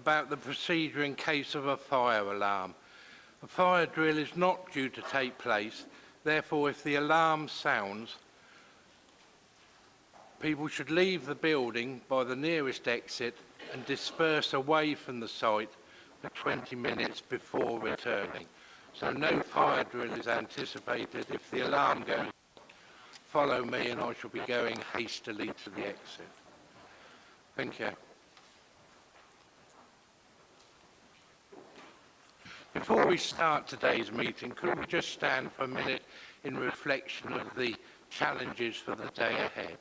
about the procedure in case of a fire alarm. A fire drill is not due to take place, therefore if the alarm sounds, people should leave the building by the nearest exit and disperse away from the site for 20 minutes before returning. So no fire drill is anticipated. If the alarm goes, follow me and I shall be going hastily to the exit. Thank you. Before we start today's meeting, could we just stand for a minute in reflection of the challenges for the day ahead?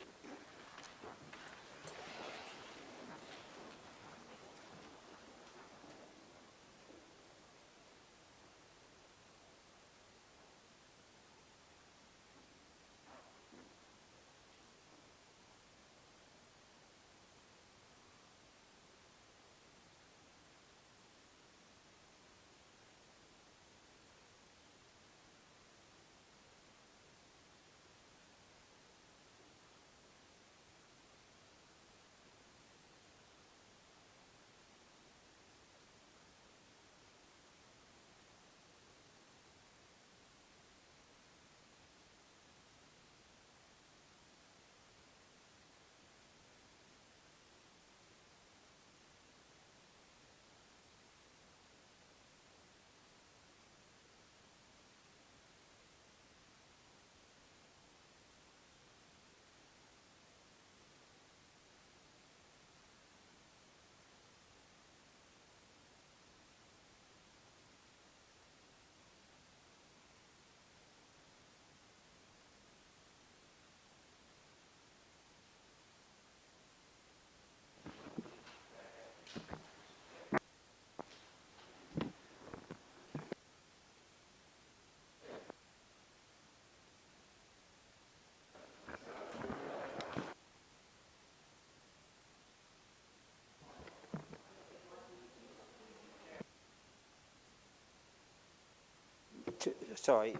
Sorry,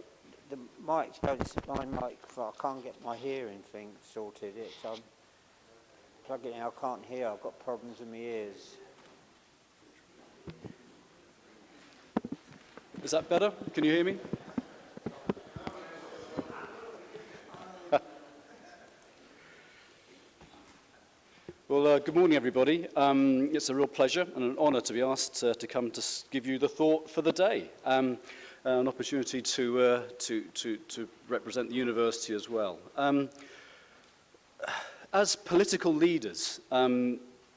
the mic's my microphone. I can't get my hearing thing sorted. It's plugging in. I can't hear. I've got problems with my ears. Is that better? Can you hear me? Well, good morning, everybody. It's a real pleasure and an honour to be asked to come to give you the thought for the day. An opportunity to represent the university as well. As political leaders,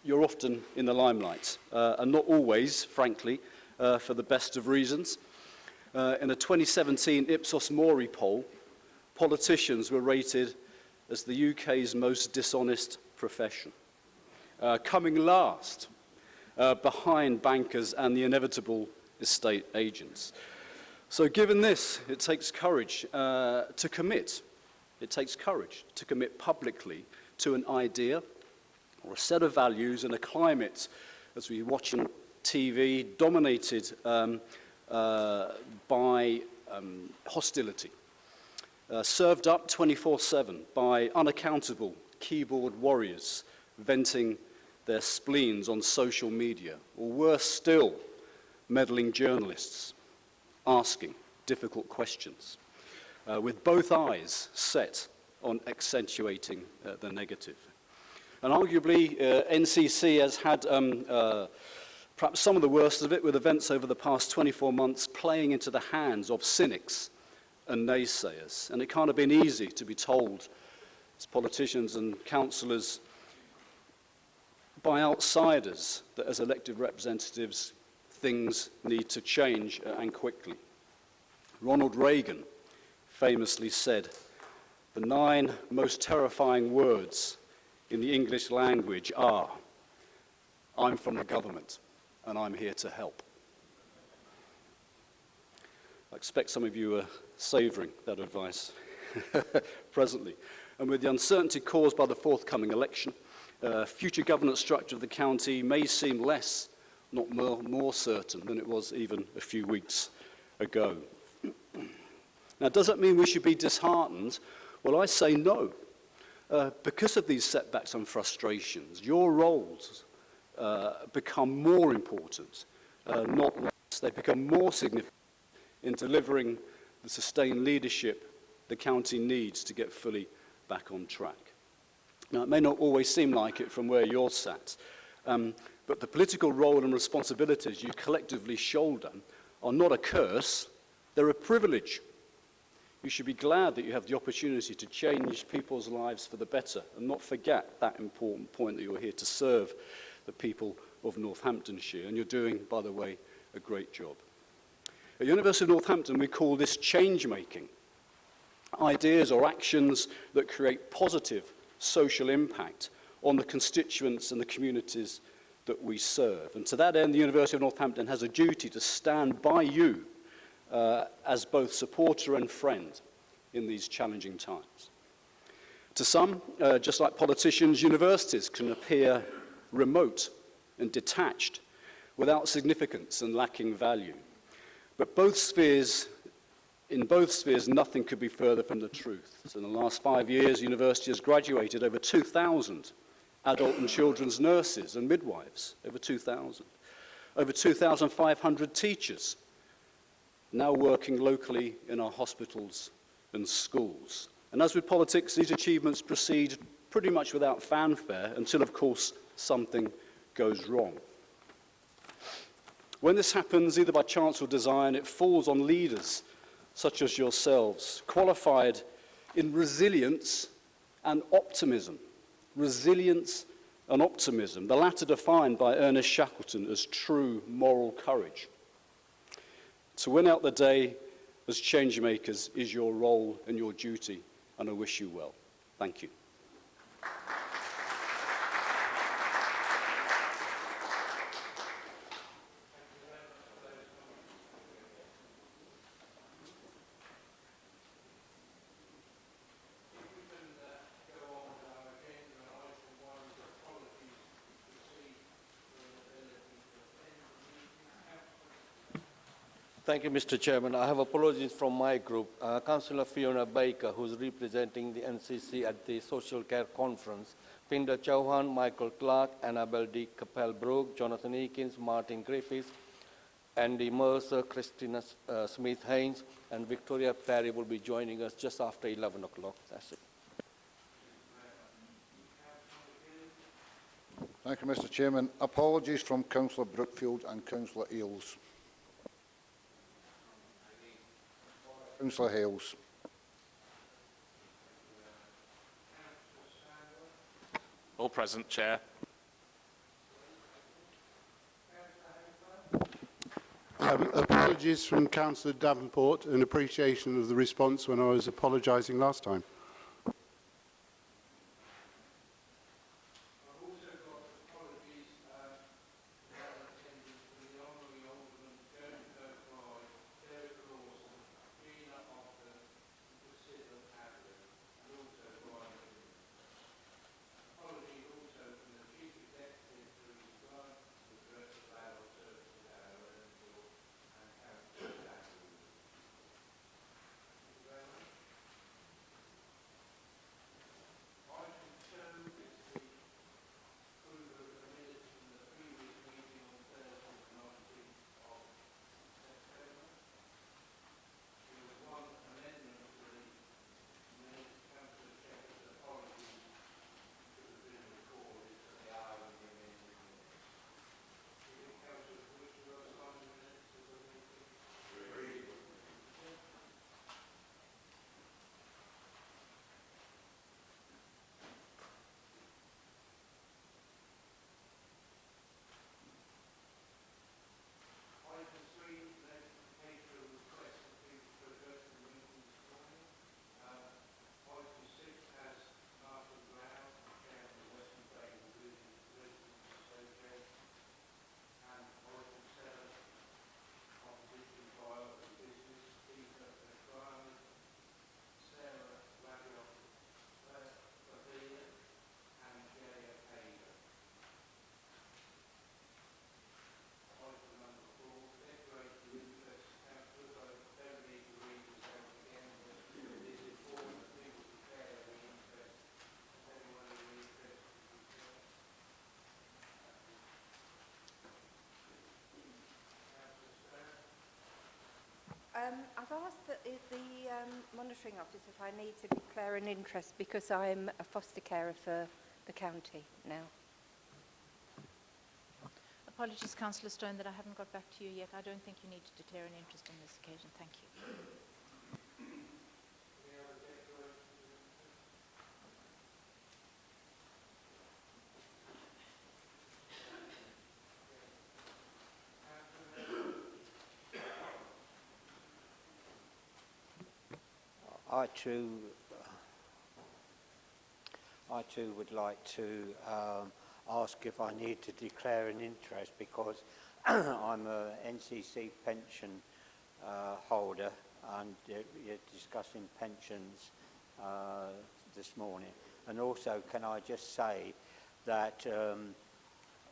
you're often in the limelight, and not always, frankly, for the best of reasons. In a 2017 Ipsos Mori poll, politicians were rated as the UK's most dishonest profession, coming last behind bankers and the inevitable estate agents. So given this, it takes courage to commit. It takes courage to commit publicly to an idea or a set of values in a climate, as we watch on TV, dominated by hostility, served up 24/7 by unaccountable keyboard warriors venting their spleens on social media, or worse still, meddling journalists asking difficult questions, with both eyes set on accentuating the negative. And arguably, NCC has had perhaps some of the worst of it, with events over the past 24 months playing into the hands of cynics and naysayers. And it can't have been easy to be told, as politicians and councillors, by outsiders, that as elected representatives, things need to change and quickly. Ronald Reagan famously said, "The 9 most terrifying words in the English language are, 'I'm from the government and I'm here to help.'" I expect some of you are savouring that advice presently. And with the uncertainty caused by the forthcoming election, future governance structure of the county may seem less, not more certain than it was even a few weeks ago. Now, does that mean we should be disheartened? Well, I say no. Because of these setbacks and frustrations, your roles become more important, not less. They become more significant in delivering the sustained leadership the county needs to get fully back on track. Now, it may not always seem like it from where you're sat, but the political role and responsibilities you collectively shoulder are not a curse, they're a privilege. You should be glad that you have the opportunity to change people's lives for the better and not forget that important point that you're here to serve the people of Northamptonshire, and you're doing, by the way, a great job. At University of Northampton, we call this change-making. Ideas or actions that create positive social impact on the constituents and the communities that we serve. And to that end, the University of Northampton has a duty to stand by you as both supporter and friend in these challenging times. To some, just like politicians, universities can appear remote and detached, without significance and lacking value. But in both spheres, nothing could be further from the truth. So in the last 5 years, the university has graduated over 2,000 adult and children's nurses and midwives, over 2,000. Over 2,500 teachers, now working locally in our hospitals and schools. And as with politics, these achievements proceed pretty much without fanfare until, of course, something goes wrong. When this happens, either by chance or design, it falls on leaders such as yourselves, qualified in resilience and optimism. Resilience and optimism, the latter defined by Ernest Shackleton as true moral courage. To win out the day as change makers is your role and your duty, and I wish you well. Thank you. Thank you, Mr. Chairman. I have apologies from my group. Councillor Fiona Baker, who's representing the NCC at the Social Care Conference, Pinder Chauhan, Michael Clark, Annabel D. Capel-Brook, Jonathan Eakins, Martin Griffiths, Andy Mercer, Christina Smith-Haynes, and Victoria Perry will be joining us just after 11 o'clock. That's it. Thank you, Mr. Chairman. Apologies from Councillor Brookfield and Councillor Eales. Councillor Hales. All present, Chair. Apologies from Councillor Davenport in appreciation of the response when I was apologising last time. I've asked the monitoring office if I need to declare an interest because I'm a foster carer for the county now. Apologies, Councillor Stone, that I haven't got back to you yet. I don't think you need to declare an interest on this occasion. Thank you. I too would like to ask if I need to declare an interest because I'm a NCC pension holder and you're discussing pensions this morning. And also, can I just say that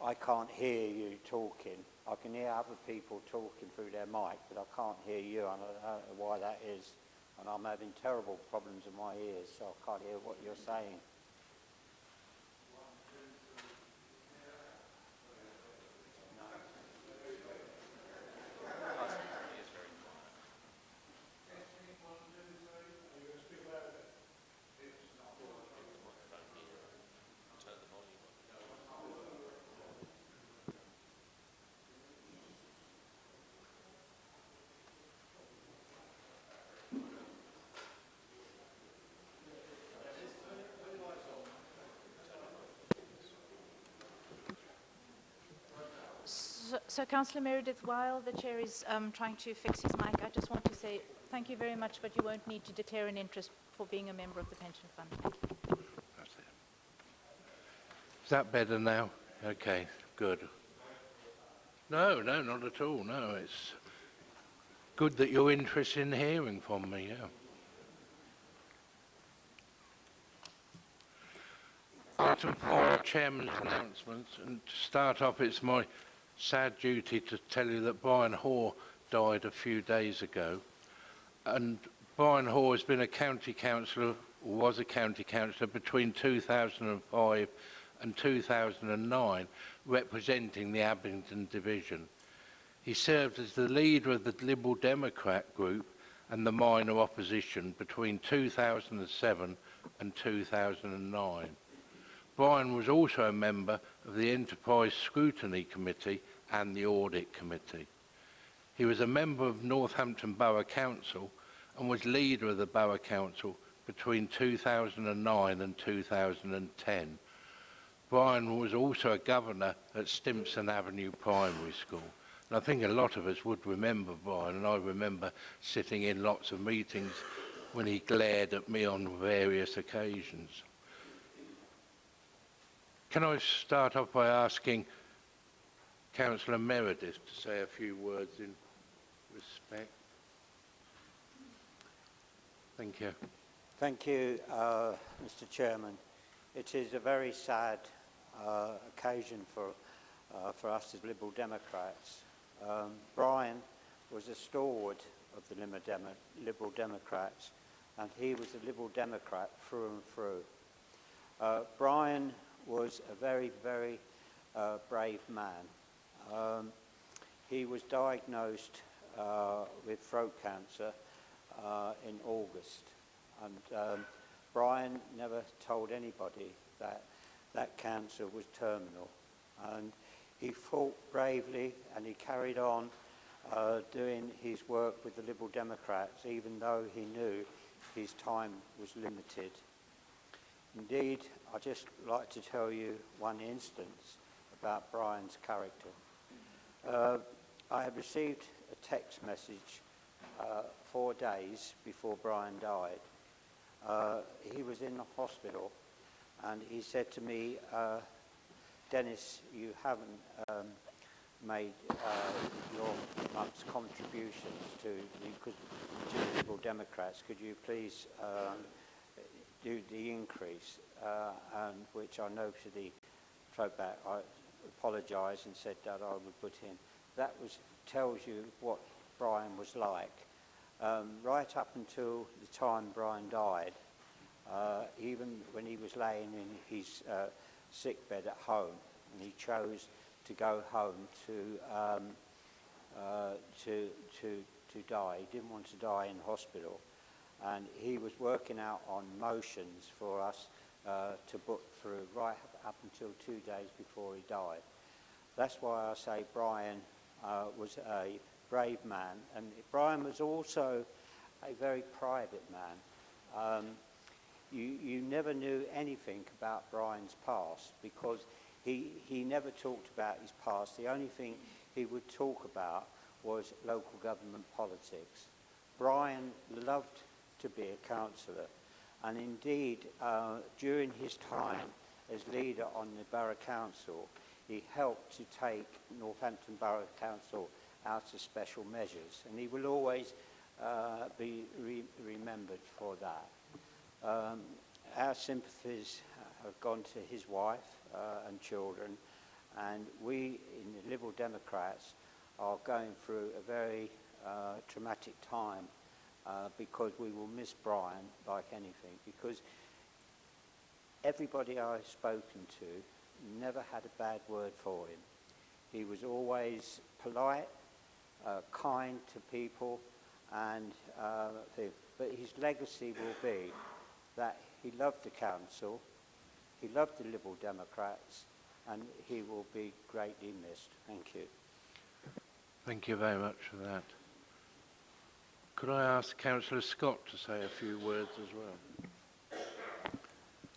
I can't hear you talking. I can hear other people talking through their mic, but I can't hear you, and I don't know why that is. And I'm having terrible problems in my ears, so I can't hear what you're saying. So Councillor Meredith, while the Chair is trying to fix his mic, I just want to say thank you very much, but you won't need to declare an interest for being a member of the pension fund. Thank you. That's it. Is that better now? Okay, good. No, not at all. No, it's good that you're interested in hearing from me, yeah. Item 4, Chairman's announcements. And to start off, it's my sad duty to tell you that Brian Hoare died a few days ago. And Brian Hoare has been a county councillor, or was a county councillor, between 2005 and 2009, representing the Abingdon division. He served as the leader of the Liberal Democrat group and the minor opposition between 2007 and 2009. Brian was also a member of the Enterprise Scrutiny Committee and the Audit Committee. He was a member of Northampton Borough Council and was leader of the Borough Council between 2009 and 2010. Brian was also a governor at Stimson Avenue Primary School. And I think a lot of us would remember Brian, and I remember sitting in lots of meetings when he glared at me on various occasions. Can I start off by asking Councillor Meredith to say a few words in respect? Thank you. Thank you, Mr. Chairman. It is a very sad occasion for us as Liberal Democrats. Brian was a stalwart of the Liberal Democrats, and he was a Liberal Democrat through and through. Brian was a very, very brave man. He was diagnosed with throat cancer in August, and Brian never told anybody that that cancer was terminal, and he fought bravely and he carried on doing his work with the Liberal Democrats even though he knew his time was limited. Indeed, I'd just like to tell you one instance about Brian's character. I had received a text message 4 days before Brian died. He was in the hospital and he said to me, Dennis, you haven't made your month's contributions to the Liberal Democrats. Could you please do the increase? And which I notably throw back. I apologised and said that I would put in. That tells you what Brian was like. Right up until the time Brian died, even when he was laying in his sick bed at home, and he chose to go home to to die. He didn't want to die in hospital. And he was working out on motions for us to book through right up until 2 days before he died. That's why I say Brian was a brave man, and Brian was also a very private man. You never knew anything about Brian's past because he never talked about his past. The only thing he would talk about was local government politics. Brian loved to be a councillor, and indeed during his time as leader on the Borough Council, he helped to take Northampton Borough Council out of special measures, and he will always be remembered for that. Our sympathies have gone to his wife and children, and we in the Liberal Democrats are going through a very traumatic time because we will miss Brian like anything, because everybody I've spoken to never had a bad word for him. He was always polite, kind to people, and but his legacy will be that he loved the council, he loved the Liberal Democrats, and he will be greatly missed. Thank you. Thank you very much for that. Could I ask Councillor Scott to say a few words as well?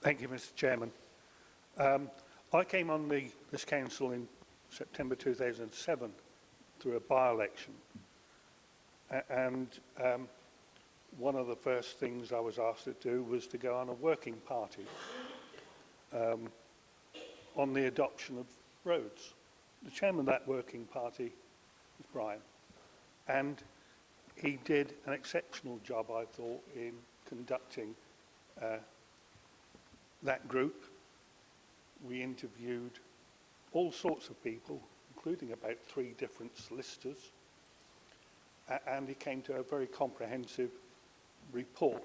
Thank you, Mr. Chairman. I came on this council in September 2007 through a by-election, and one of the first things I was asked to do was to go on a working party on the adoption of roads. The chairman of that working party was Brian, and he did an exceptional job, I thought, in conducting that group. We interviewed all sorts of people, including about 3 different solicitors, and he came to a very comprehensive report,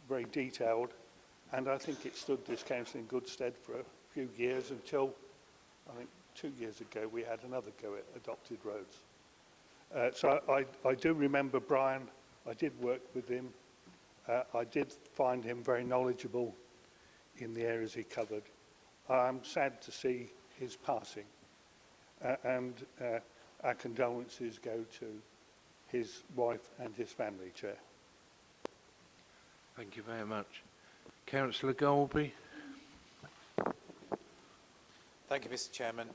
very detailed, and I think it stood this council in good stead for a few years until, I think 2 years ago, we had another go at adopted roads. So I do remember Brian. I did work with him. I did find him very knowledgeable in the areas he covered. I'm sad to see his passing, and our condolences go to his wife and his family, Chair. Thank you very much. Councillor Golby. Thank you, Mr. Chairman.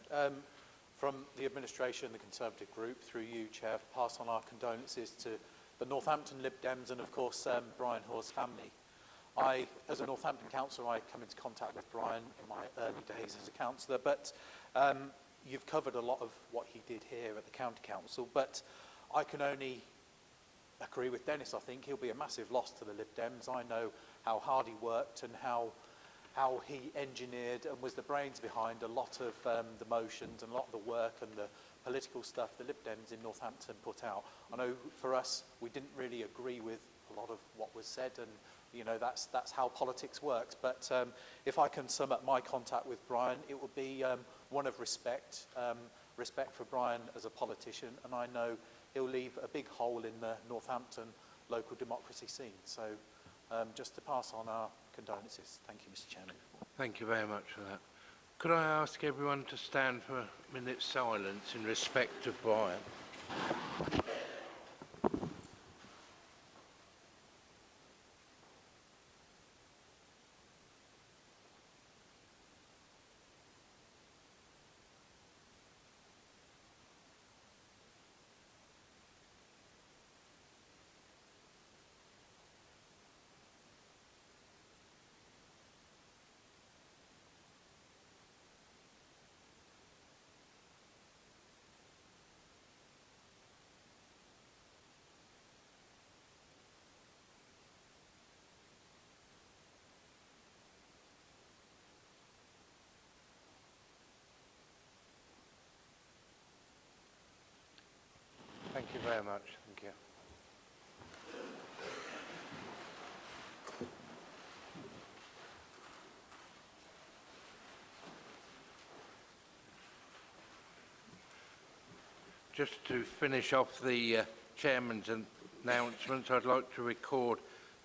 From the administration and the Conservative group, through you, Chair, pass on our condolences to the Northampton Lib Dems and, of course, Brian Hoare's family. As a Northampton councillor, I come into contact with Brian in my early days as a councillor, but you've covered a lot of what he did here at the County Council, but I can only agree with Dennis. I think he'll be a massive loss to the Lib Dems. I know how hard he worked and how he engineered and was the brains behind a lot of the motions and a lot of the work and the political stuff the Lib Dems in Northampton put out. I know for us, we didn't really agree with a lot of what was said, and you know that's how politics works. But if I can sum up my contact with Brian, it would be one of respect, respect for Brian as a politician, and I know he'll leave a big hole in the Northampton local democracy scene. So just to pass on our condolences. Thank you, Mr. Chairman. Thank you very much for that. Could I ask everyone to stand for a minute's silence in respect of Brian? Thank you very much. Thank you. Just to finish off the chairman's announcements, I'd like to record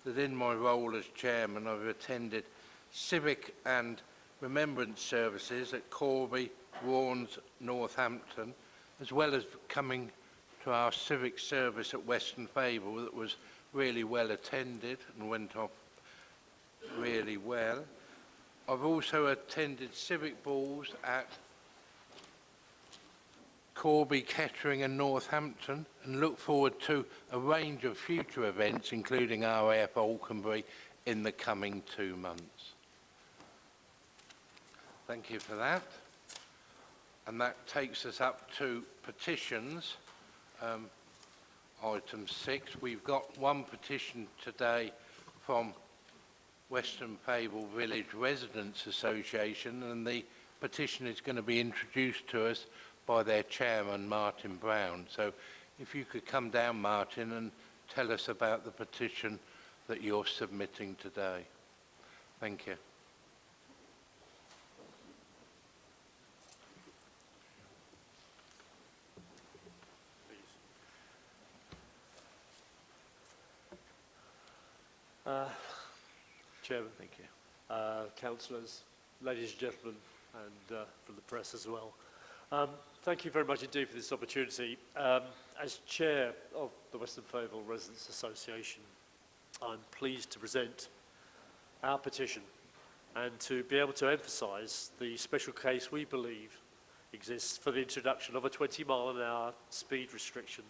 that in my role as chairman, I've attended civic and remembrance services at Corby, Warnes, Northampton, as well as coming to our civic service at Western Fable that was really well attended and went off really well. I've also attended civic balls at Corby, Kettering and Northampton, and look forward to a range of future events, including RAF Alconbury, in the coming 2 months. Thank you for that. And that takes us up to petitions. Item 6. We've got one petition today from Western Fable Village Residents Association, and the petition is going to be introduced to us by their chairman, Martin Brown. So if you could come down, Martin, and tell us about the petition that you're submitting today. Thank you. Chairman, Thank you. councillors, ladies and gentlemen, and from the press as well. Thank you very much indeed for this opportunity. As chair of the Western Fable Residents Association, I'm pleased to present our petition and to be able to emphasise the special case we believe exists for the introduction of a 20-mile-an-hour speed restriction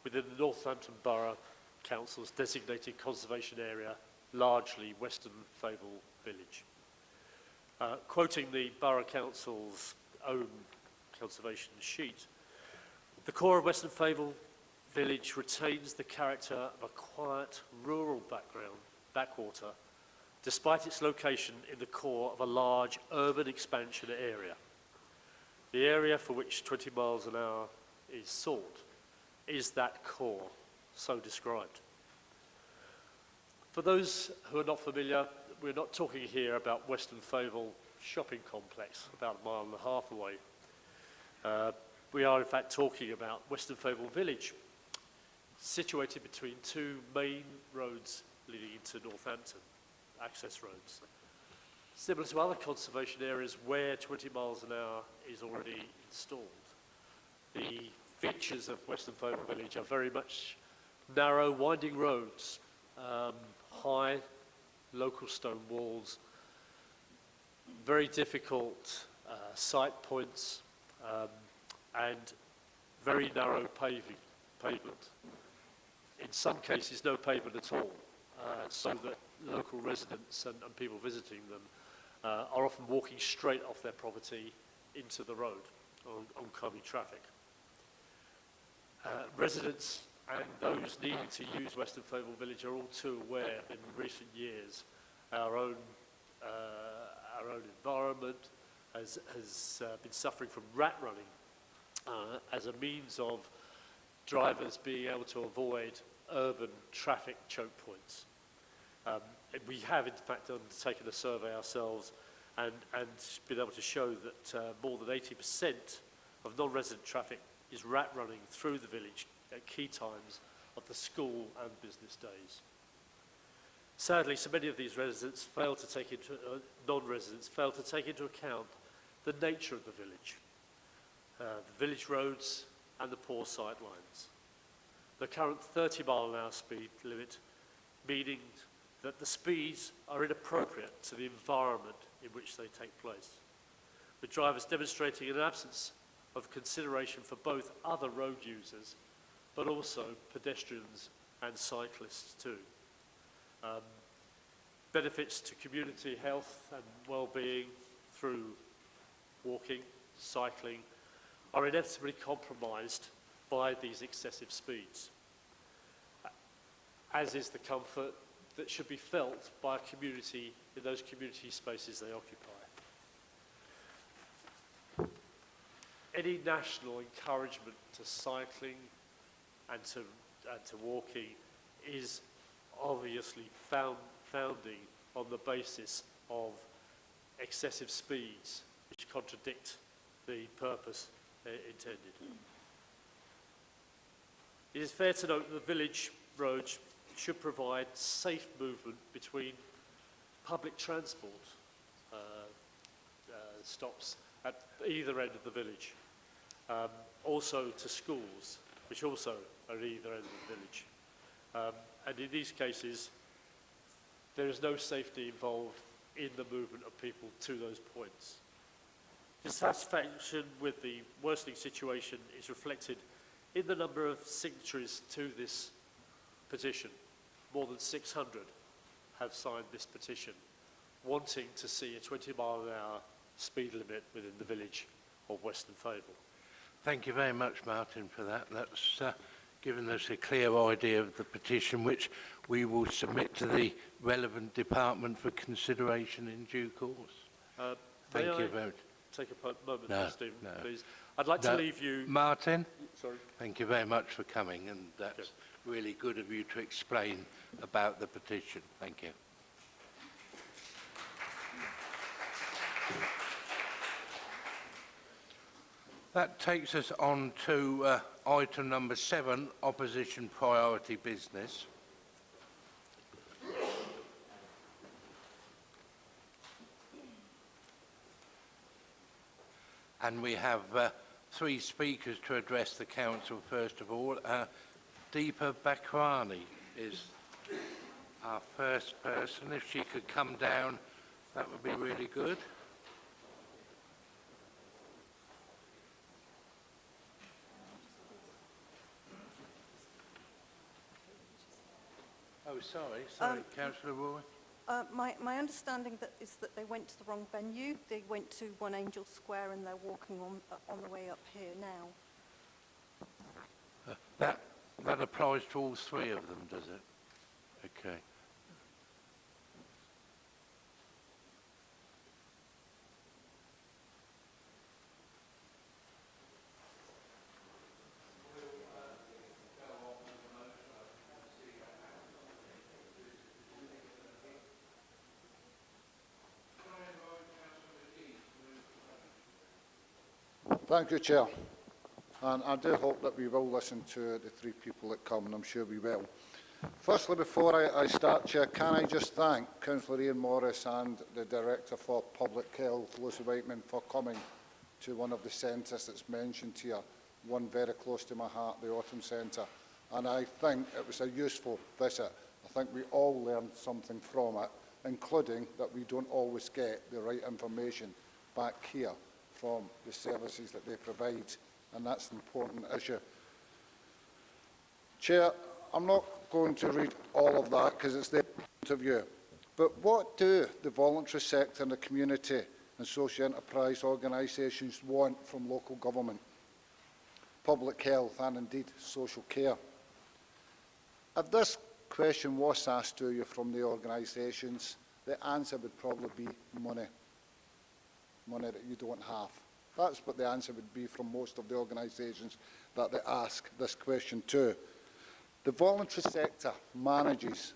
within the Northampton Borough Council's designated conservation area, largely Western Fable Village. Quoting the Borough Council's own conservation sheet, the core of Western Fable Village retains the character of a quiet rural backwater, despite its location in the core of a large urban expansion area. The area for which 20 miles an hour is sought is that core, so described. For those who are not familiar, we're not talking here about Western Fable shopping complex, about 1.5 miles away. We are in fact talking about Western Fable Village, situated between 2 main roads leading into Northampton, access roads. Similar to other conservation areas where 20 miles an hour is already installed, the features of Western Fable Village are very much narrow, winding roads, high local stone walls, very difficult sight points, and very narrow pavement. In some cases, no pavement at all, so that local residents and people visiting them are often walking straight off their property into the road on oncoming traffic. Residents and those needing to use Western Fable Village are all too aware in recent years our own environment has been suffering from rat running as a means of drivers being able to avoid urban traffic choke points. We have in fact undertaken a survey ourselves and been able to show that more than 80% of non-resident traffic is rat running through the village at key times of the school and business days. Sadly, so many of these residents fail to take into non-residents fail to take into account the nature of the village, the village roads and the poor sightlines. The current 30-mile-an-hour speed limit, meaning that the speeds are inappropriate to the environment in which they take place, with drivers demonstrating an absence of consideration for both other road users but also pedestrians and cyclists too. Benefits to community health and well-being through walking, cycling, are inevitably compromised by these excessive speeds, as is the comfort that should be felt by a community in those community spaces they occupy. Any national encouragement to cycling and to walking is obviously founding on the basis of excessive speeds, which contradict the purpose intended. It is fair to note that the village roads should provide safe movement between public transport stops at either end of the village. Also to schools, which also are at either end of the village. And in these cases, there is no safety involved in the movement of people to those points. Dissatisfaction with the worsening situation is reflected in the number of signatories to this petition. More than 600 have signed this petition, wanting to see a 20-mile-an-hour speed limit within the village of Weston Favell. Thank you very much, Martin, for that. That's given us a clear idea of the petition, which we will submit to the relevant department for consideration in due course. Thank you very much. Take a moment, No, Stephen, no. please. I'd like to leave you... Martin, Sorry. thank you very much for coming, and that's really good of you to explain about the petition. Thank you. That takes us on to item number 7, opposition priority business. And we have 3 speakers to address the council. First of all, Deepa Bakrani is our first person. If she could come down, that would be really good. Oh, sorry, Councillor Roy. My understanding is that they went to the wrong venue. They went to One Angel Square and they're walking on the way up here now. That applies to all 3 of them, does it? Okay. Thank you, Chair. And I do hope that we will listen to the 3 people that come, and I'm sure we will. Firstly, before I start, Chair, can I just thank Councillor Ian Morris and the Director for Public Health, Lucy Whiteman, for coming to one of the centres that's mentioned here, one very close to my heart, the Autumn Centre. And I think it was a useful visit. I think we all learned something from it, including that we don't always get the right information back here from the services that they provide, and that's an important issue. Chair, I'm not going to read all of that because it's their point of view, but what do the voluntary sector and the community and social enterprise organisations want from local government, public health and indeed social care? If this question was asked to you from the organisations, the answer would probably be money. Money that you don't have. That's what the answer would be from most of the organisations that they ask this question to. The voluntary sector manages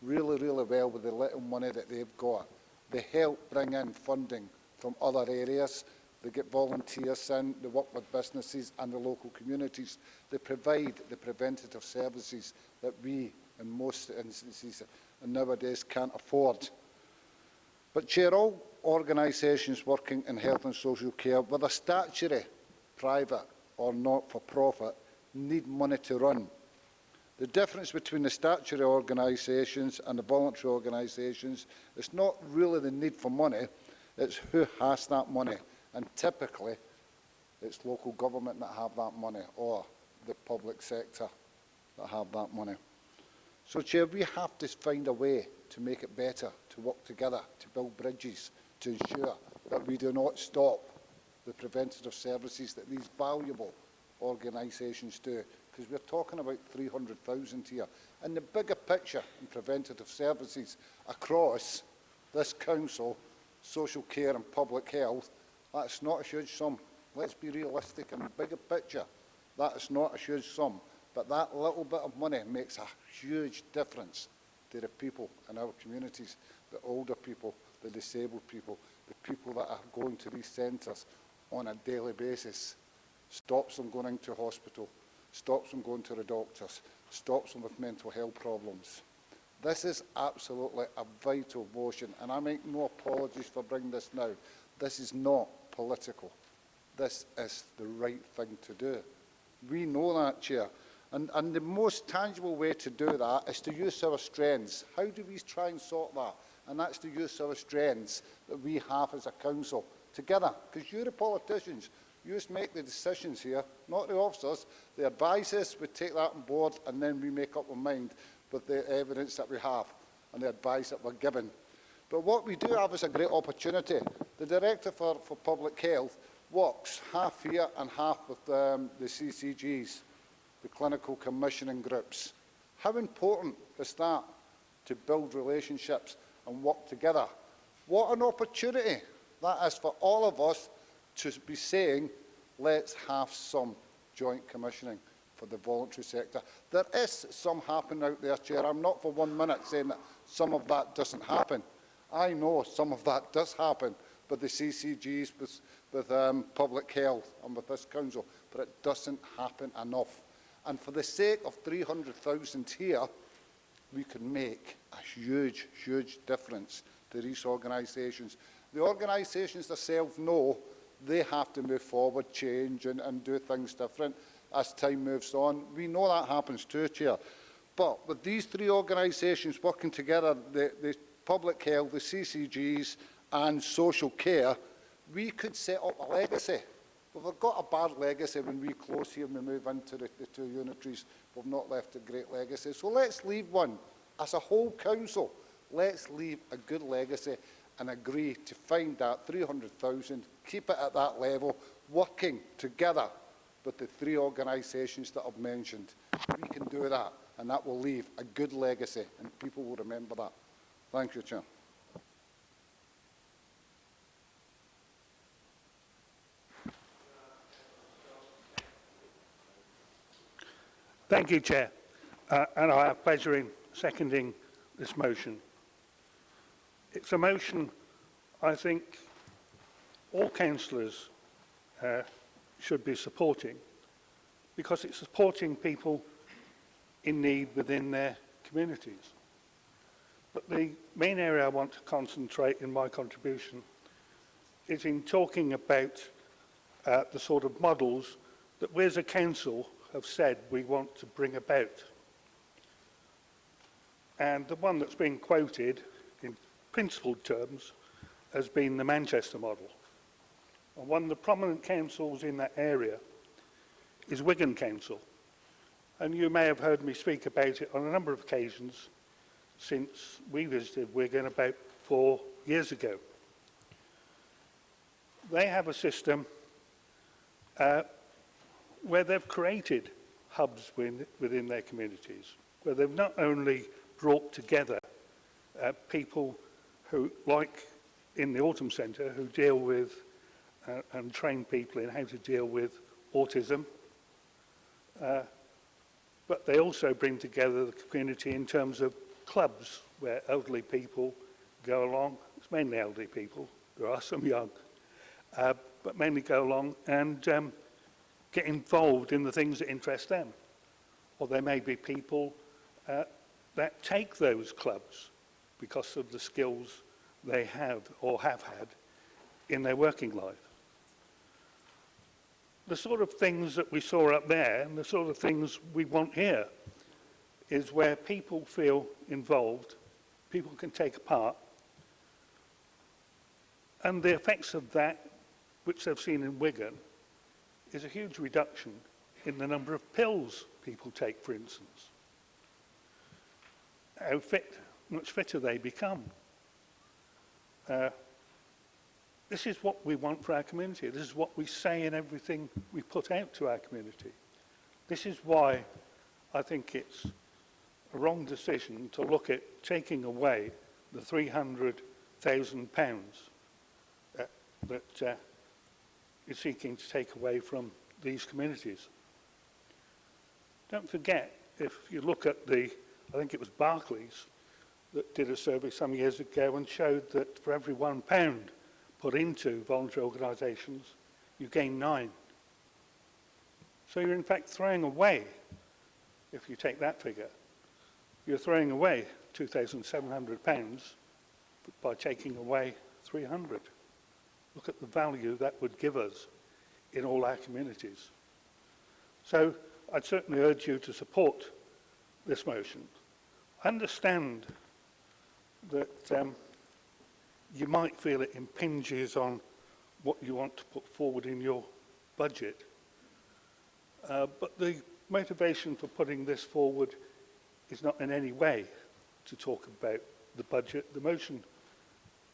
really, really well with the little money that they've got. They help bring in funding from other areas. They get volunteers in, they work with businesses and the local communities. They provide the preventative services that we, in most instances, nowadays can't afford. But, Chair, all organisations working in health and social care, whether statutory, private or not-for-profit, need money to run. The difference between the statutory organisations and the voluntary organisations is not really the need for money, it's who has that money. And typically, it's local government that have that money, or the public sector that have that money. So, Chair, we have to find a way to make it better, to work together, to build bridges, to ensure that we do not stop the preventative services that these valuable organisations do. Because we're talking about 300,000 here. And the bigger picture in preventative services across this council, social care and public health, that's not a huge sum. Let's be realistic in the bigger picture. That is not a huge sum. But that little bit of money makes a huge difference to the people in our communities, the older people, the disabled people, the people that are going to these centres on a daily basis. Stops them going into hospital, stops them going to the doctors, stops them with mental health problems. This is absolutely a vital motion, and I make no apologies for bringing this now. This is not political. This is the right thing to do. We know that, Chair. And the most tangible way to do that is to use our strengths. How do we try and sort that? And that's to use our strengths that we have as a council together. Because you're the politicians. You just make the decisions here, not the officers. They advise us, we take that on board, and then we make up our mind with the evidence that we have and the advice that we're given. But what we do have is a great opportunity. The Director for Public Health works half here and half with the CCGs, the clinical commissioning groups. How important is that to build relationships and work together? What an opportunity that is for all of us to be saying, let's have some joint commissioning for the voluntary sector. There is some happening out there, Chair. I'm not for 1 minute saying that some of that doesn't happen. I know some of that does happen with the CCGs, with public health and with this council, but it doesn't happen enough. And for the sake of 300,000 here, we can make a huge, huge difference to these organisations. The organisations themselves know they have to move forward, change and do things different as time moves on. We know that happens too, Chair. But with these three organisations working together, the public health, the CCGs and social care, we could set up a legacy. We've got a bad legacy when we close here and we move into the two unitaries. We've not left a great legacy. So let's leave one. As a whole council, let's leave a good legacy and agree to find that 300,000, keep it at that level, working together with the three organisations that I've mentioned. We can do that, and that will leave a good legacy, and people will remember that. Thank you, Chair. Thank you, Chair. And I have pleasure in seconding this motion. It's a motion I think all councillors should be supporting, because it's supporting people in need within their communities. But the main area I want to concentrate in my contribution is in talking about the sort of models that we as a council have said we want to bring about. And the one that's been quoted in principled terms has been the Manchester model. And one of the prominent councils in that area is Wigan Council. And you may have heard me speak about it on a number of occasions since we visited Wigan about 4 years ago. They have a system where they've created hubs within their communities, where they've not only brought together people who, like in the Autumn Centre, who deal with and train people in how to deal with autism, but they also bring together the community in terms of clubs where elderly people go along. It's mainly elderly people, there are some young, but mainly go along and get involved in the things that interest them. Or there may be people that take those clubs because of the skills they have or have had in their working life. The sort of things that we saw up there and the sort of things we want here is where people feel involved, people can take a part, and the effects of that, which they've seen in Wigan, is a huge reduction in the number of pills people take, for instance. How much fitter they become. This is what we want for our community. This is what we say in everything we put out to our community. This is why I think it's a wrong decision to look at taking away the £300,000 that you're seeking to take away from these communities. Don't forget, if you look at I think it was Barclays that did a survey some years ago and showed that for every £1 put into voluntary organisations, you gain 9. So you're in fact throwing away, if you take that figure, you're throwing away £2,700 by taking away 300. Look at the value that would give us in all our communities. So I'd certainly urge you to support this motion. I understand that you might feel it impinges on what you want to put forward in your budget, but the motivation for putting this forward is not in any way to talk about the budget. The motion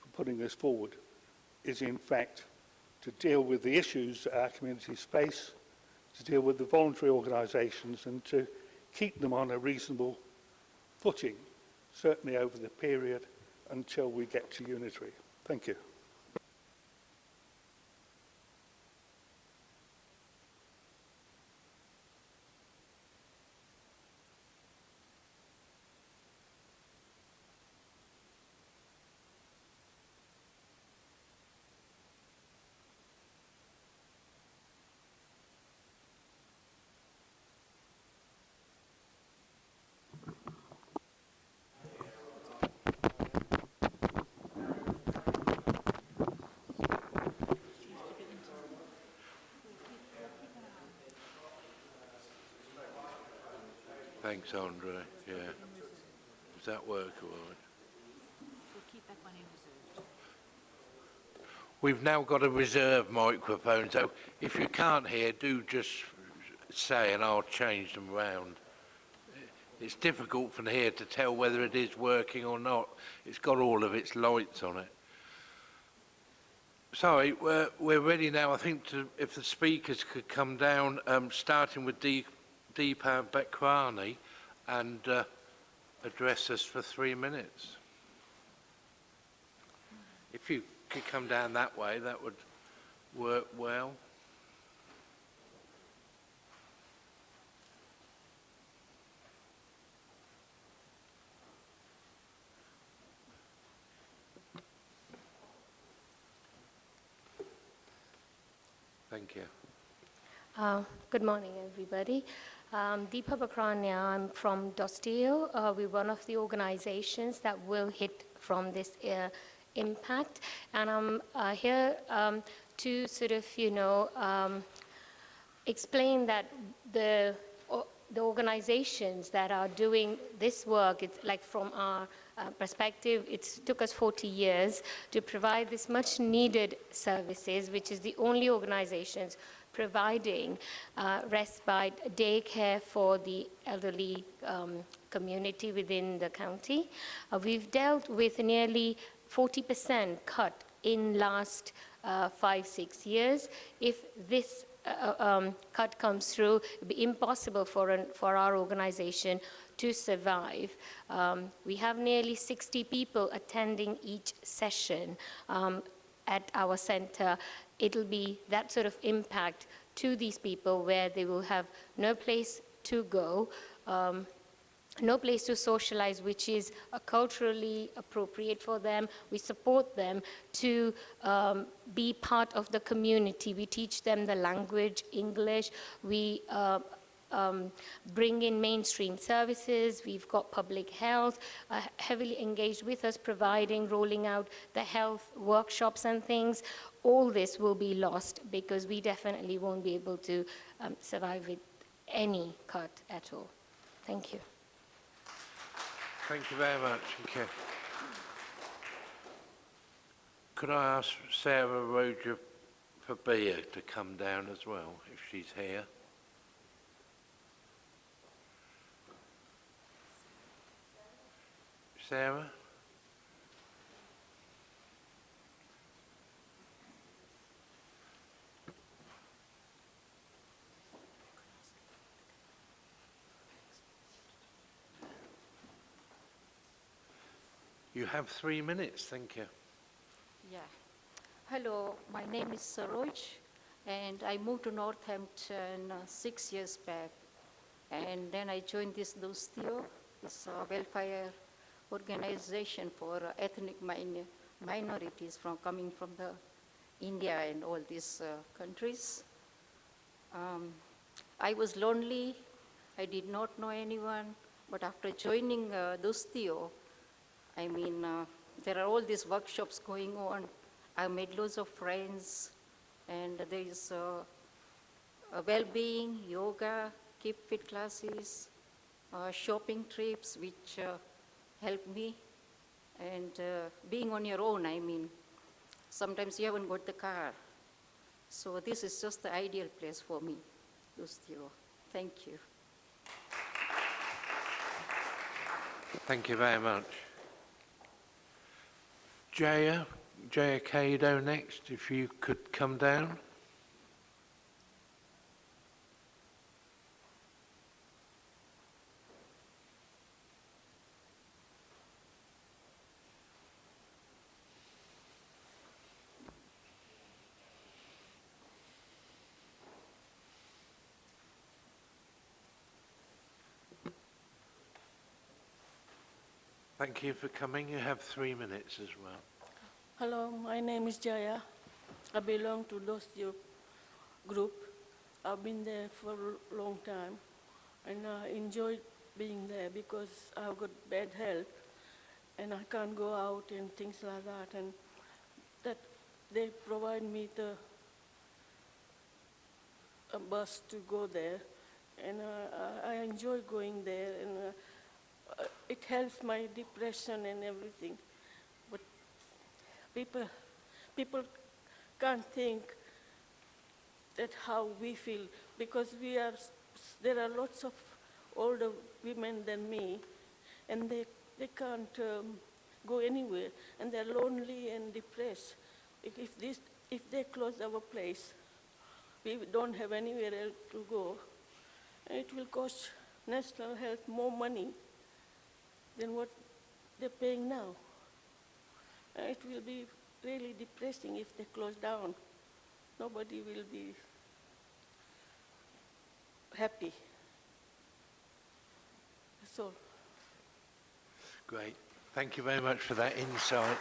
for putting this forward is in fact to deal with the issues that our communities face, to deal with the voluntary organisations and to keep them on a reasonable footing, certainly over the period until we get to unitary. Thank you. Thanks, Andre. Yeah. Does that work all right? We'll keep that one in reserve. We've now got a reserve microphone, so if you can't hear, do just say and I'll change them round. It's difficult from here to tell whether it is working or not. It's got all of its lights on it. Sorry, we're ready now, I think, if the speakers could come down, starting with Deepa Bakrani, and address us for 3 minutes. If you could come down that way, that would work well. Thank you. Good morning, everybody. Deepa Bakrania, I'm from Dosteo. We're one of the organizations that will hit from this impact. And I'm here to sort of, explain that the organizations that are doing this work, it's like from our perspective, it took us 40 years to provide this much needed services, which is the only organizations providing respite daycare for the elderly community within the county. We've dealt with nearly 40% cut in last 5-6 years. If this cut comes through, it would be impossible for our organization to survive. We have nearly 60 people attending each session at our center. It'll be that sort of impact to these people where they will have no place to go, no place to socialize, which is culturally appropriate for them. We support them to be part of the community. We teach them the language, English. We bring in mainstream services. We've got public health heavily engaged with us, rolling out the health workshops and things. All this will be lost because we definitely won't be able to survive with any cut at all. Thank you. Thank you very much. Okay. Could I ask Sarah Roger Fabia to come down as well, if she's here? Sarah? You have 3 minutes, thank you. Yeah. Hello, my name is Saroj, and I moved to Northampton 6 years back. And then I joined this Dosteo, this welfare organization for ethnic minorities coming from the India and all these countries. I was lonely. I did not know anyone. But after joining Dostio, I mean, there are all these workshops going on. I made loads of friends, and there is well-being, yoga, keep fit classes, shopping trips, which help me, and being on your own, I mean. Sometimes you haven't got the car. So this is just the ideal place for me, Dostio. Thank you. Thank you very much. Jaya Kado next, if you could come down. Thank you for coming. You have 3 minutes as well. Hello, my name is Jaya. I belong to Dostio group. I've been there for a long time, and I enjoy being there because I've got bad health, and I can't go out and things like that, and that they provide me a bus to go there, and I enjoy going there, and it helps my depression and everything. But people can't think that how we feel, because there are lots of older women than me, and they can't go anywhere, and they're lonely and depressed. If they close our place, we don't have anywhere else to go, and it will cost National Health more money than what they're paying now. It will be really depressing if they close down. Nobody will be happy. That's all. Great. Thank you very much for that insight.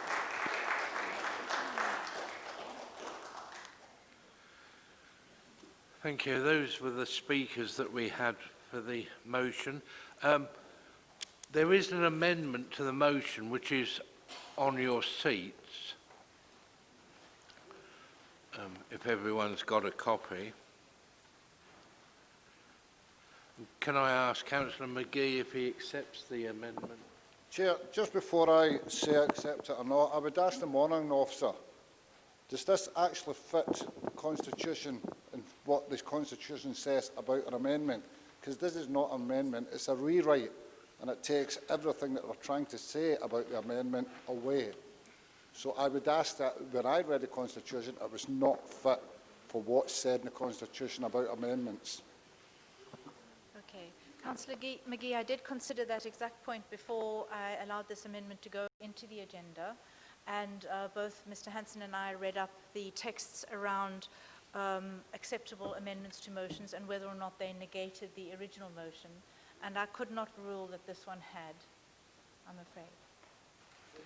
Thank you. Those were the speakers that we had for the motion. There is an amendment to the motion which is on your seats, if everyone's got a copy. Can I ask Councillor McGee if he accepts the amendment? Chair, just before I say I accept it or not, I would ask the morning officer, does this actually fit the Constitution and what the Constitution says about an amendment? Because this is not an amendment, it's a rewrite, and it takes everything that we're trying to say about the amendment away. So I would ask that when I read the Constitution, it was not fit for what's said in the Constitution about amendments. Okay. Councillor McGee, I did consider that exact point before I allowed this amendment to go into the agenda, and both Mr. Hanson and I read up the texts around acceptable amendments to motions and whether or not they negated the original motion, and I could not rule that this one had, I'm afraid.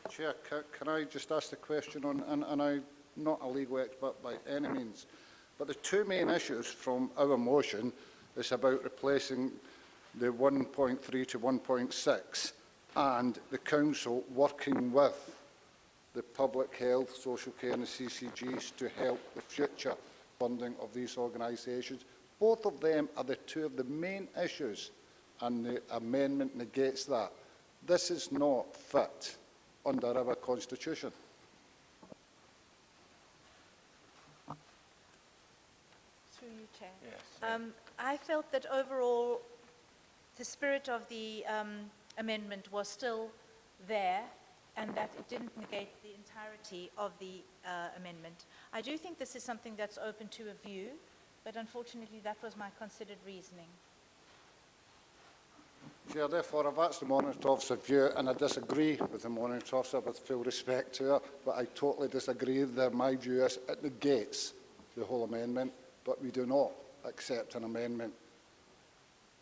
Chair, can I just ask the question on, and I'm not a legal expert by any means, but the two main issues from our motion is about replacing the 1.3 to 1.6 and the Council working with the public health, social care and the CCGs to help the future funding of these organisations. Both of them are the two of the main issues, and the amendment negates that. This is not fit under our Constitution. Through you, Chair. Yes. I felt that overall the spirit of the amendment was still there, and that it didn't negate the entirety of the amendment. I do think this is something that's open to a view, but unfortunately that was my considered reasoning. Chair, therefore, I've asked the Monitor Officer's view, and I disagree with the Monitor Officer with full respect to her, but I totally disagree that my view is it negates the whole amendment, but we do not accept an amendment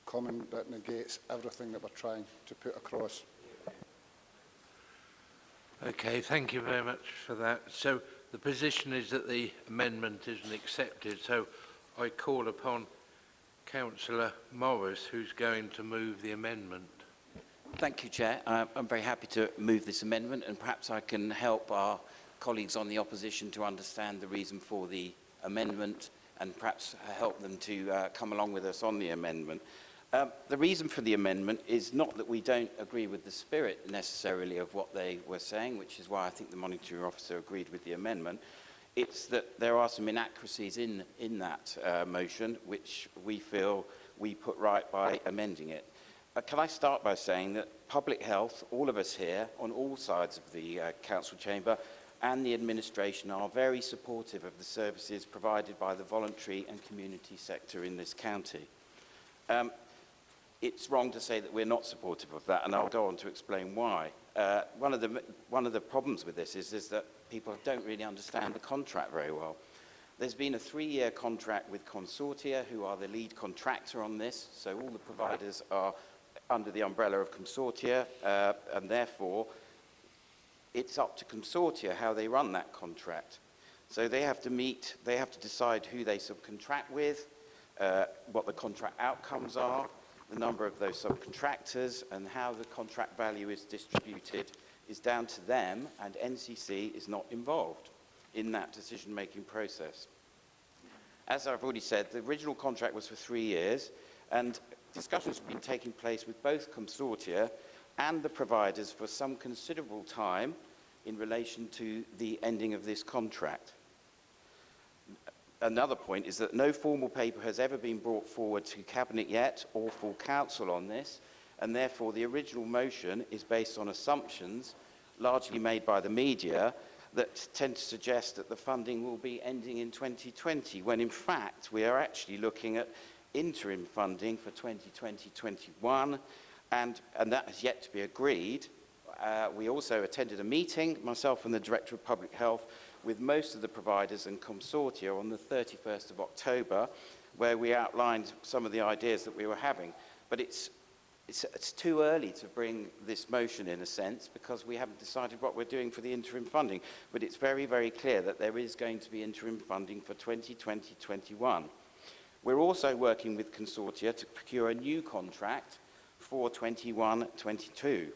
coming that negates everything that we're trying to put across. Okay, thank you very much for that. So the position is that the amendment isn't accepted, so I call upon Councillor Morris, who's going to move the amendment. Thank you, Chair. I'm very happy to move this amendment, and perhaps I can help our colleagues on the opposition to understand the reason for the amendment and perhaps help them to come along with us on the amendment. The reason for the amendment is not that we don't agree with the spirit necessarily of what they were saying, which is why I think the monitoring officer agreed with the amendment. It's that there are some inaccuracies in that motion, which we feel we put right by amending it. Can I start by saying that public health, all of us here on all sides of the council chamber and the administration are very supportive of the services provided by the voluntary and community sector in this county. It's wrong to say that we're not supportive of that, and I'll go on to explain why. One of the problems with this is that people don't really understand the contract very well. There's been a 3-year contract with Consortia, who are the lead contractor on this, so all the providers are under the umbrella of Consortia, and therefore it's up to Consortia how they run that contract. So they have to decide who they subcontract with, what the contract outcomes are, the number of those subcontractors, and how the contract value is distributed is down to them, and NCC is not involved in that decision-making process. As I've already said, the original contract was for 3 years, and discussions have been taking place with both Consortia and the providers for some considerable time in relation to the ending of this contract. Another point is that no formal paper has ever been brought forward to Cabinet yet or full council on this, and therefore the original motion is based on assumptions largely made by the media that tend to suggest that the funding will be ending in 2020, when in fact we are actually looking at interim funding for 2020-21, and that has yet to be agreed. We also attended a meeting, myself and the Director of Public Health, with most of the providers and Consortia on the 31st of October, where we outlined some of the ideas that we were having. But it's too early to bring this motion, in a sense, because we haven't decided what we're doing for the interim funding. But it's very, very clear that there is going to be interim funding for 2020-21. We're also working with Consortia to procure a new contract for 21-22.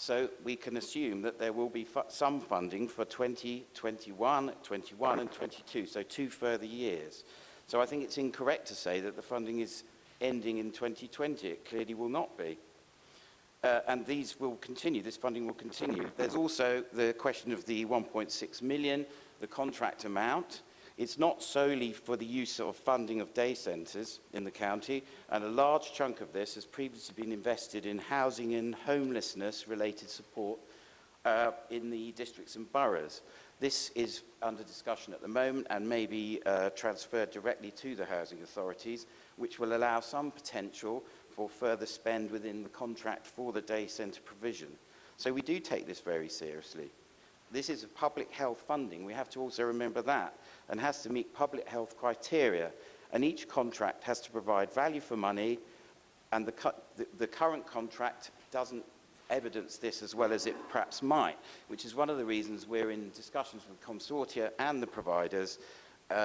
So we can assume that there will be some funding for 2021, 21 and 22, so 2 further years. So I think it's incorrect to say that the funding is ending in 2020. It clearly will not be. And these will continue, this funding will continue. There's also the question of the 1.6 million, the contract amount. It's not solely for the use of funding of day centres in the county, and a large chunk of this has previously been invested in housing and homelessness-related support in the districts and boroughs. This is under discussion at the moment and may be transferred directly to the housing authorities, which will allow some potential for further spend within the contract for the day centre provision. So we do take this very seriously. This is a public health funding. We have to also remember that, and has to meet public health criteria. And each contract has to provide value for money, and the current contract doesn't evidence this as well as it perhaps might, which is one of the reasons we're in discussions with Consortia and the providers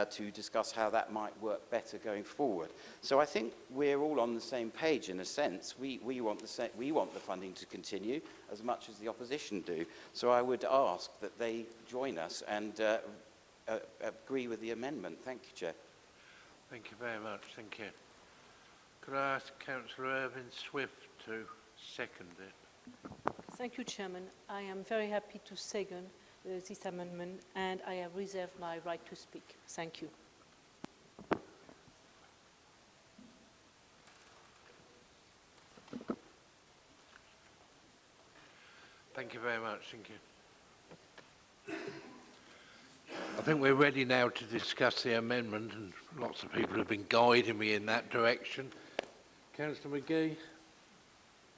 to discuss how that might work better going forward. So I think we're all on the same page in a sense. We want the funding to continue as much as the opposition do. So I would ask that they join us and agree with the amendment. Thank you, Chair. Thank you very much. Thank you. Could I ask Councillor Irvine Swift to second it? Thank you, Chairman. I am very happy to second this amendment, and I have reserved my right to speak. Thank you. Thank you very much. Thank you. I think we're ready now to discuss the amendment, and lots of people have been guiding me in that direction. Councillor McGee.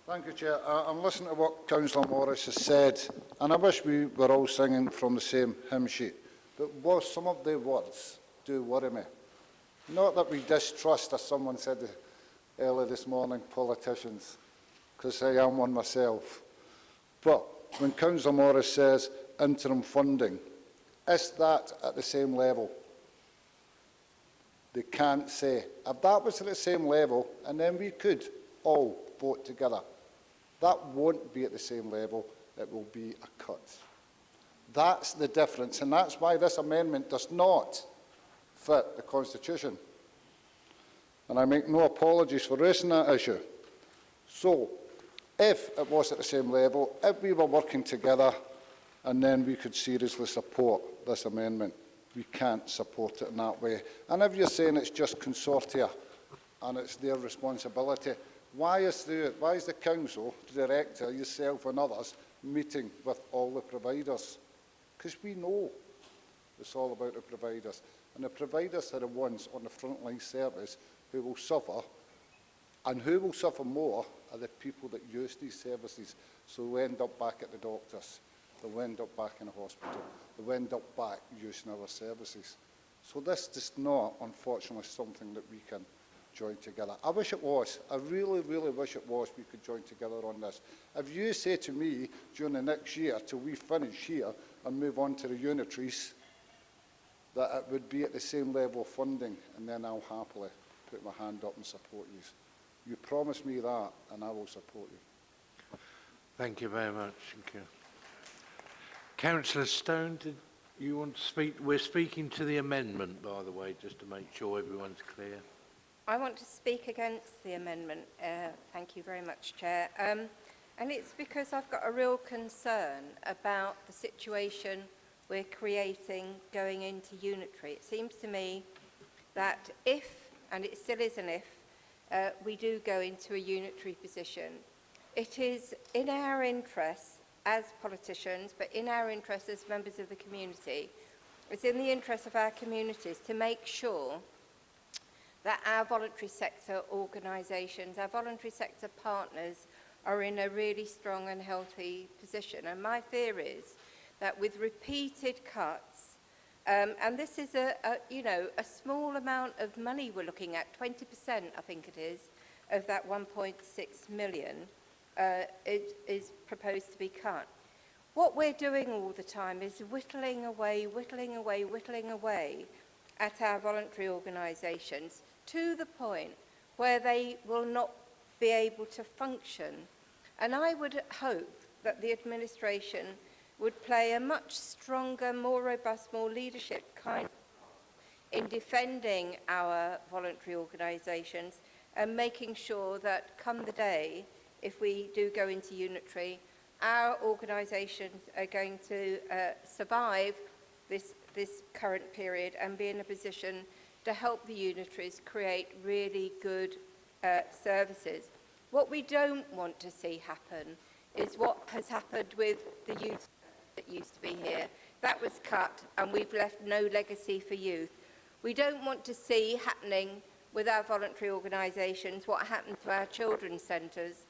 Thank you, Chair. I'm listening to what Councillor Morris has said, and I wish we were all singing from the same hymn sheet. But some of the words do worry me. Not that we distrust, as someone said earlier this morning, politicians, because I am one myself. But when Councillor Morris says interim funding, is that at the same level? They can't say. If that was at the same level, and then we could all vote together. That won't be at the same level. It will be a cut. That's the difference, and that's why this amendment does not fit the Constitution. And I make no apologies for raising that issue. So, if it was at the same level, if we were working together, and then we could seriously support this amendment. We can't support it in that way. And if you're saying it's just consortia and it's their responsibility, why is the council, the director, yourself and others, meeting with all the providers? Because we know it's all about the providers. And the providers are the ones on the frontline service who will suffer, and who will suffer more are the people that use these services. So we end up back at the doctors. They'll end up back in a hospital. They'll end up back using our services. So this is not, unfortunately, something that we can join together. I wish it was. I really, really wish it was we could join together on this. If you say to me during the next year, till we finish here and move on to the unitaries, that it would be at the same level of funding, and then I'll happily put my hand up and support you. You promise me that, and I will support you. Thank you very much. Thank you. Councillor Stone, did you want to speak? We're speaking to the amendment, by the way, just to make sure everyone's clear. I want to speak against the amendment. Thank you very much, Chair. And it's because I've got a real concern about the situation we're creating going into unitary. It seems to me that if, and it still is an if, we do go into a unitary position, it is in our interests as politicians, but in our interest as members of the community, it's in the interest of our communities to make sure that our voluntary sector organisations, our voluntary sector partners are in a really strong and healthy position. And my fear is that with repeated cuts, and this is a small amount of money we're looking at, 20% I think it is, of that 1.6 million, it is proposed to be cut. What we're doing all the time is whittling away at our voluntary organisations to the point where they will not be able to function. And I would hope that the administration would play a much stronger, more robust, more leadership kind in defending our voluntary organisations and making sure that come the day, if we do go into unitary, our organisations are going to survive this current period and be in a position to help the unitaries create really good services. What we don't want to see happen is what has happened with the youth that used to be here. That was cut and we've left no legacy for youth. We don't want to see happening with our voluntary organisations what happened to our children's centres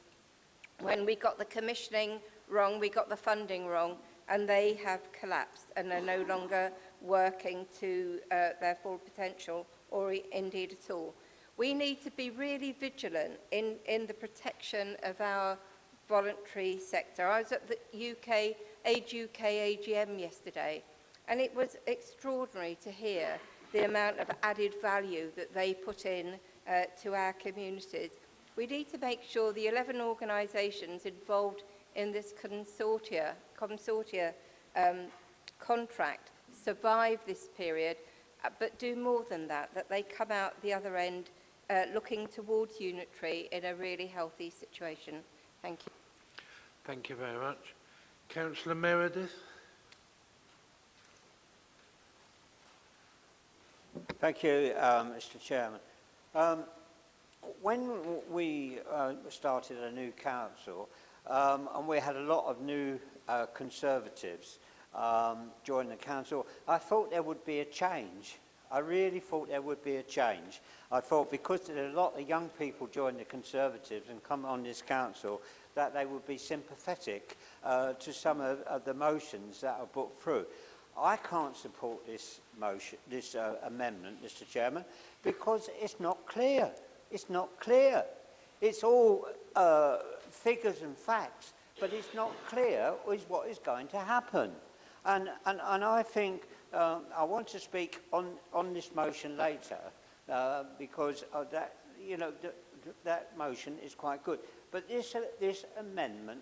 when we got the commissioning wrong, we got the funding wrong, and they have collapsed and are no longer working to their full potential or indeed at all. We need to be really vigilant in the protection of our voluntary sector. I was at the Age UK AGM yesterday, and it was extraordinary to hear the amount of added value that they put in to our communities. We need to make sure the 11 organisations involved in this consortia contract survive this period, but do more than that, that they come out the other end looking towards unitary in a really healthy situation. Thank you. Thank you very much. Councillor Meredith. Thank you, Mr. Chairman. When we started a new council, and we had a lot of new Conservatives join the council, I thought there would be a change. I really thought there would be a change. I thought because there are a lot of young people join the Conservatives and come on this council, that they would be sympathetic to some of the motions that are put through. I can't support this motion, this amendment, Mr. Chairman, because it's not clear. It's not clear. It's all figures and facts, but it's not clear is what is going to happen. And I think I want to speak on this motion later, because of that, you know, that motion is quite good. But this amendment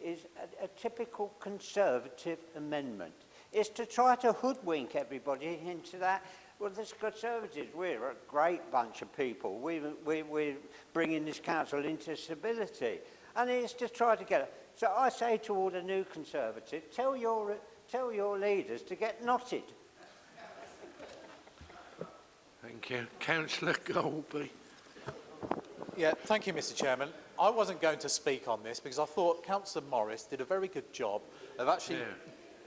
is a typical Conservative amendment. It's to try to hoodwink everybody into that. Well, the Conservatives, we're a great bunch of people. We're bringing this council into stability. And it's to try to get it. So I say to all the new Conservatives, tell your leaders to get knotted. Thank you. Councillor Golby. Yeah, thank you, Mr. Chairman. I wasn't going to speak on this because I thought Councillor Morris did a very good job of actually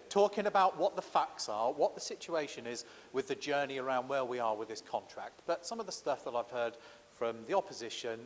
talking about what the facts are, what the situation is with the journey around where we are with this contract. But some of the stuff that I've heard from the opposition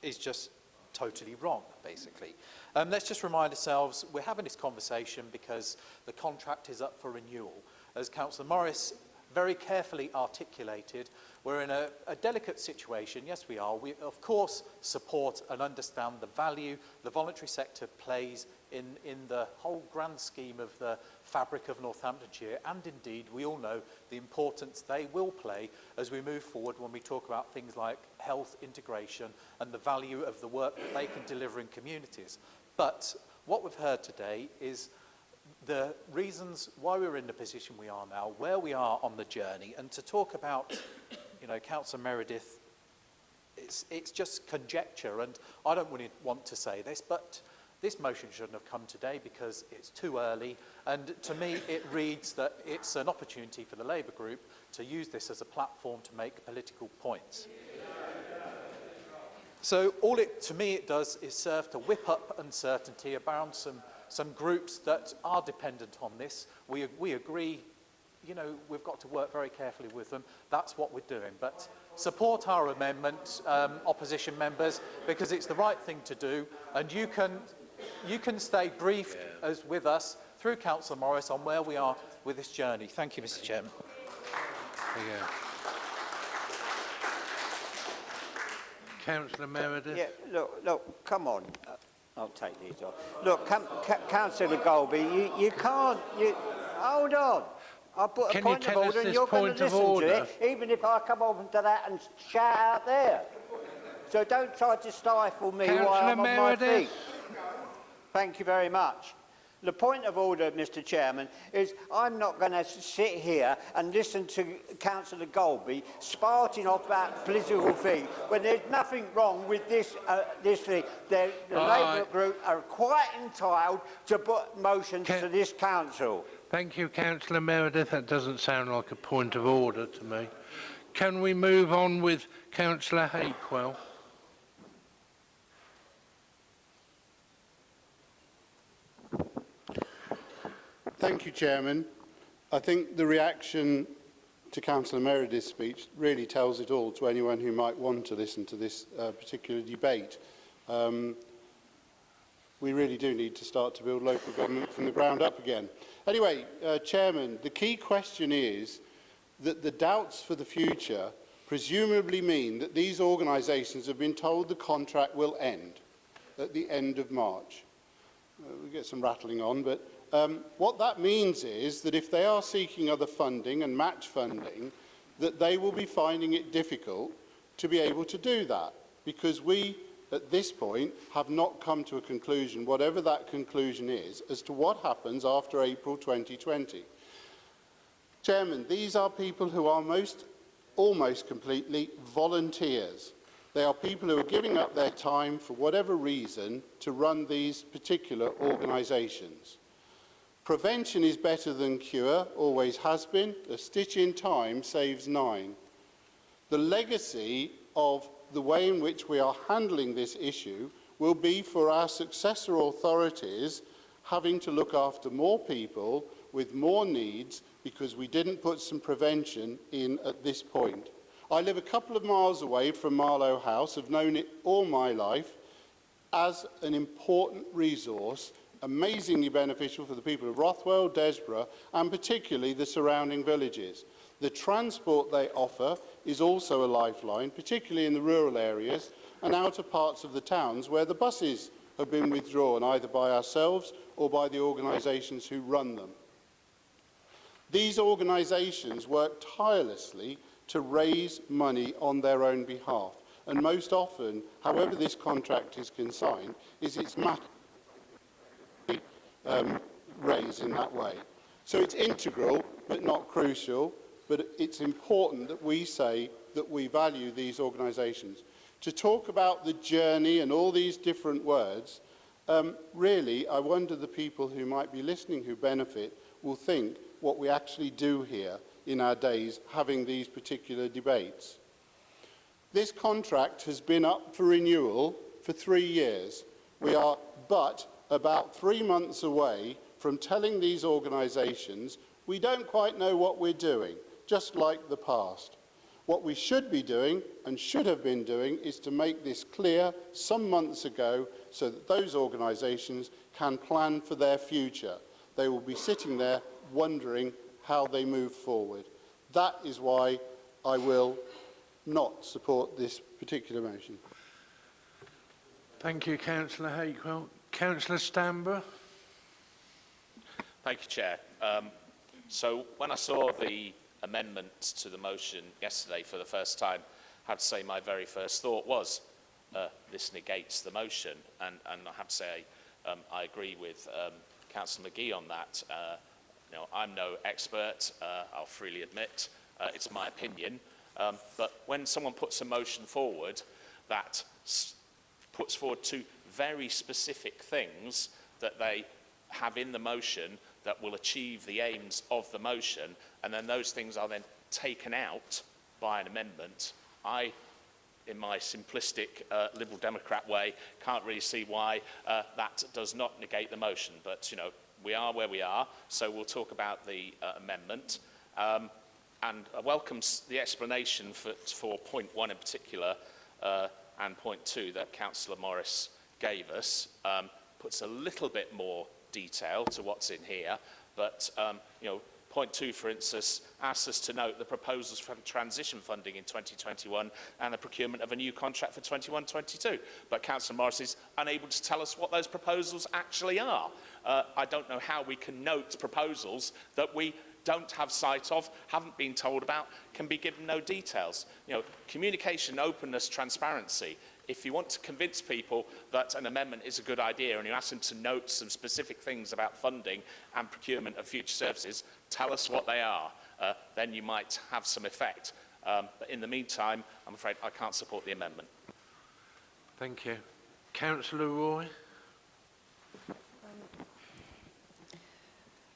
is just totally wrong, basically. Let's just remind ourselves, we're having this conversation because the contract is up for renewal. As Councillor Morris very carefully articulated, we're in a delicate situation. Yes, we are. We, of course, support and understand the value the voluntary sector plays in the whole grand scheme of the fabric of Northamptonshire, and indeed, we all know the importance they will play as we move forward when we talk about things like health integration and the value of the work that they can deliver in communities. But what we've heard today is the reasons why we're in the position we are now, where we are on the journey, and to talk about, you know, Councillor Meredith, it's just conjecture, and I don't really want to say this, but this motion shouldn't have come today because it's too early, and to me it reads that it's an opportunity for the Labour group to use this as a platform to make political points. So all to me it does is serve to whip up uncertainty around some groups that are dependent on this. We agree, you know, we've got to work very carefully with them. That's what we're doing. But support our amendment, opposition members, because it's the right thing to do. And you can stay briefed as with us through Councillor Morris on where we are with this journey. Thank you, Mr. Chairman. Councillor Meredith. Yeah, look, come on. I'll take these off. Look, Councillor Golby, you can't. Hold on. I put a point of order and you're going to listen to it, even if I come over to that and shout out there. So don't try to stifle me while I'm on my feet. Thank you very much. The point of order, Mr. Chairman, is I'm not going to sit here and listen to Councillor Golby spouting off about political thing when there's nothing wrong with this thing. The Labour group are quite entitled to put motions to this council. Thank you, Councillor Meredith. That doesn't sound like a point of order to me. Can we move on with Councillor Hakewell? Thank you, Chairman. I think the reaction to Councillor Meredith's speech really tells it all to anyone who might want to listen to this particular debate. We really do need to start to build local government from the ground up again. Anyway, Chairman, the key question is that the doubts for the future presumably mean that these organisations have been told the contract will end at the end of March. We get some rattling on, but what that means is that if they are seeking other funding and match funding, that they will be finding it difficult to be able to do that, because we, at this point, have not come to a conclusion, whatever that conclusion is, as to what happens after April 2020. Chairman, these are people who are almost completely volunteers. They are people who are giving up their time for whatever reason to run these particular organisations. Prevention is better than cure, always has been. A stitch in time saves 9. The legacy of the way in which we are handling this issue will be for our successor authorities having to look after more people with more needs because we didn't put some prevention in at this point. I live a couple of miles away from Marlow House. I've known it all my life as an important resource, amazingly beneficial for the people of Rothwell, Desborough, and particularly the surrounding villages. The transport they offer is also a lifeline, particularly in the rural areas and outer parts of the towns where the buses have been withdrawn, either by ourselves or by the organisations who run them. These organisations work tirelessly to raise money on their own behalf. And most often, however this contract is consigned, is it's raised in that way. So it's integral, but not crucial, but it's important that we say that we value these organisations. To talk about the journey and all these different words, really, I wonder the people who might be listening who benefit will think what we actually do here in our days having these particular debates. This contract has been up for renewal for 3 years. We are but about 3 months away from telling these organisations we don't quite know what we're doing, just like the past. What we should be doing and should have been doing is to make this clear some months ago so that those organisations can plan for their future. They will be sitting there wondering how they move forward. That is why I will not support this particular motion. Thank you, Councillor Hakewell. Councillor Stamber. Thank you, Chair. So when I saw the amendment to the motion yesterday for the first time, I have to say my very first thought was this negates the motion, and I have to say I agree with Councillor McGee on that. You know, I'm no expert, I'll freely admit, it's my opinion, but when someone puts a motion forward that puts forward two very specific things that they have in the motion that will achieve the aims of the motion, and then those things are then taken out by an amendment, I, in my simplistic Liberal Democrat way, can't really see why that does not negate the motion. But, you know, we are where we are, so we'll talk about the amendment. And I welcome the explanation for point 1 in particular and point 2 that Councillor Morris gave us. Puts a little bit more detail to what's in here, but you know, point 2, for instance, asks us to note the proposals for transition funding in 2021 and the procurement of a new contract for 21-22. But Councillor Morris is unable to tell us what those proposals actually are. I don't know how we can note proposals that we don't have sight of, haven't been told about, can be given no details. You know, communication, openness, transparency. If you want to convince people that an amendment is a good idea and you ask them to note some specific things about funding and procurement of future services, tell us what they are. Then you might have some effect. But in the meantime, I'm afraid I can't support the amendment. Thank you. Councillor Roy.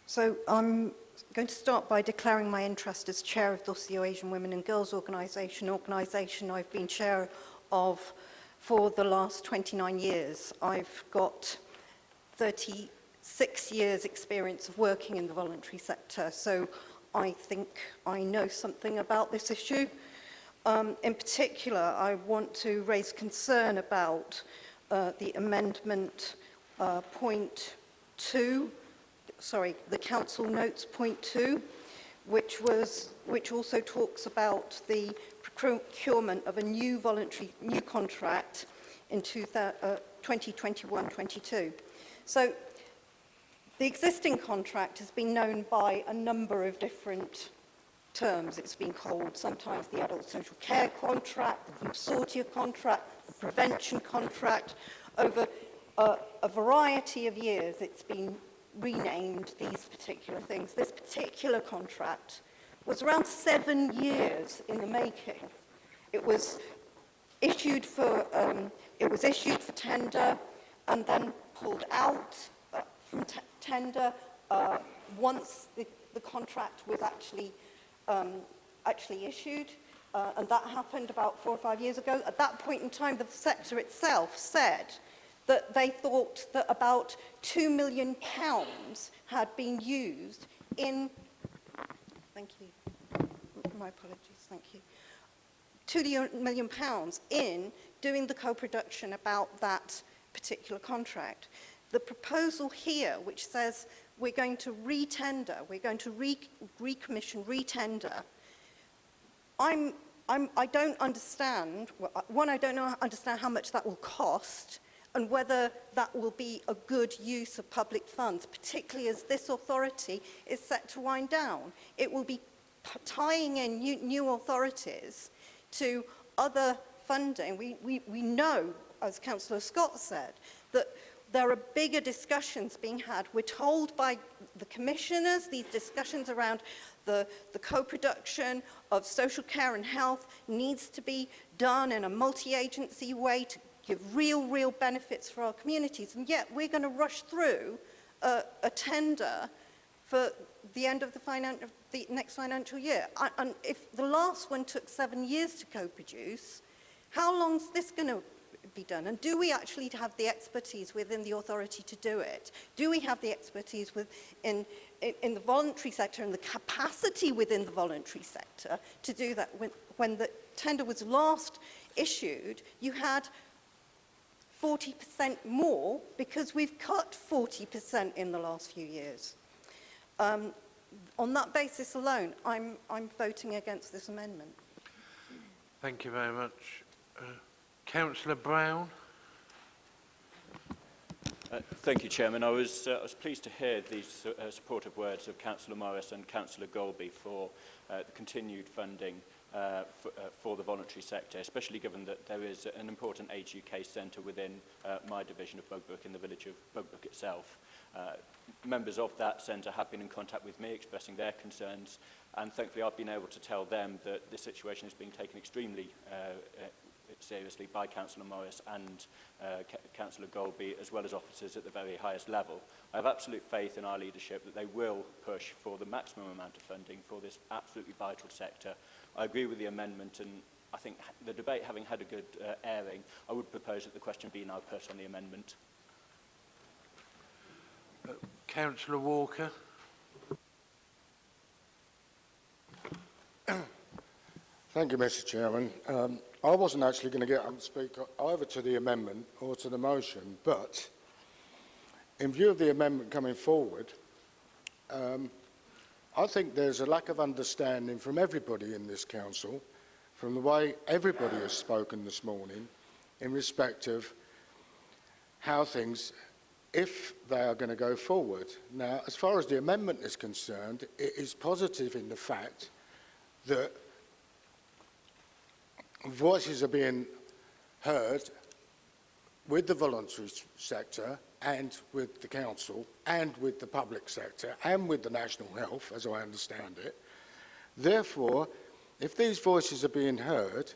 So I'm going to start by declaring my interest as chair of the Osio Asian Women and Girls organisation I've been chair of for the last 29 years. I've got 36 years experience of working in the voluntary sector, so I think I know something about this issue. In particular, I want to raise concern about the amendment point 2, the council notes point 2, which also talks about the procurement of a new contract in 2021-22. So the existing contract has been known by a number of different terms. It's been called sometimes the adult social care contract, the consortia contract, the prevention contract. Over a variety of years, it's been renamed these particular things. This particular contract was around 7 years in the making. It was issued for tender and then pulled out from tender once the contract was actually issued, and that happened about 4 or 5 years ago. At that point in time, the sector itself said that they thought that about £2 million had been used in, thank you, my apologies, thank you, £2 million in doing the co-production about that particular contract. The proposal here, which says we're going to re-tender, we're going to recommission, re-tender, I don't understand, one, I don't understand how much that will cost, and whether that will be a good use of public funds, particularly as this authority is set to wind down. It will be tying in new authorities to other funding. We know, as Councillor Scott said, that there are bigger discussions being had. We're told by the commissioners these discussions around the co-production of social care and health needs to be done in a multi-agency way to give real benefits for our communities. And yet we're going to rush through a tender for the end of the next financial year. And if the last one took 7 years to co-produce, how long is this going to be done? And do we actually have the expertise within the authority to do it? Do we have the expertise in the voluntary sector and the capacity within the voluntary sector to do that? When the tender was last issued, you had 40% more because we've cut 40% in the last few years. On that basis alone, I'm voting against this amendment. Thank you very much. Councillor Brown. Thank you, Chairman. I was pleased to hear these supportive words of Councillor Morris and Councillor Golby for the continued funding for the voluntary sector, especially given that there is an important Age UK centre within my division of Bugbrook in the village of Bugbrook itself. Members of that centre have been in contact with me expressing their concerns, and thankfully I've been able to tell them that this situation is being taken extremely seriously by Councillor Morris and Councillor Golby, as well as officers at the very highest level. I have absolute faith in our leadership that they will push for the maximum amount of funding for this absolutely vital sector. I agree with the amendment, and I think the debate having had a good airing, I would propose that the question be now put on the amendment. Councillor Walker. Thank you, Mr. Chairman. I wasn't actually going to get up and speak either to the amendment or to the motion, but in view of the amendment coming forward, I think there's a lack of understanding from everybody in this council, from the way everybody has spoken this morning, in respect of how things, if they are going to go forward. Now, as far as the amendment is concerned, it is positive in the fact that voices are being heard with the voluntary sector and with the council and with the public sector and with the national health, as I understand it. Therefore, if these voices are being heard,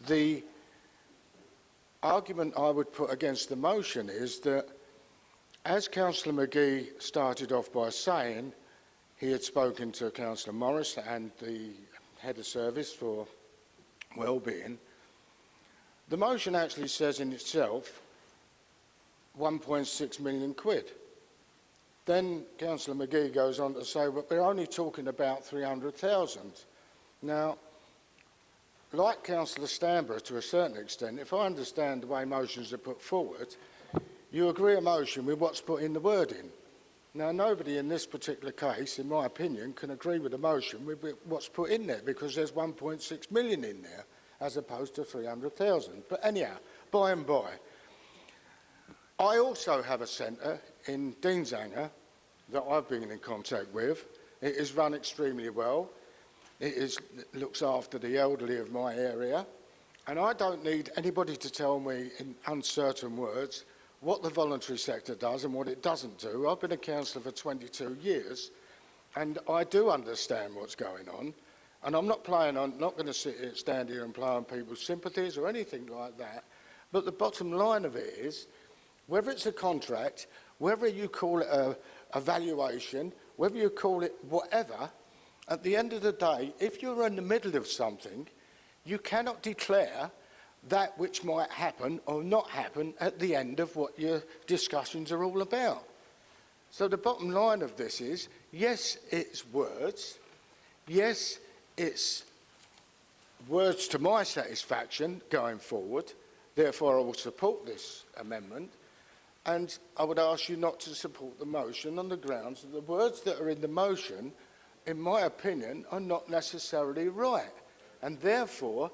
the argument I would put against the motion is that, as Councillor McGee started off by saying, he had spoken to Councillor Morris and the head of service for well-being. The motion actually says in itself 1.6 million quid. Then Councillor McGee goes on to say, well, we're only talking about 300,000. Now, like Councillor Stanborough to a certain extent, if I understand the way motions are put forward, you agree a motion with what's put in the wording. Now, nobody in this particular case, in my opinion, can agree with the motion with what's put in there, because there's 1.6 million in there as opposed to 300,000. But anyhow, by and by. I also have a centre in Deansanger that I've been in contact with. It is run extremely well. It looks after the elderly of my area. And I don't need anybody to tell me in uncertain words what the voluntary sector does and what it doesn't do. I've been a councillor for 22 years, and I do understand what's going on. And I'm not going to stand here and play on people's sympathies or anything like that. But the bottom line of it is, whether it's a contract, whether you call it a valuation, whether you call it whatever, at the end of the day, if you're in the middle of something, you cannot declare that which might happen or not happen at the end of what your discussions are all about. So the bottom line of this is, yes, it's words. Yes, it's words to my satisfaction going forward. Therefore, I will support this amendment. And I would ask you not to support the motion on the grounds that the words that are in the motion, in my opinion, are not necessarily right. And therefore,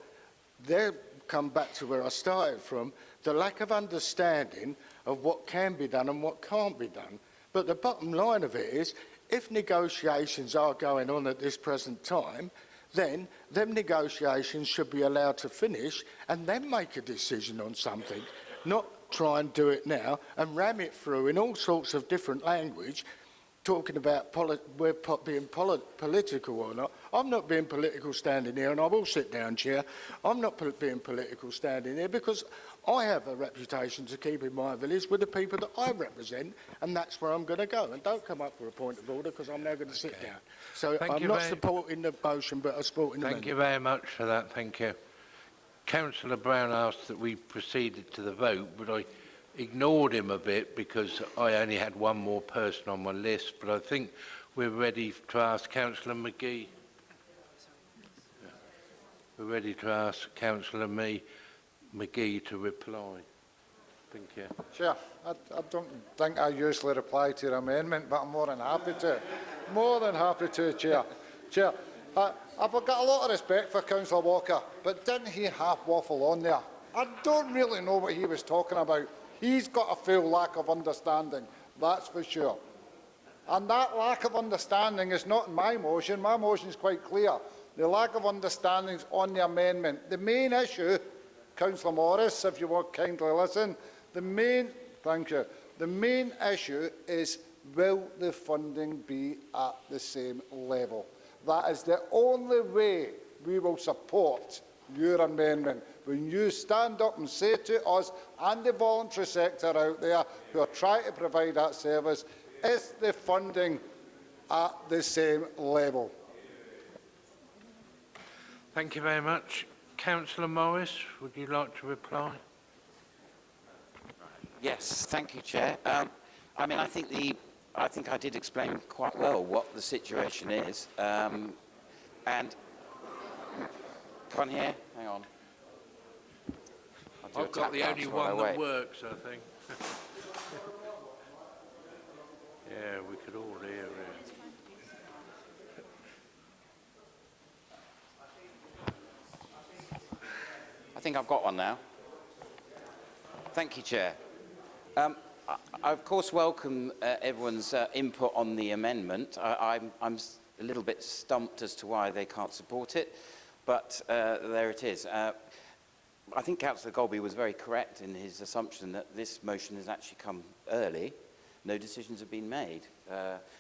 they come back to where I started from, the lack of understanding of what can be done and what can't be done. But the bottom line of it is, if negotiations are going on at this present time, then them negotiations should be allowed to finish and then make a decision on something, not try and do it now and ram it through in all sorts of different language, talking about being political or not. I'm not being political standing here, and I will sit down, Chair. I'm not being political standing here because I have a reputation to keep in my village with the people that I represent, and that's where I'm going to go. And don't come up with a point of order because I'm now going to sit down. So I'm not supporting the motion, but I'm supporting the amendment. Thank you very much for that. Thank you. Councillor Brown asked that we proceeded to the vote, but I ignored him a bit because I only had one more person on my list, but I think we're ready to ask Councillor McGee. Yeah. We're ready to ask Councillor McGee to reply. Thank you. Chair, I don't think I usually reply to your amendment, but I'm more than happy to. More than happy to, Chair. Chair, I've got a lot of respect for Councillor Walker, but didn't he half waffle on there? I don't really know what he was talking about. He's got a full lack of understanding, that's for sure. And that lack of understanding is not in my motion. My motion is quite clear. The lack of understanding is on the amendment. The main issue, Councillor Morris, if you will kindly listen, the main issue is, will the funding be at the same level? That is the only way we will support your amendment. When you stand up and say to us and the voluntary sector out there who are trying to provide that service, is the funding at the same level? Thank you very much. Councillor Morris, would you like to reply? Yes, thank you, Chair. I mean, I think I did explain quite well what the situation is. And come on here, hang on. I've got the only one that works, I think. Yeah, we could all hear it. I think I've got one now. Thank you, Chair. I, of course, welcome everyone's input on the amendment. I'm a little bit stumped as to why they can't support it, but there it is. I think Councillor Golby was very correct in his assumption that this motion has actually come early. No decisions have been made.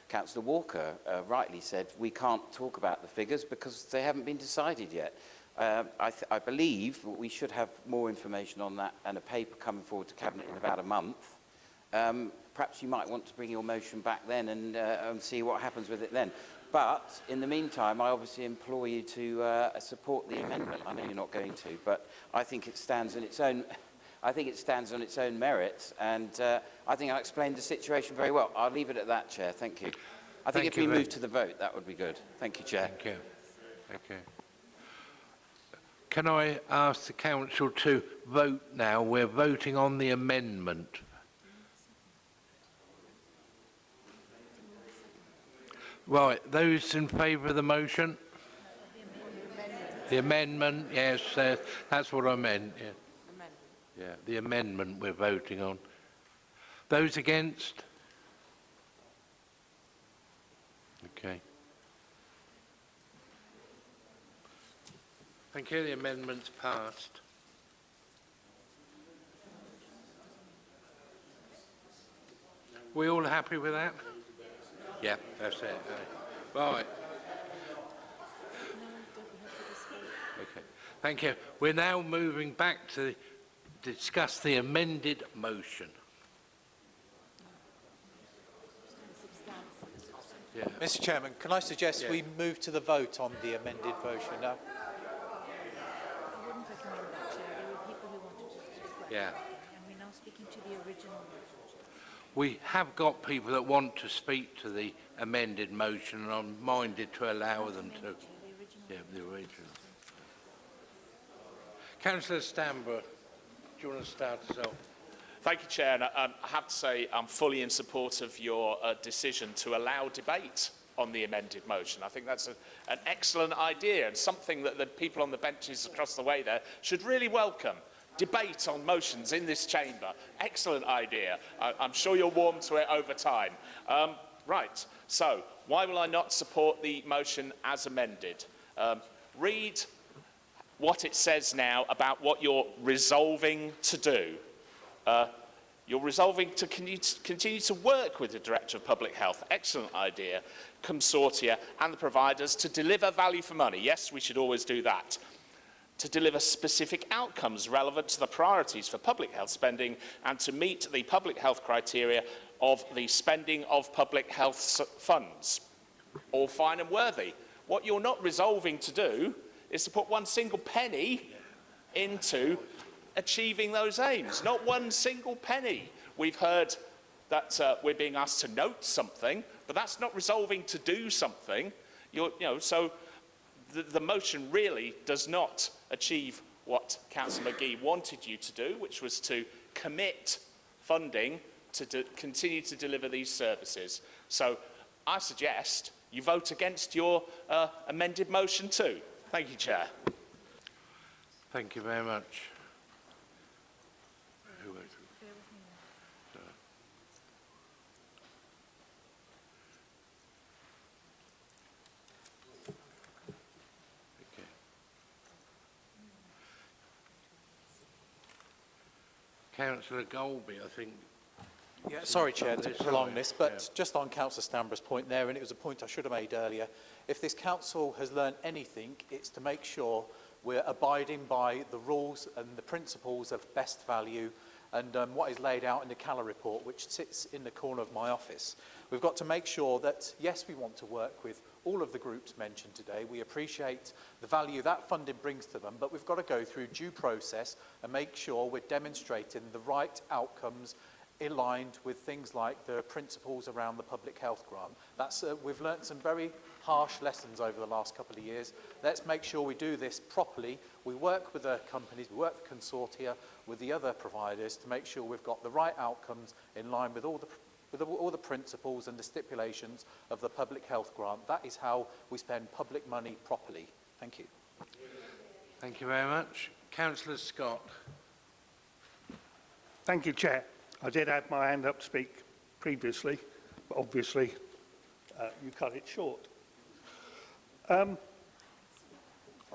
Councillor Walker rightly said we can't talk about the figures because they haven't been decided yet. I believe we should have more information on that and a paper coming forward to Cabinet in about a month. Perhaps you might want to bring your motion back then and see what happens with it then. But in the meantime, I obviously implore you to support the amendment. I know you're not going to, but I think it stands on its own. I think it stands on its own merits, and I think I explained the situation very well. I'll leave it at that, Chair. Thank you. I think if we move to the vote, that would be good. Thank you, Chair. Thank you. Thank you. Can I ask the Council to vote now? We're voting on the amendment. Right, those in favour of the motion? The amendment, yes, that's what I meant. Yeah. Yeah, the amendment we're voting on. Those against? Okay. Thank you, the amendment's passed. We all happy with that? Yeah, that's it. Right. Okay. Thank you. We're now moving back to discuss the amended motion. Yeah. Mr. Chairman, can I suggest we move to the vote on the amended motion now? I wouldn't recommend that, Chair. There were people who wanted to speak. Yeah. And we're now speaking to the original motion. We have got people that want to speak to the amended motion, and I'm minded to allow them to. Yeah, the original. Councillor Stanborough, do you want to start us off? Thank you, Chair. And I have to say I'm fully in support of your decision to allow debate on the amended motion. I think that's an excellent idea and something that the people on the benches across the way there should really welcome. Debate on motions in this chamber. Excellent idea. I'm sure you'll warm to it over time. Right, so why will I not support the motion as amended? Read what it says now about what you're resolving to do. You're resolving to continue to work with the Director of Public Health, excellent idea, consortia and the providers to deliver value for money. Yes, we should always do that. To deliver specific outcomes relevant to the priorities for public health spending and to meet the public health criteria of the spending of public health funds. All fine and worthy. What you're not resolving to do is to put one single penny into achieving those aims. Not one single penny. We've heard that we're being asked to note something, but that's not resolving to do something. So the motion really does not achieve what Councillor McGee wanted you to do, which was to commit funding to continue to deliver these services. So I suggest you vote against your amended motion too. Thank you, Chair. Thank you very much. Councillor Golby, I think. Yeah, sorry, Chair, to prolong this, but just on Councillor Stanborough's point there, and it was a point I should have made earlier, if this council has learned anything, it's to make sure we're abiding by the rules and the principles of best value and what is laid out in the Calla report, which sits in the corner of my office. We've got to make sure that, yes, we want to work with all of the groups mentioned today. We appreciate the value that funding brings to them, but we've got to go through due process and make sure we're demonstrating the right outcomes aligned with things like the principles around the public health grant. We've learnt some very harsh lessons over the last couple of years. Let's make sure we do this properly. We work with the companies, we work with consortia, with the other providers to make sure we've got the right outcomes in line with all the principles and the stipulations of the public health grant. That is how we spend public money properly. Thank you. Thank you very much. Councillor Scott. Thank you, Chair. I did have my hand up to speak previously, but obviously you cut it short. I'd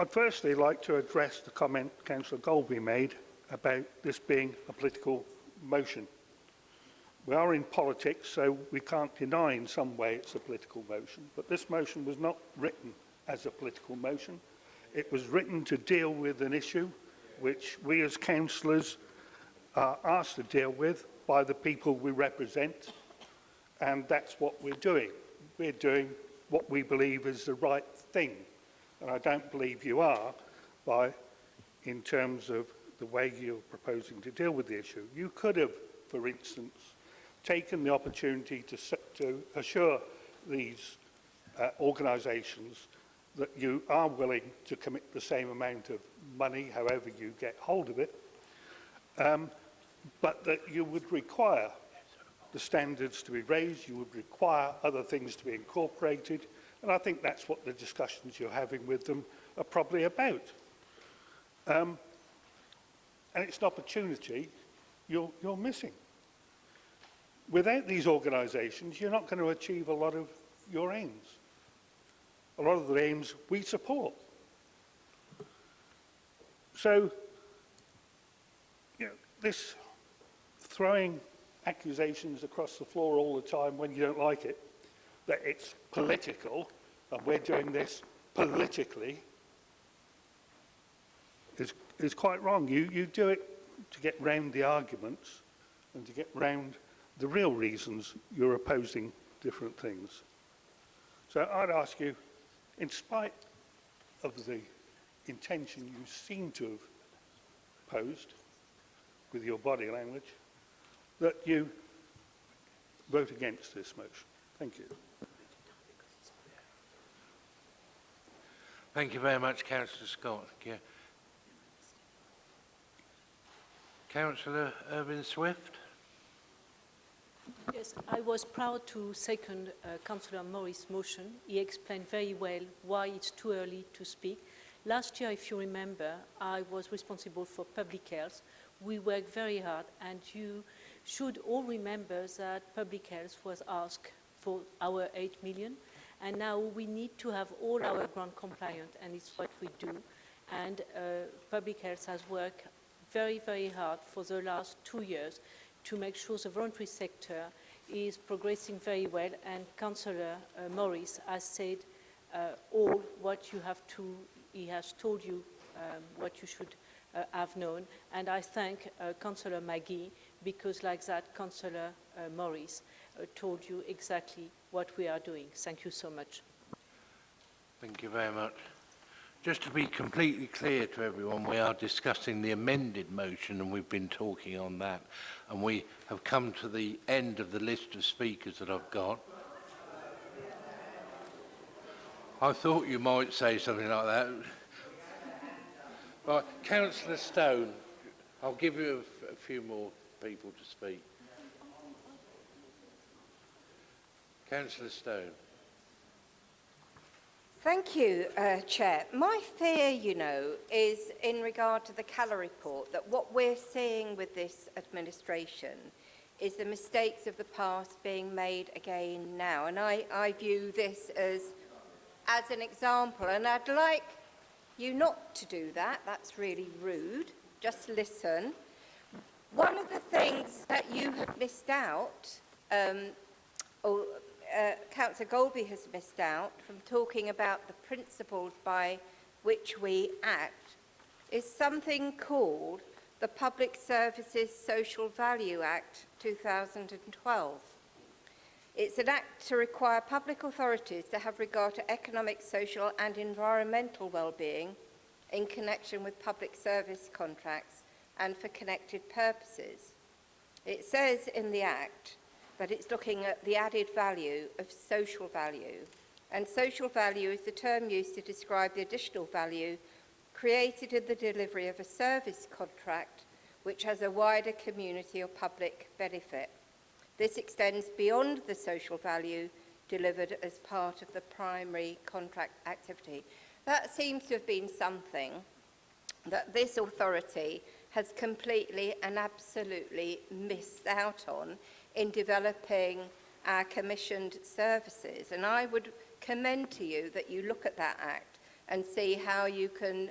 firstly like to address the comment Councillor Golby made about this being a political motion. We are in politics, so we can't deny in some way it's a political motion, but this motion was not written as a political motion. It was written to deal with an issue which we as councillors are asked to deal with by the people we represent, and that's what we're doing. We're doing what we believe is the right thing, and I don't believe you are in terms of the way you're proposing to deal with the issue. You could have, for instance, taken the opportunity to assure these organisations that you are willing to commit the same amount of money, however you get hold of it, but that you would require the standards to be raised, you would require other things to be incorporated, and I think that's what the discussions you're having with them are probably about. And it's an opportunity you're missing. Without these organisations, you're not going to achieve a lot of your aims. A lot of the aims we support. So, this throwing accusations across the floor all the time when you don't like it, that it's political, and we're doing this politically, is quite wrong. You do it to get round the arguments and to get round the real reasons you're opposing different things. So I'd ask you, in spite of the intention you seem to have posed with your body language, that you vote against this motion. Thank you. Thank you very much, Councillor Scott. Yeah. Councillor Irvine-Swift. Yes, I was proud to second Councillor Morris' motion. He explained very well why it's too early to speak. Last year, if you remember, I was responsible for public health. We worked very hard, and you should all remember that public health was asked for our 8 million. And now we need to have all our grant compliant, and it's what we do. And Public Health has worked very, very hard for the last 2 years to make sure the voluntary sector is progressing very well. And Councillor Morris has said all what you have to, he has told you what you should have known. And I thank Councillor Magee, because like that, Councillor Morris told you exactly what we are doing. Thank you so much. Thank you very much. Just to be completely clear to everyone, we are discussing the amended motion and we've been talking on that. And we have come to the end of the list of speakers that I've got. I thought you might say something like that. Right, Councillor Stone, I'll give you a few more people to speak. Councillor Stone. Thank you, Chair. My fear, you know, is in regard to the Calla report, that what we're seeing with this administration is the mistakes of the past being made again now. And I view this as an example, and I'd like you not to do that. That's really rude. Just listen. One of the things that you have missed out, Councillor Golby has missed out from talking about the principles by which we act, is something called the Public Services Social Value Act 2012. It's an act to require public authorities to have regard to economic, social and environmental well-being in connection with public service contracts and for connected purposes. It says in the act that it's looking at the added value of social value. And social value is the term used to describe the additional value created in the delivery of a service contract which has a wider community or public benefit. This extends beyond the social value delivered as part of the primary contract activity. That seems to have been something that this authority has completely and absolutely missed out on in developing our commissioned services. And I would commend to you that you look at that act and see how you can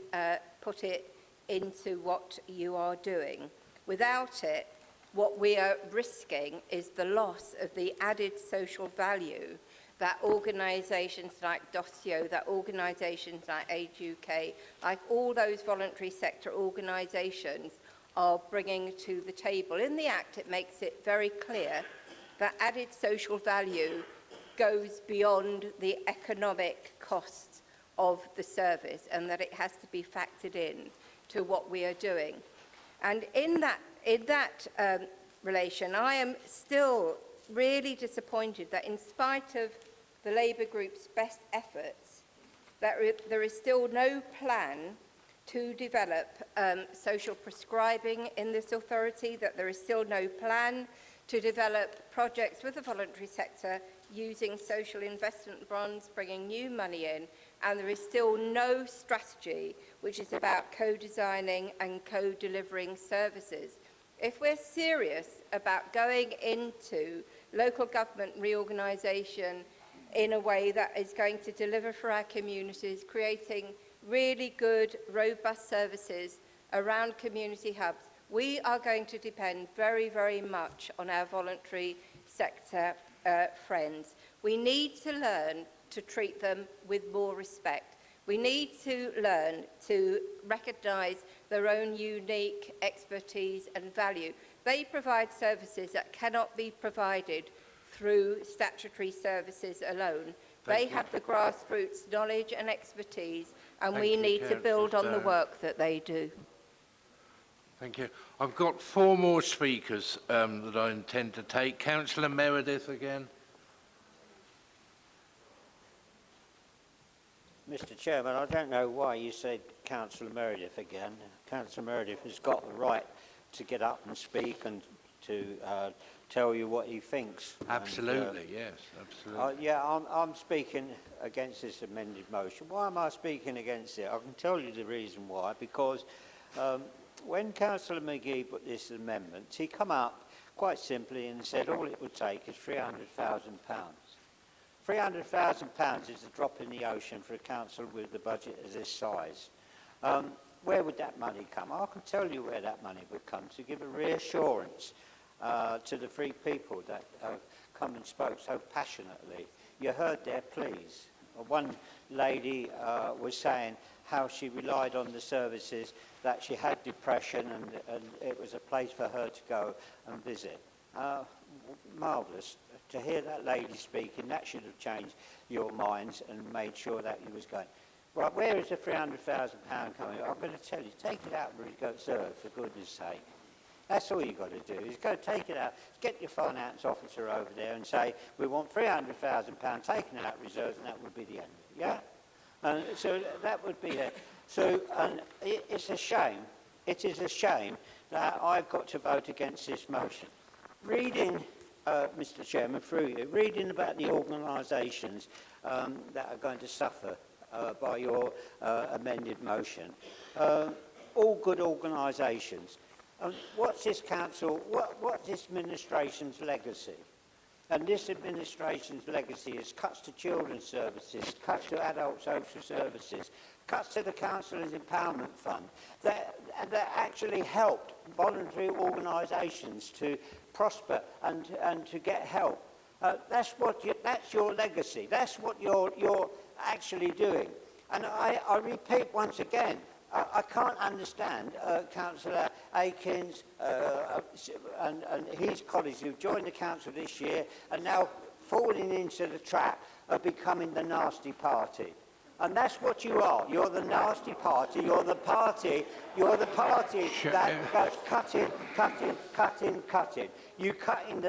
put it into what you are doing. Without it, what we are risking is the loss of the added social value that organisations like Dossio, that organisations like Age UK, like all those voluntary sector organisations are bringing to the table. In the Act, it makes it very clear that added social value goes beyond the economic costs of the service and that it has to be factored in to what we are doing. And in that relation, I am still really disappointed that in spite of the Labour group's best efforts, that there is still no plan to develop social prescribing in this authority, that there is still no plan to develop projects with the voluntary sector using social investment bonds, bringing new money in, and there is still no strategy which is about co-designing and co-delivering services. If we're serious about going into local government reorganisation in a way that is going to deliver for our communities, creating really good, robust services around community hubs, we are going to depend very, very much on our voluntary sector friends. We need to learn to treat them with more respect. We need to learn to recognise their own unique expertise and value. They provide services that cannot be provided through statutory services alone. They have the grassroots knowledge and expertise, and we need to build on the work that they do. Thank you. I've got 4 more speakers that I intend to take. Councillor Meredith again. Mr. Chairman, I don't know why you said Councillor Meredith again. Councillor Meredith has got the right to get up and speak and to tell you what he thinks. Absolutely, yes, absolutely. Yeah, I'm speaking against this amended motion. Why am I speaking against it? I can tell you the reason why. Because when Councillor Magee put this amendment, he come up quite simply and said all it would take is £300,000. £300,000 is a drop in the ocean for a council with a budget of this size. Where would that money come? I can tell you where that money would come, to give a reassurance to the three people that come and spoke so passionately. You heard their pleas. One lady was saying how she relied on the services, that she had depression and it was a place for her to go and visit. Marvellous. To hear that lady speaking, that should have changed your minds and made sure that you was going. Right, where is the £300,000 coming? I'm going to tell you, take it out of reserve, for goodness sake. That's all you've got to do, is go take it out, get your finance officer over there and say, we want £300,000 taken out of reserves, and that would be the end of it, yeah? And so that would be it. So it's a shame, it is a shame that I've got to vote against this motion. Reading, Mr Chairman, through you, reading about the organisations that are going to suffer by your amended motion, all good organisations. What's this council, what's this administration's legacy? And this administration's legacy is cuts to children's services, cuts to adult social services, cuts to the Councillors Empowerment Fund that actually helped voluntary organisations to prosper and to get help. That's your legacy. That's what you're actually doing. And I repeat once again, I can't understand Councillor Aikins and his colleagues who've joined the council this year and now falling into the trap of becoming the nasty party. And that's what you are. You're the nasty party. You're the party that goes cutting, cutting, cutting, cutting. You cut in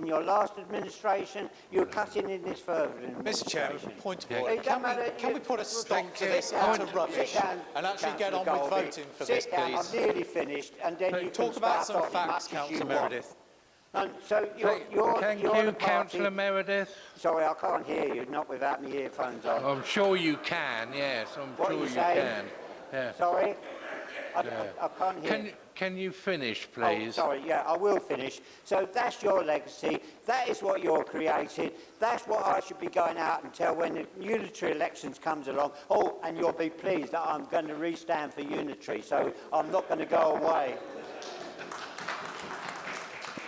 your last administration, you're cutting in this further administration. Mr Chairman, point of order. Can we put a stop to this utter rubbish and actually get on with voting for this, please? I'm nearly finished, and then you talk can about start some facts, Councillor Meredith. And so Thank you, Councillor Meredith. Sorry, I can't hear you, not without my earphones on. I'm sure you can, yes, I'm sure you can. Yeah. Sorry? I can't hear. Can you finish, please? Oh, sorry, yeah, I will finish. So that's your legacy. That is what you're creating. That's what I should be going out and tell when the unitary elections comes along. Oh, and you'll be pleased that I'm going to re-stand for unitary, so I'm not going to go away.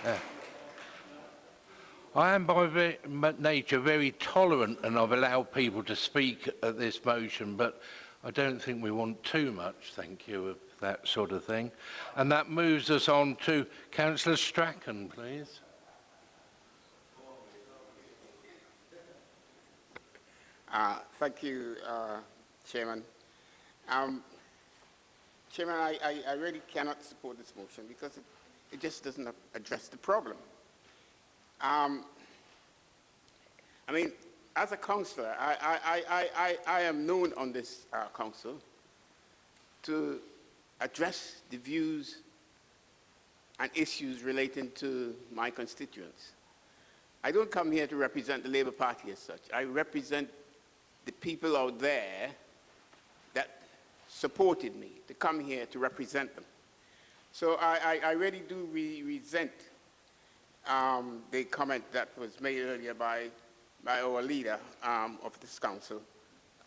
Yeah. I am by nature very tolerant, and I've allowed people to speak at this motion, but I don't think we want too much, thank you, of that sort of thing. And that moves us on to Councillor Strachan, please. Thank you, Chairman. Chairman, I really cannot support this motion because it just doesn't address the problem. I mean, as a councillor, I am known on this council to address the views and issues relating to my constituents. I don't come here to represent the Labour Party as such. I represent the people out there that supported me to come here to represent them. So I really do resent the comment that was made earlier by our leader of this council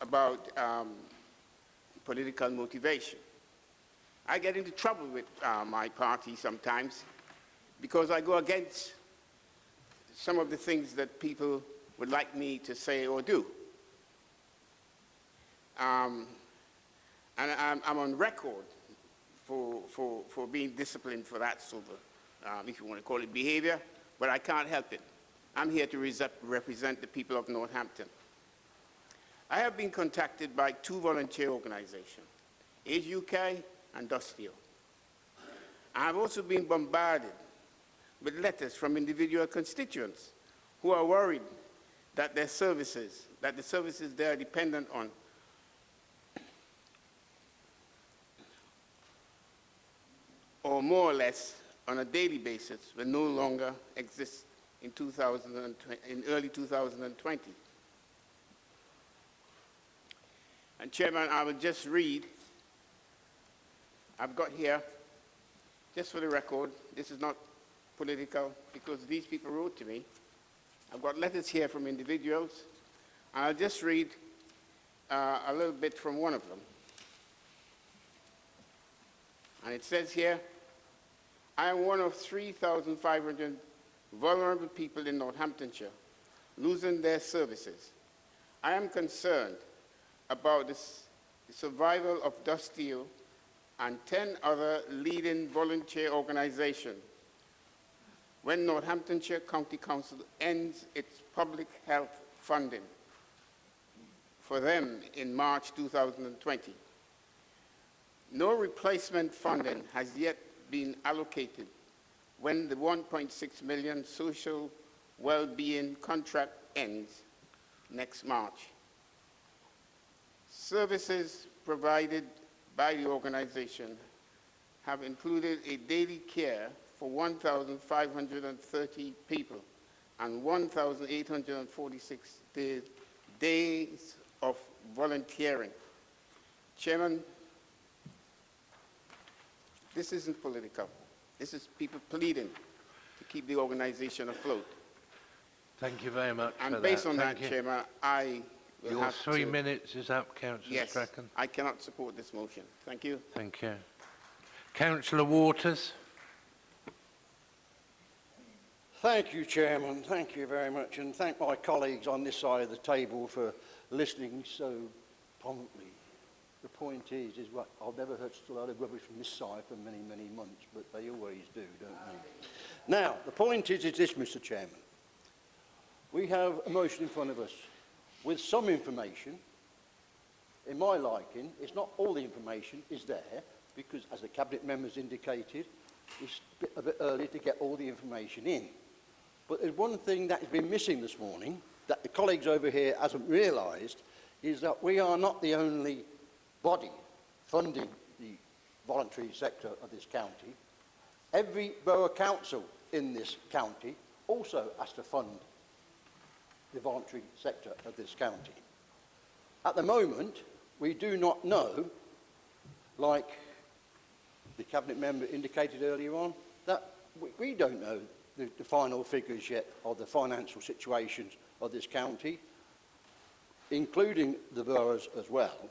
about political motivation. I get into trouble with my party sometimes because I go against some of the things that people would like me to say or do. And I'm on record for being disciplined for that sort of, if you want to call it behavior, but I can't help it. I'm here to represent the people of Northampton. I have been contacted by two volunteer organizations, Age UK and Dosteo. I've also been bombarded with letters from individual constituents who are worried that the services they are dependent on or more or less on a daily basis will no longer exist in early 2020. And Chairman, I will just read, I've got here, just for the record, this is not political because these people wrote to me. I've got letters here from individuals I'll just read a little bit from one of them. And it says here, I am one of 3,500 vulnerable people in Northamptonshire losing their services. I am concerned about the survival of Dusteel and 10 other leading volunteer organizations when Northamptonshire County Council ends its public health funding for them in March 2020. No replacement funding has yet been allocated when the 1.6 million social well-being contract ends next March. Services provided by the organization have included a daily care for 1,530 people and 1,846 days of volunteering. Chairman, this isn't political. This is people pleading to keep the organization afloat. Thank you very much And for based that. on Thank that, you. Chairman, I will Your have 3 to... minutes is up, Councillor Yes, Strachan. I cannot support this motion. Thank you. Thank you. Councillor Waters. Thank you, Chairman. Thank you very much. And thank my colleagues on this side of the table for listening so promptly. The point is what I've never heard such a lot of rubbish from this side for many, many months, but they always do, don't they? Now, the point is this, Mr. Chairman. We have a motion in front of us with some information. In my liking, it's not all the information is there, because as the Cabinet members indicated, it's a bit early to get all the information in. But there's one thing that has been missing this morning that the colleagues over here hasn't realised, is that we are not the only body funding the voluntary sector of this county. Every borough council in this county also has to fund the voluntary sector of this county. At the moment, we do not know, like the Cabinet member indicated earlier on, that we don't know the final figures yet of the financial situations of this county, including the boroughs as well.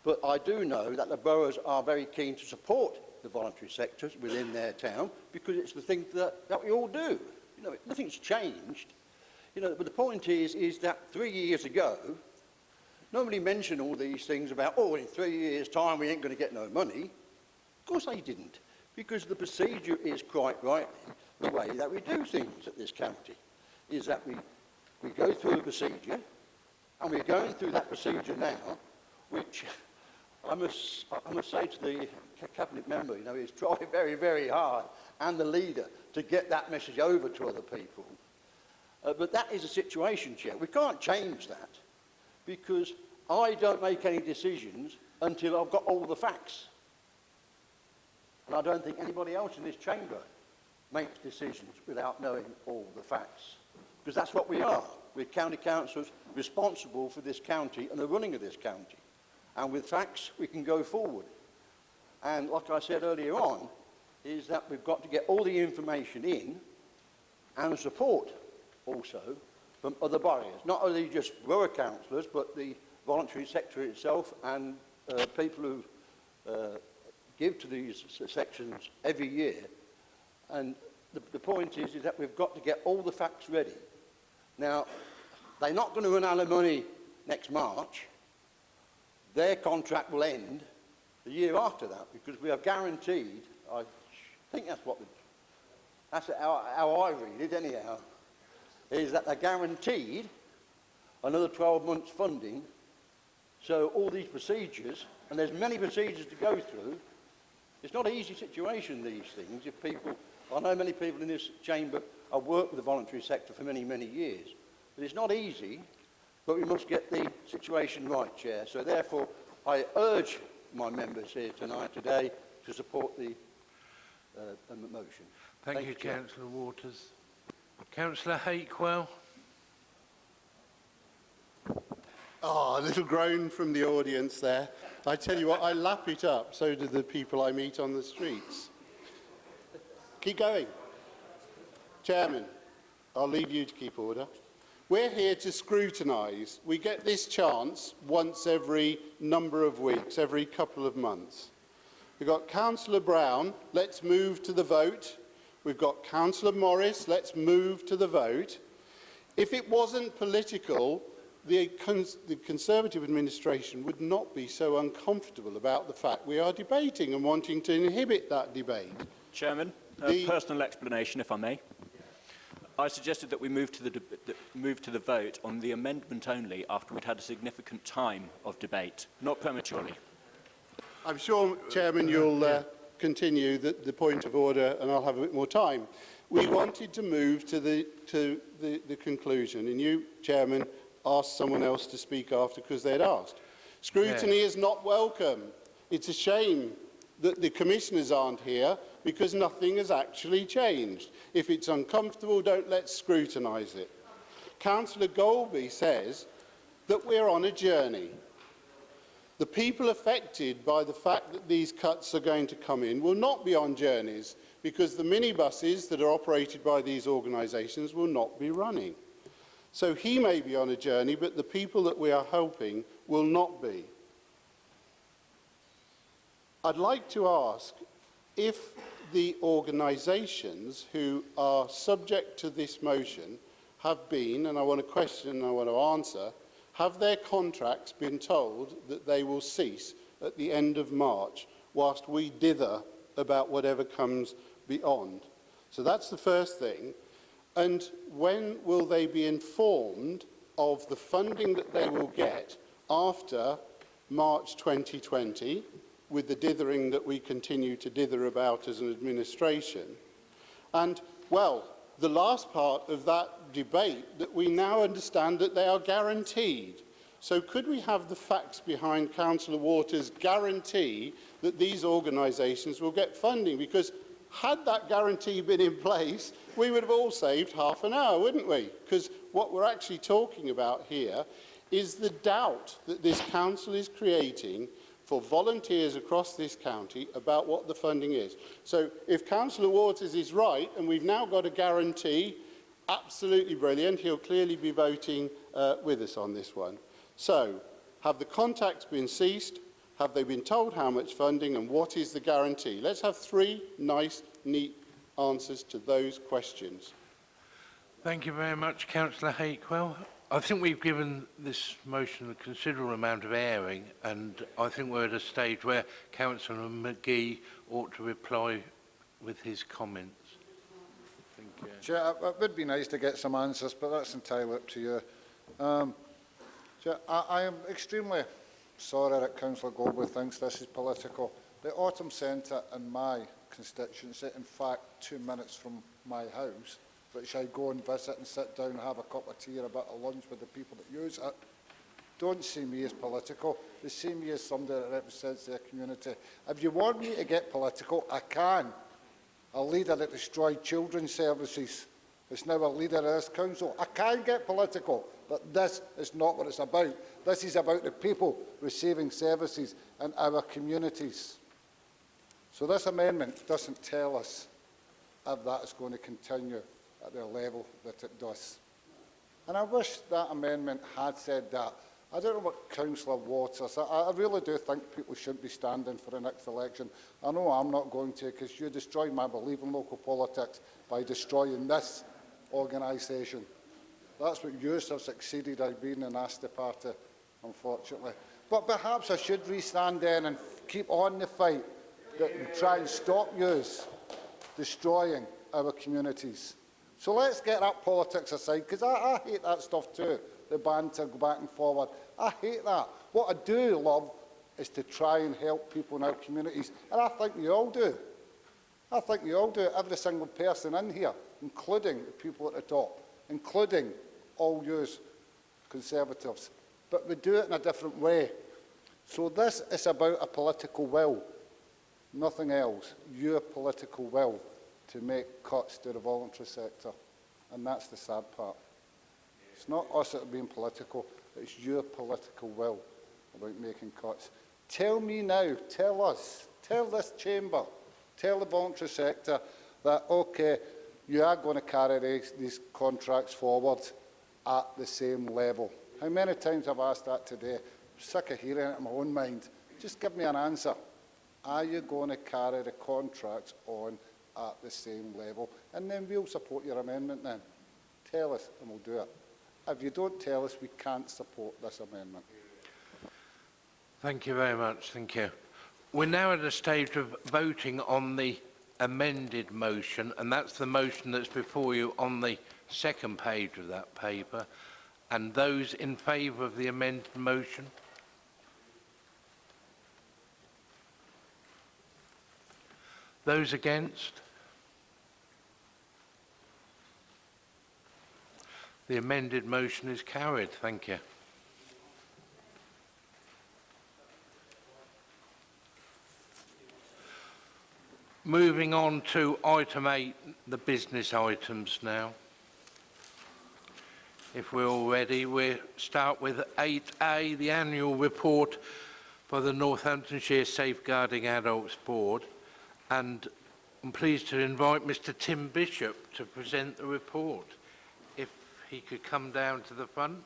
But I do know that the boroughs are very keen to support the voluntary sectors within their town, because it's the thing that we all do. You know, nothing's changed. You know, but the point is that 3 years ago, nobody mentioned all these things about, oh, in 3 years' time we ain't going to get no money. Of course they didn't, because the procedure is quite rightly the way that we do things at this county, is that we go through a procedure, and we're going through that procedure now, which I must say to the Cabinet member, you know, he's trying very, very hard, and the leader, to get that message over to other people. But that is a situation, Chair. We can't change that, because I don't make any decisions until I've got all the facts. And I don't think anybody else in this chamber makes decisions without knowing all the facts. Because that's what we are. We're county councillors responsible for this county and the running of this county. And with facts, we can go forward. And like I said earlier on, is that we've got to get all the information in and support also from other barriers. Not only just borough councillors, but the voluntary sector itself and people who give to these sections every year. And the point is that we've got to get all the facts ready. Now, they're not going to run out of money next March. Their contract will end the year after that, because we have guaranteed, I think that's how I read it anyhow, is that they're guaranteed another 12 months funding. So all these procedures, and there's many procedures to go through, it's not an easy situation, these things. If people, I know many people in this chamber have worked with the voluntary sector for many, many years. But it's not easy, but we must get the situation right, Chair. So therefore, I urge my members here today to support the motion. Thank you, Councillor Waters. Councillor Hakewell. Oh, a little groan from the audience there. I tell you what, I lap it up, so do the people I meet on the streets. Keep going. Chairman, I'll leave you to keep order. We're here to scrutinise. We get this chance once every number of weeks, every couple of months. We've got Councillor Brown, let's move to the vote. We've got Councillor Morris, let's move to the vote. If it wasn't political, the Conservative administration would not be so uncomfortable about the fact we are debating and wanting to inhibit that debate. Chairman, a personal explanation, if I may. I suggested that we move to the vote on the amendment only after we'd had a significant time of debate, not prematurely. I'm sure, Chairman, you'll continue the point of order and I'll have a bit more time. We wanted to move to the conclusion, and you, Chairman, asked someone else to speak after because they'd asked. Scrutiny is not welcome. It's a shame that the commissioners aren't here because nothing has actually changed. If it's uncomfortable, don't let's scrutinise it. Councillor Golby says that we're on a journey. The people affected by the fact that these cuts are going to come in will not be on journeys because the minibuses that are operated by these organisations will not be running. So he may be on a journey, but the people that we are helping will not be. I'd like to ask if the organisations who are subject to this motion have been, and I want to question and I want to answer, have their contracts been told that they will cease at the end of March whilst we dither about whatever comes beyond? So that's the first thing. And when will they be informed of the funding that they will get after March 2020, with the dithering that we continue to dither about as an administration? And, well, the last part of that debate, that we now understand that they are guaranteed. So could we have the facts behind Councillor Waters' guarantee that these organisations will get funding? Because had that guarantee been in place, we would have all saved half an hour, wouldn't we? Because what we're actually talking about here is the doubt that this council is creating for volunteers across this county about what the funding is. So if Councillor Waters is right, and we've now got a guarantee, absolutely brilliant, he'll clearly be voting with us on this one. So, have the contacts been ceased? Have they been told how much funding, and what is the guarantee? Let's have three nice, neat answers to those questions. Thank you very much, Councillor Hakewell. I think we've given this motion a considerable amount of airing, and I think we're at a stage where Councillor McGee ought to reply with his comments. Chair, it would be nice to get some answers, but that's entirely up to you. Chair, I am extremely sorry that Councillor Golby thinks this is political. The Autumn Centre in my constituency, in fact 2 minutes from my house, which I go and visit and sit down and have a cup of tea or a bit of lunch with the people that use it, don't see me as political. They see me as somebody that represents their community. If you want me to get political, I can. A leader that destroyed children's services is now a leader of this council. I can get political, but this is not what it's about. This is about the people receiving services in our communities. So this amendment doesn't tell us if that is going to continue at the level that it does. And I wish that amendment had said that. I don't know what Councillor Waters, I really do think people should be standing for the next election. I know I'm not going to, because you destroyed my belief in local politics by destroying this organisation. That's what you have succeeded at being a nasty party, unfortunately. But perhaps I should re-stand then and keep on the fight and try and stop you destroying our communities. So let's get that politics aside, because I hate that stuff too, the banter, go back and forward. I hate that. What I do love is to try and help people in our communities, and I think you all do. I think you all do, every single person in here, including the people at the top, including all you Conservatives. But we do it in a different way. So this is about a political will, nothing else, your political will to make cuts to the voluntary sector. And that's the sad part. It's not us that are being political, it's your political will about making cuts. Tell me now, tell us, tell this chamber, tell the voluntary sector that, OK, you are going to carry these contracts forward at the same level. How many times have I asked that today? I'm sick of hearing it in my own mind. Just give me an answer. Are you going to carry the contracts on at the same level? And then we'll support your amendment then. Tell us and we'll do it. If you don't tell us, we can't support this amendment. Thank you very much. Thank you. We're now at a stage of voting on the amended motion, and that's the motion that's before you on the second page of that paper. And those in favour of the amended motion? Those against? The amended motion is carried. Thank you. Moving on to item 8, the business items now. If we're all ready, we'll start with 8A, the annual report for the Northamptonshire Safeguarding Adults Board. And I'm pleased to invite Mr. Tim Bishop to present the report. If he could come down to the front.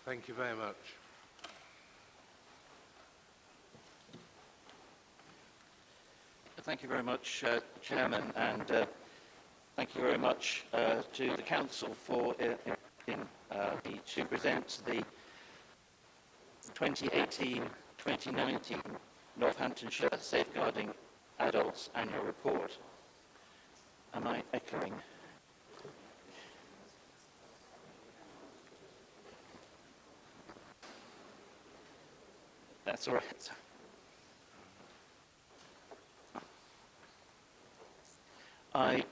Thank you very much. Thank you very much, Chairman, and thank you very much to the Council for me to present the 2018-2019 Northamptonshire Safeguarding Adults Annual Report. Am I echoing? That's all right. I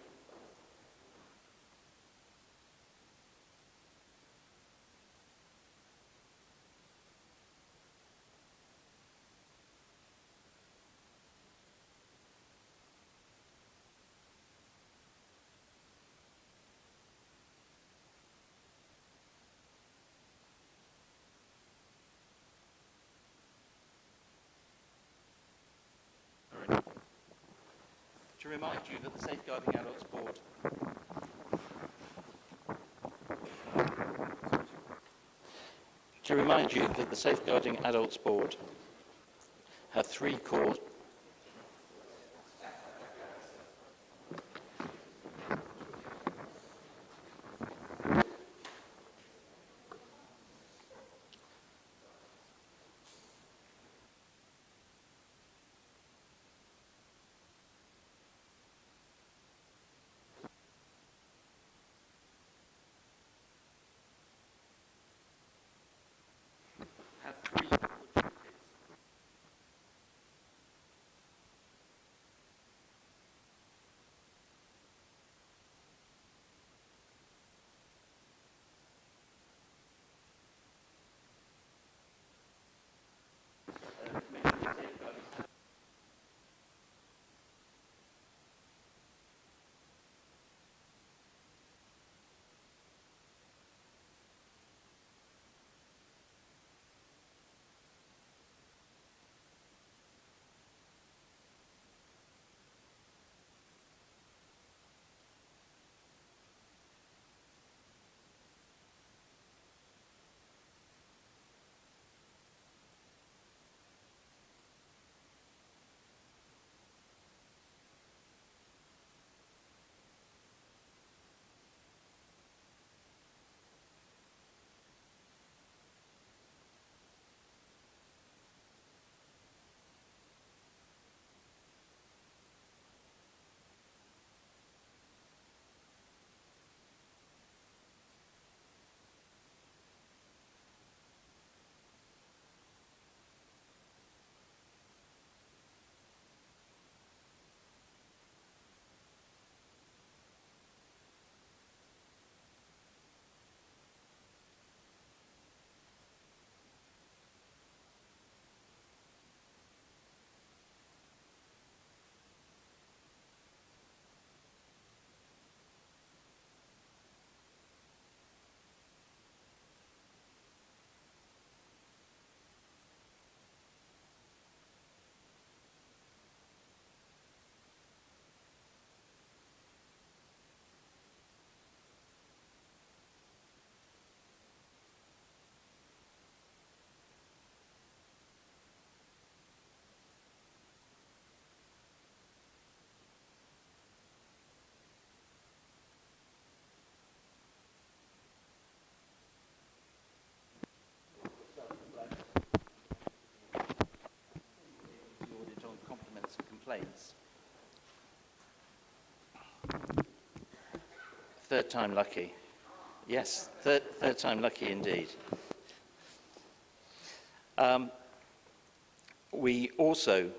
to remind you that the Safeguarding Adults Board have three core complaints. Third time lucky. Yes, third time lucky indeed. We also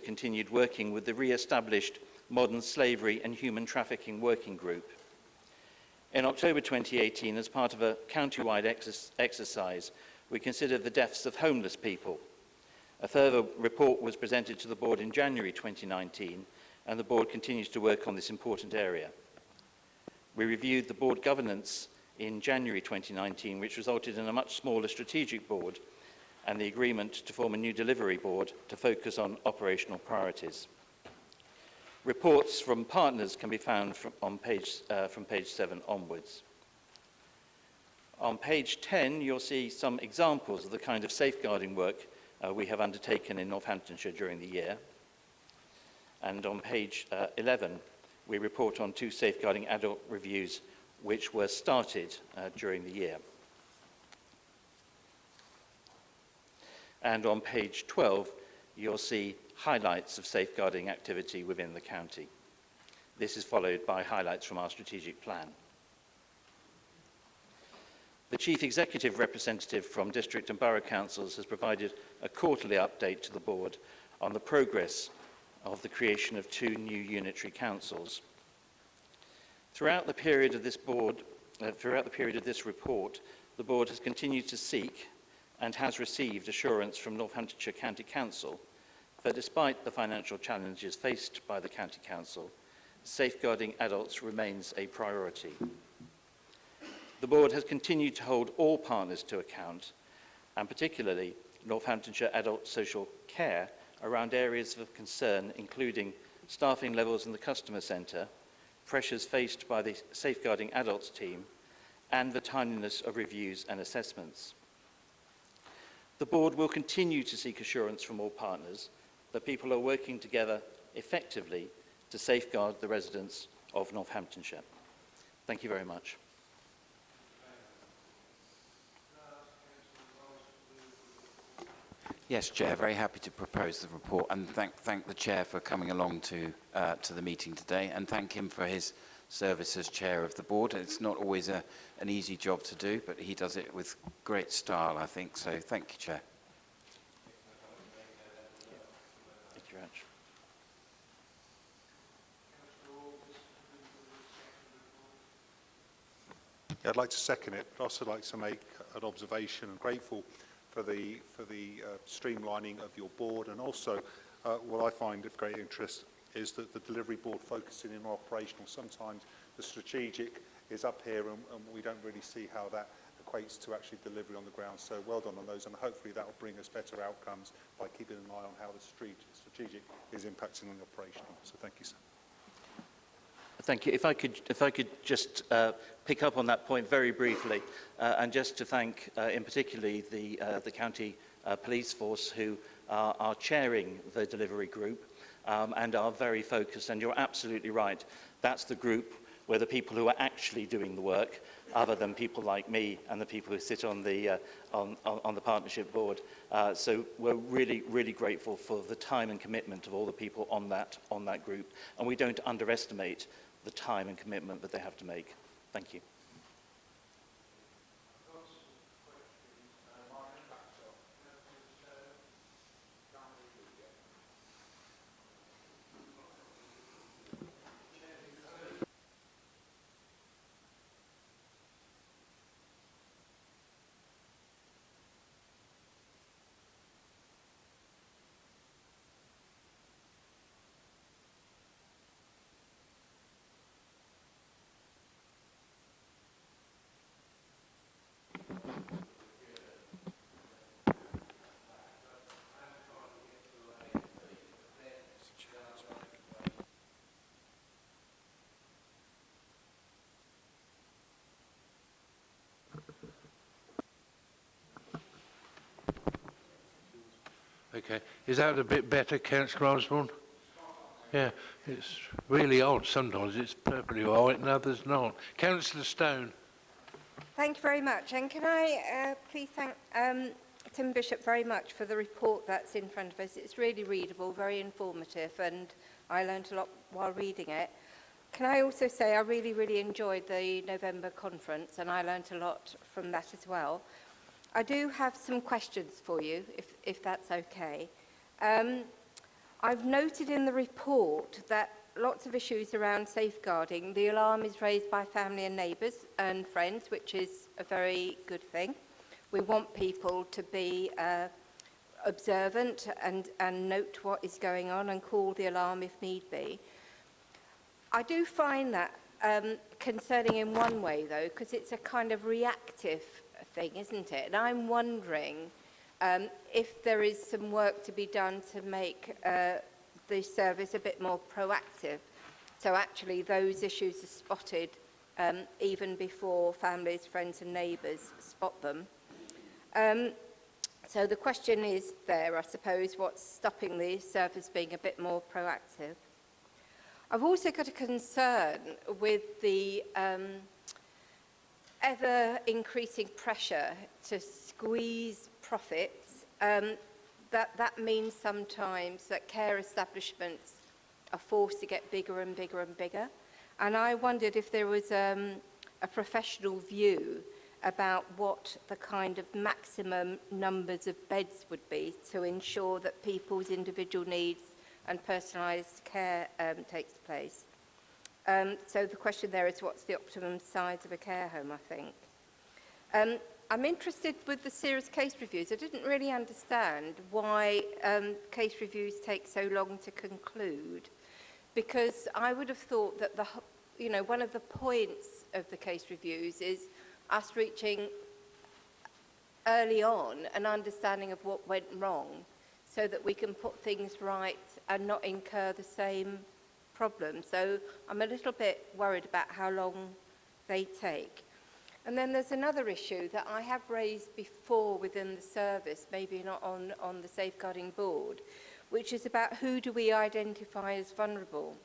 continued working with the re-established Modern Slavery and Human Trafficking Working Group. In October 2018, as part of a county-wide exercise, we considered the deaths of homeless people. A further report was presented to the board in January 2019, and the board continues to work on this important area. We reviewed the board governance in January 2019, which resulted in a much smaller strategic board and the agreement to form a new delivery board to focus on operational priorities. Reports from partners can be found from page 7 onwards. On page 10, you'll see some examples of the kind of safeguarding work we have undertaken in Northamptonshire during the year. And on page 11, we report on 2 safeguarding adult reviews which were started during the year. And on page 12, you'll see highlights of safeguarding activity within the county. This is followed by highlights from our strategic plan. The Chief Executive Representative from District and Borough Councils has provided a quarterly update to the board on the progress of the creation of 2 new unitary councils. Throughout the period of this report, the board has continued to seek and has received assurance from Northamptonshire County Council that despite the financial challenges faced by the County Council, safeguarding adults remains a priority. The board has continued to hold all partners to account, and particularly Northamptonshire Adult Social Care, around areas of concern, including staffing levels in the customer centre, pressures faced by the Safeguarding Adults team, and the timeliness of reviews and assessments. The board will continue to seek assurance from all partners that people are working together effectively to safeguard the residents of Northamptonshire. Thank you very much. Yes, Chair, very happy to propose the report and thank the Chair for coming along to the meeting today, and thank him for his service as Chair of the Board. It's not always an easy job to do, but he does it with great style, I think, so thank you, Chair. Thank you very much. Yeah, I'd like to second it, but also like to make an observation. I'm grateful for the streamlining of your board, and also what I find of great interest is that the delivery board focusing in on operational. Sometimes the strategic is up here and we don't really see how that equates to actually delivery on the ground. So well done on those, and hopefully that will bring us better outcomes by keeping an eye on how the strategic is impacting on the operational. So thank you, sir. Thank you. If I could just pick up on that point very briefly, and just to thank in particularly the county police force who are chairing the delivery group and are very focused. And you're absolutely right. That's the group where the people who are actually doing the work, other than people like me and the people who sit on the partnership board. So we're really, really grateful for the time and commitment of all the people on that group, and we don't underestimate the time and commitment that they have to make. Thank you. Okay, is that a bit better, Councillor Osborne? Yeah, it's really odd. Sometimes it's perfectly all right and others not. Councillor Stone. Thank you very much. And can I please thank Tim Bishop very much for the report that's in front of us. It's really readable, very informative, and I learned a lot while reading it. Can I also say I really, really enjoyed the November conference, and I learned a lot from that as well. I do have some questions for you, if that's okay. I've noted in the report that lots of issues around safeguarding. The alarm is raised by family and neighbours and friends, which is a very good thing. We want people to be observant and note what is going on and call the alarm if need be. I do find that concerning in one way, though, because it's a kind of reactive thing, isn't it? And I'm wondering if there is some work to be done to make the service a bit more proactive. So actually those issues are spotted even before families, friends and neighbours spot them. So the question is there, I suppose, what's stopping the service being a bit more proactive? I've also got a concern with the ever-increasing pressure to squeeze profits. That means sometimes that care establishments are forced to get bigger and bigger and bigger. And I wondered if there was a professional view about what the kind of maximum numbers of beds would be to ensure that people's individual needs and personalised care takes place. So the question there is, what's the optimum size of a care home, I think. I'm interested with the serious case reviews. I didn't really understand why case reviews take so long to conclude, because I would have thought that one of the points of the case reviews is us reaching early on an understanding of what went wrong so that we can put things right and not incur the same problem. So I'm a little bit worried about how long they take. And then there's another issue that I have raised before within the service, maybe not on the safeguarding board, which is about who do we identify as vulnerable.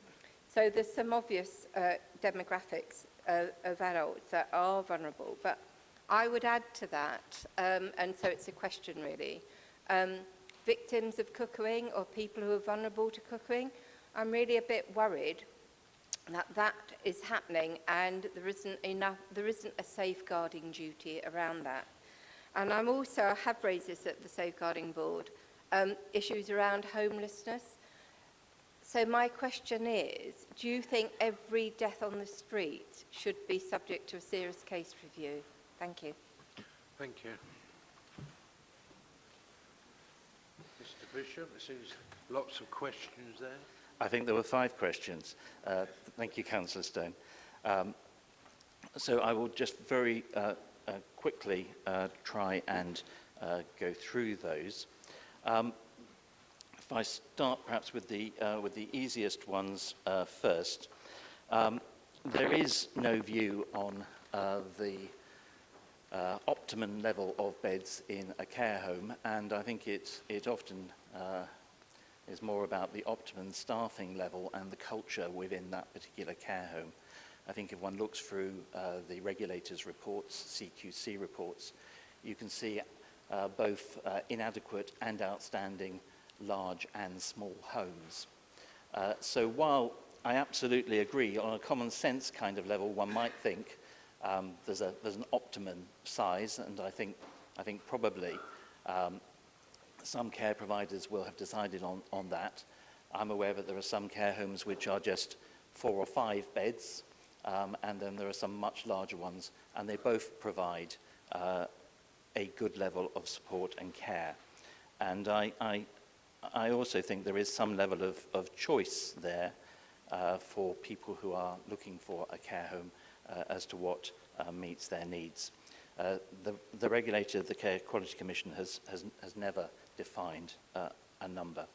So there's some obvious demographics of adults that are vulnerable, but I would add to that, and so it's a question really, victims of cuckooing or people who are vulnerable to cuckooing. I'm really a bit worried that is happening and there isn't a safeguarding duty around that. And I have raised this at the safeguarding board, issues around homelessness. So my question is, do you think every death on the street should be subject to a serious case review? Thank you. Thank you. Mr. Bishop, I see lots of questions there. I think there were 5 questions. Thank you, Councillor Stone. So I will just very quickly try and go through those. If I start perhaps with the easiest ones first, there is no view on the optimum level of beds in a care home, and I think it often is more about the optimum staffing level and the culture within that particular care home. I think if one looks through the regulators' reports, CQC reports, you can see both inadequate and outstanding large and small homes. So while I absolutely agree, on a common sense kind of level, one might think there's an optimum size, and I think probably some care providers will have decided on that. I'm aware that there are some care homes which are just 4 or 5 beds, and then there are some much larger ones, and they both provide a good level of support and care. And I also think there is some level of choice there for people who are looking for a care home as to what meets their needs. The regulator, the Care Quality Commission, has never defined a number.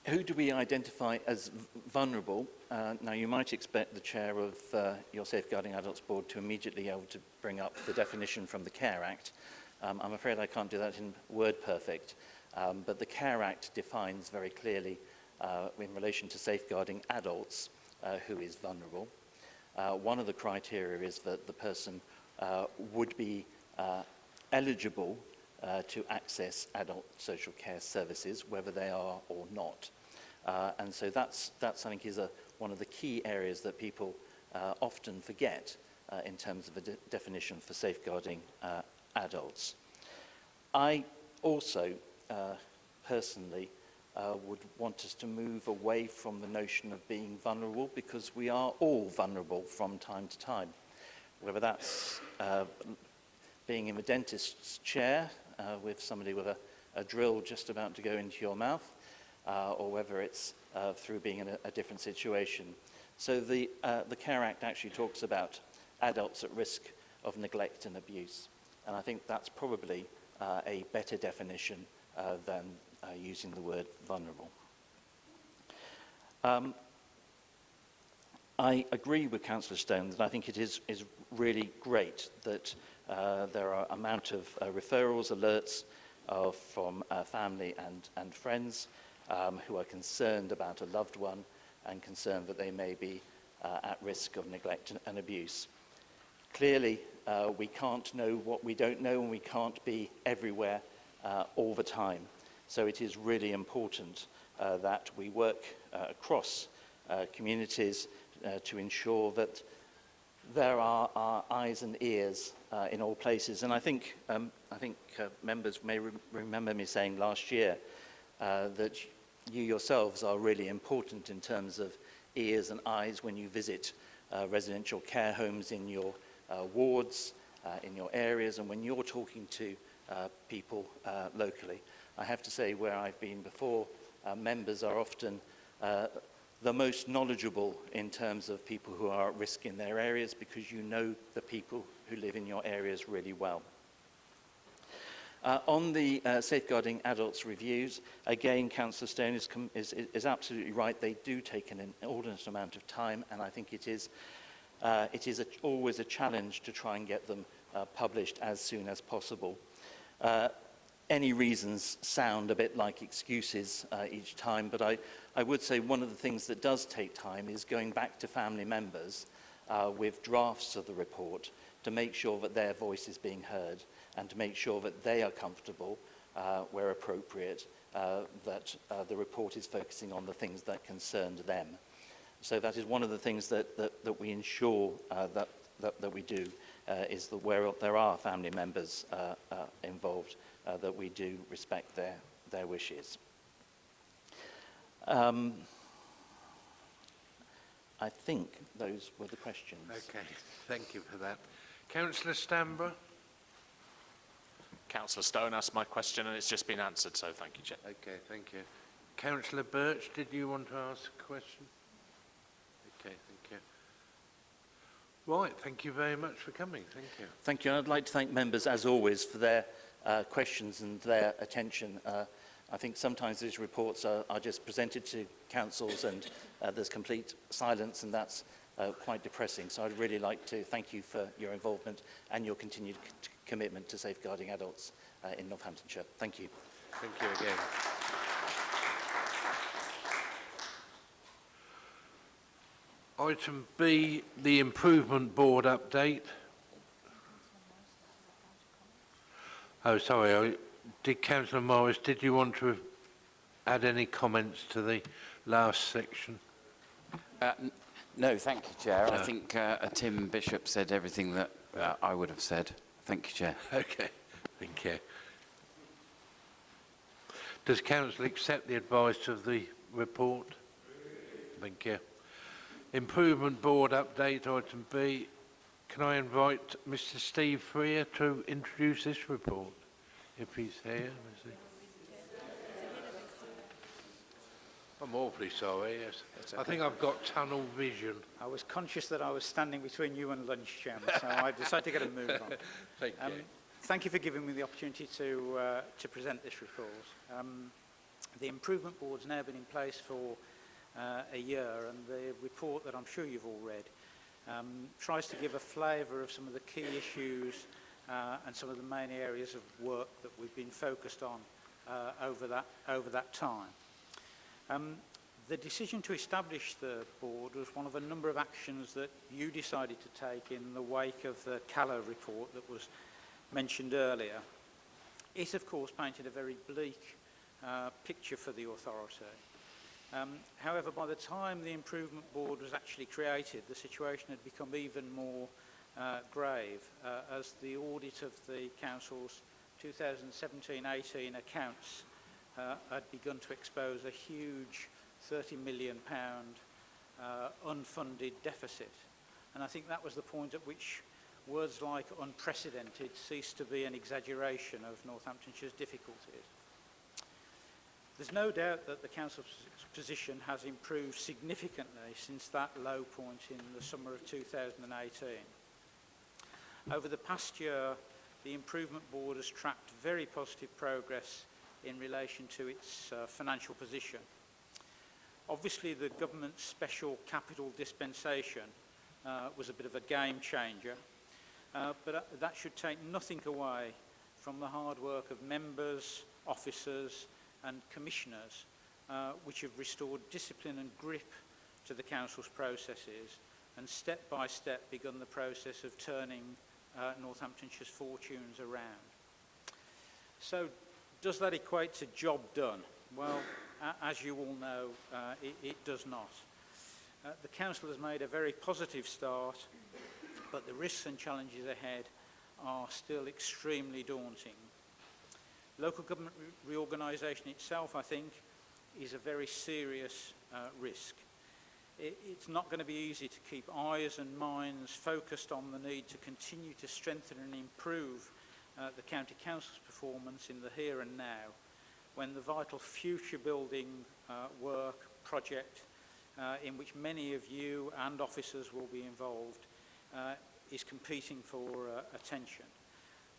Who do we identify as vulnerable? Now, you might expect the chair of your Safeguarding Adults Board to immediately be able to bring up the definition from the Care Act. I'm afraid I can't do that in word perfect, but the Care Act defines very clearly in relation to safeguarding adults who is vulnerable. One of the criteria is that the person would be eligible to access adult social care services, whether they are or not. And so that's I think, is one of the key areas that people often forget in terms of a definition for safeguarding adults. I also personally would want us to move away from the notion of being vulnerable, because we are all vulnerable from time to time, whether that's being in the dentist's chair with somebody with a drill just about to go into your mouth, or whether it's through being in a different situation. So the Care Act actually talks about adults at risk of neglect and abuse, and I think that's probably a better definition than using the word vulnerable. I agree with Councillor Stone that I think it is really great that there are amount of referrals, alerts from family and friends who are concerned about a loved one and concerned that they may be at risk of neglect and abuse. Clearly, we can't know what we don't know, and we can't be everywhere all the time. So it is really important that we work across communities to ensure that there are eyes and ears in all places. And I think members may remember me saying last year that you yourselves are really important in terms of ears and eyes when you visit residential care homes in your wards, in your areas, and when you're talking to people locally. I have to say, where I've been before, members are often the most knowledgeable in terms of people who are at risk in their areas, because you know the people who live in your areas really well. On the safeguarding adults reviews, again, Councillor Stone is absolutely right. They do take an inordinate amount of time, and I think it is always a challenge to try and get them published as soon as possible. Any reasons sound a bit like excuses each time, but I would say one of the things that does take time is going back to family members with drafts of the report to make sure that their voice is being heard, and to make sure that they are comfortable, where appropriate, that the report is focusing on the things that concerned them. So that is one of the things that we ensure that we do, is that where there are family members involved, that we do respect their wishes. I think those were the questions. Okay, thank you for that. Councillor Stamborough? Councillor Stone asked my question and it's just been answered, so thank you, Chair. Okay, thank you. Councillor Birch, did you want to ask a question? Okay, thank you. Right, thank you very much for coming. Thank you. Thank you. And I'd like to thank members, as always, for their questions and their attention. I think sometimes these reports are just presented to councils and there's complete silence, and that's quite depressing. So I'd really like to thank you for your involvement and your continued commitment to safeguarding adults in Northamptonshire. Thank you. Thank you again. Item B, the Improvement Board update. Oh, sorry, Councillor Morris, did you want to add any comments to the last section? No, thank you, Chair. I think Tim Bishop said everything that I would have said. Thank you, Chair. Okay, thank you. Does Council accept the advice of the report? Thank you. Improvement Board update, item B. Can I invite Mr. Steve Freer to introduce this report, if he's here? Is he? I'm awfully sorry, yes. Okay. I think I've got tunnel vision. I was conscious that I was standing between you and lunch, Chairman, so I decided to get a move on. Thank you for giving me the opportunity to present this report. The Improvement Board's now been in place for a year, and the report that I'm sure you've all read tries to give a flavour of some of the key issues and some of the main areas of work that we've been focused on over that time. The decision to establish the board was one of a number of actions that you decided to take in the wake of the Callow report that was mentioned earlier, it of course painted a very bleak picture for the authority. However, by the time the Improvement Board was actually created, the situation had become even more grave as the audit of the Council's 2017-18 accounts had begun to expose a huge £30 million unfunded deficit. And I think that was the point at which words like unprecedented ceased to be an exaggeration of Northamptonshire's difficulties. There's no doubt that the Council's position has improved significantly since that low point in the summer of 2018. Over the past year, the Improvement Board has tracked very positive progress in relation to its financial position. Obviously, the government's special capital dispensation was a bit of a game changer, but that should take nothing away from the hard work of members, officers and commissioners, which have restored discipline and grip to the Council's processes and step by step begun the process of turning Northamptonshire's fortunes around. So does that equate to job done? Well, as you all know, it does not. The Council has made a very positive start, but the risks and challenges ahead are still extremely daunting. Local government reorganisation itself, I think, is a very serious risk. It's not going to be easy to keep eyes and minds focused on the need to continue to strengthen and improve the County Council's performance in the here and now, when the vital future building work project in which many of you and officers will be involved is competing for attention.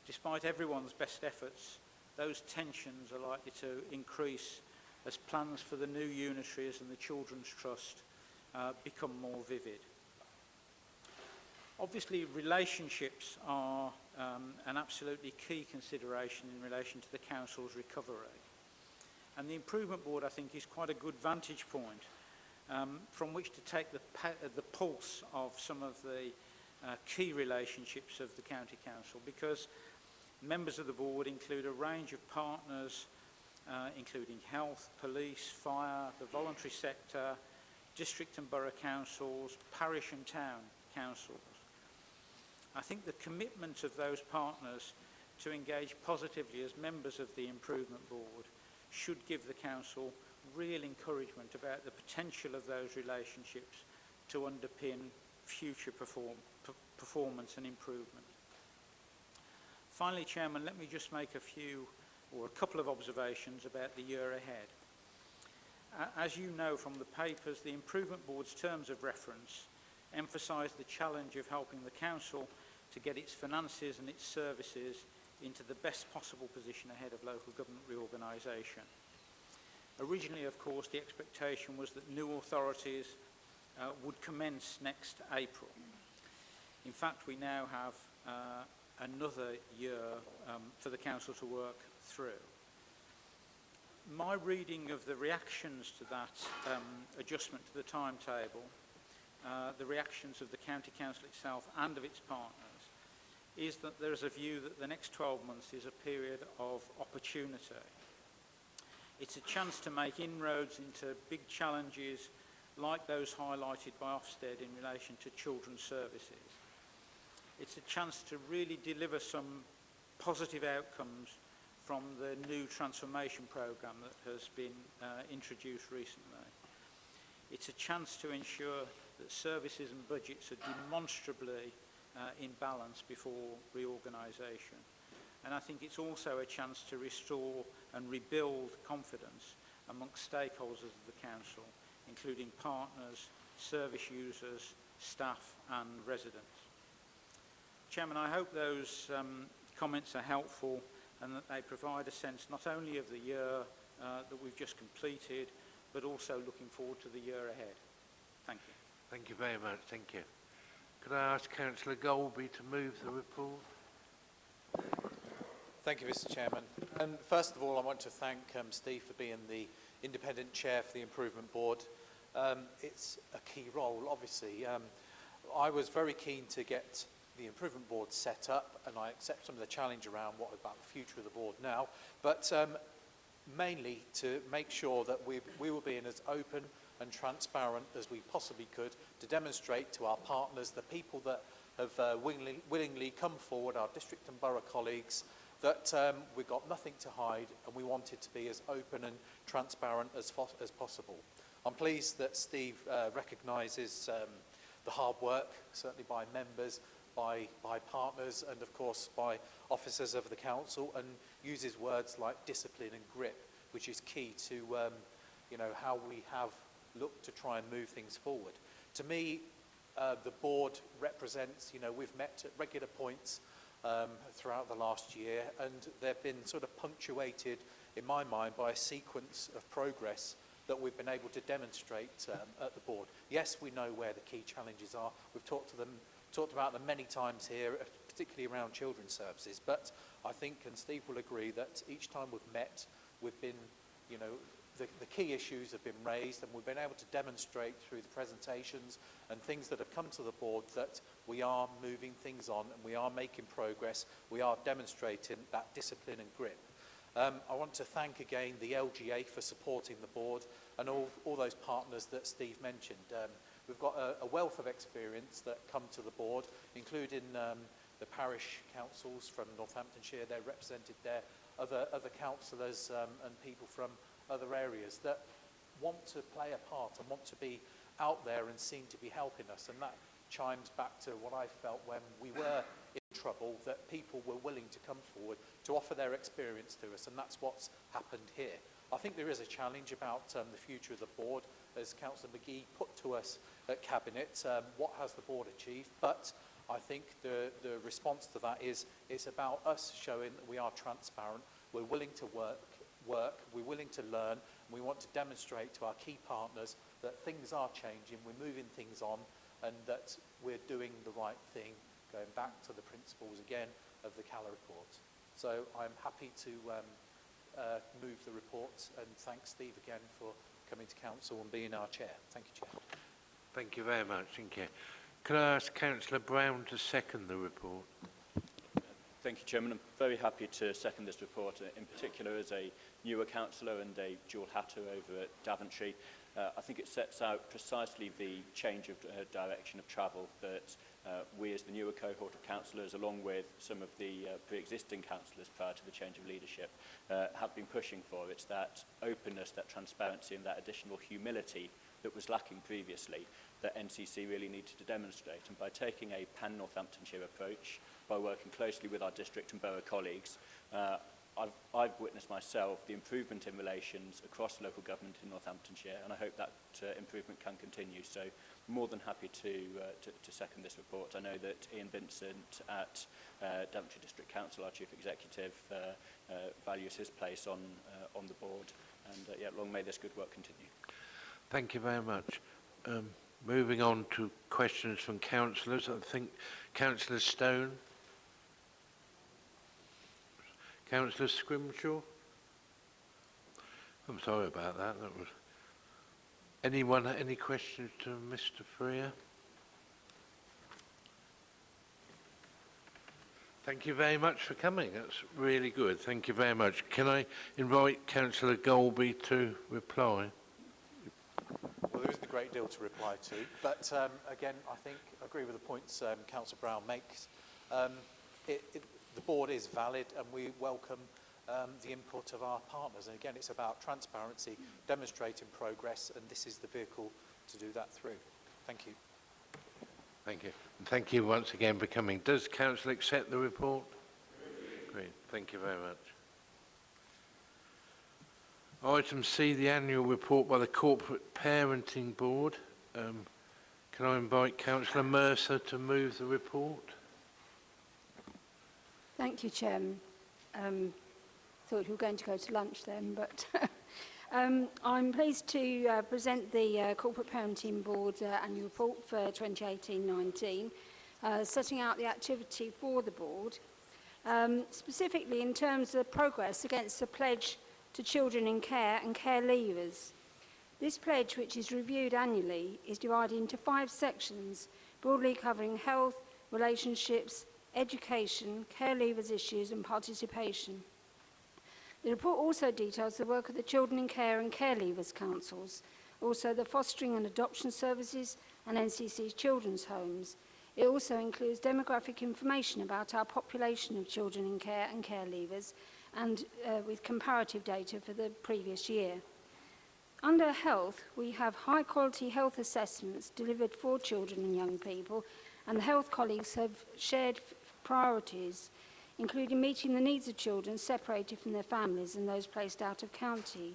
Despite everyone's best efforts, those tensions are likely to increase as plans for the new unitaries and the Children's Trust become more vivid. Obviously, relationships are an absolutely key consideration in relation to the Council's recovery. And the Improvement Board, I think, is quite a good vantage point from which to take the pulse of some of the key relationships of the County Council, because members of the board include a range of partners, including health, police, fire, the voluntary sector, district and borough councils, parish and town councils. I think the commitment of those partners to engage positively as members of the Improvement Board should give the Council real encouragement about the potential of those relationships to underpin future performance and improvement. Finally, Chairman, let me just make a couple of observations about the year ahead. As you know from the papers, the Improvement Board's terms of reference emphasise the challenge of helping the Council to get its finances and its services into the best possible position ahead of local government reorganisation. Originally, of course, the expectation was that new authorities would commence next April. In fact, we now have another year for the Council to work through. My reading of the reactions to that adjustment to the timetable, the reactions of the County Council itself and of its partners, is that there is a view that the next 12 months is a period of opportunity. It's a chance to make inroads into big challenges like those highlighted by Ofsted in relation to children's services. It's a chance to really deliver some positive outcomes from the new transformation programme that has been introduced recently. It's a chance to ensure that services and budgets are demonstrably in balance before reorganisation. And I think it's also a chance to restore and rebuild confidence amongst stakeholders of the Council, including partners, service users, staff and residents. Chairman, I hope those comments are helpful and that they provide a sense not only of the year that we've just completed, but also looking forward to the year ahead. Thank you. Thank you very much. Thank you. Could I ask Councillor Golby to move the report? Thank you, Mr. Chairman. And first of all, I want to thank Steve for being the independent chair for the Improvement Board. It's a key role, obviously. I was very keen to get the improvement board set up, and I accept some of the challenge around what about the future of the board now, but mainly to make sure that we will be in as open and transparent as we possibly could to demonstrate to our partners, the people that have willingly come forward, our district and borough colleagues, that we've got nothing to hide and we wanted to be as open and transparent as possible. I'm pleased that Steve recognises the hard work, certainly by members, by partners and of course by officers of the council, and uses words like discipline and grip, which is key to you know, how we have looked to try and move things forward. To me, the board represents, you know, we've met at regular points throughout the last year, and they've been sort of punctuated in my mind by a sequence of progress that we've been able to demonstrate at the board. Yes, we know where the key challenges are. We've talked about them many times here, particularly around children's services, but I think, and Steve will agree, that each time we've met, we've been, you know, the key issues have been raised, and we've been able to demonstrate through the presentations and things that have come to the board that we are moving things on and we are making progress, we are demonstrating that discipline and grip. I want to thank again the LGA for supporting the board and all those partners that Steve mentioned. We've got a wealth of experience that come to the board, including the parish councils from Northamptonshire. They're represented there, other councillors and people from other areas that want to play a part and want to be out there and seem to be helping us. And that chimes back to what I felt when we were in trouble, that people were willing to come forward to offer their experience to us, and that's what's happened here. I think there is a challenge about the future of the board, as Councillor McGee put to us at Cabinet, what has the board achieved? But I think the response to that is it's about us showing that we are transparent, we're willing to work, we're willing to learn, and we want to demonstrate to our key partners that things are changing, we're moving things on, and that we're doing the right thing, going back to the principles again of the Cala report. So I'm happy to move the report, and thank Steve again for coming to council and being our chair. Thank you, Chair. Thank you very much. Thank you. Can I ask Councillor Brown to second the report? Thank you, Chairman. I'm very happy to second this report, in particular as a newer councillor and a dual hatter over at Daventry. I think it sets out precisely the change of direction of travel that we as the newer cohort of councillors, along with some of the pre-existing councillors prior to the change of leadership, have been pushing for. It's that openness, that transparency and that additional humility that was lacking previously that NCC really needed to demonstrate. And by taking a pan-Northamptonshire approach, by working closely with our district and borough colleagues, I've witnessed myself the improvement in relations across local government in Northamptonshire, and I hope that improvement can continue. So more than happy to second this report. I know that Ian Vincent at Daventry District Council, our Chief Executive, values his place on the board, and yeah, long may this good work continue. Thank you very much. Moving on to questions from councillors. I think Councillor Stone. Councillor Scrimshaw. I'm sorry about that. That was. Anyone? Any questions to Mr. Freer? Thank you very much for coming. That's really good. Thank you very much. Can I invite Councillor Golby to reply? Well, there isn't a great deal to reply to, but again, I think I agree with the points Councillor Brown makes. The board is valid, and we welcome the input of our partners. And again, it's about transparency, demonstrating progress, and this is the vehicle to do that through. Thank you. Thank you. And thank you once again for coming. Does Council accept the report? Great. Thank you very much. Item C, the annual report by the Corporate Parenting Board. Can I invite Councillor Mercer to move the report? Thank you, Chairman. Thought you were going to go to lunch then, but I'm pleased to present the Corporate Parenting Board annual report for 2018-19, setting out the activity for the board, specifically in terms of progress against the pledge to children in care and care leavers. This pledge, which is reviewed annually, is divided into 5 sections, broadly covering health, relationships, education, care leavers issues and participation. The report also details the work of the Children in Care and Care Leavers Councils, also the Fostering and Adoption Services and NCC's Children's Homes. It also includes demographic information about our population of children in care and care leavers and with comparative data for the previous year. Under health, we have high-quality health assessments delivered for children and young people, and the health colleagues have shared priorities, including meeting the needs of children separated from their families and those placed out of county.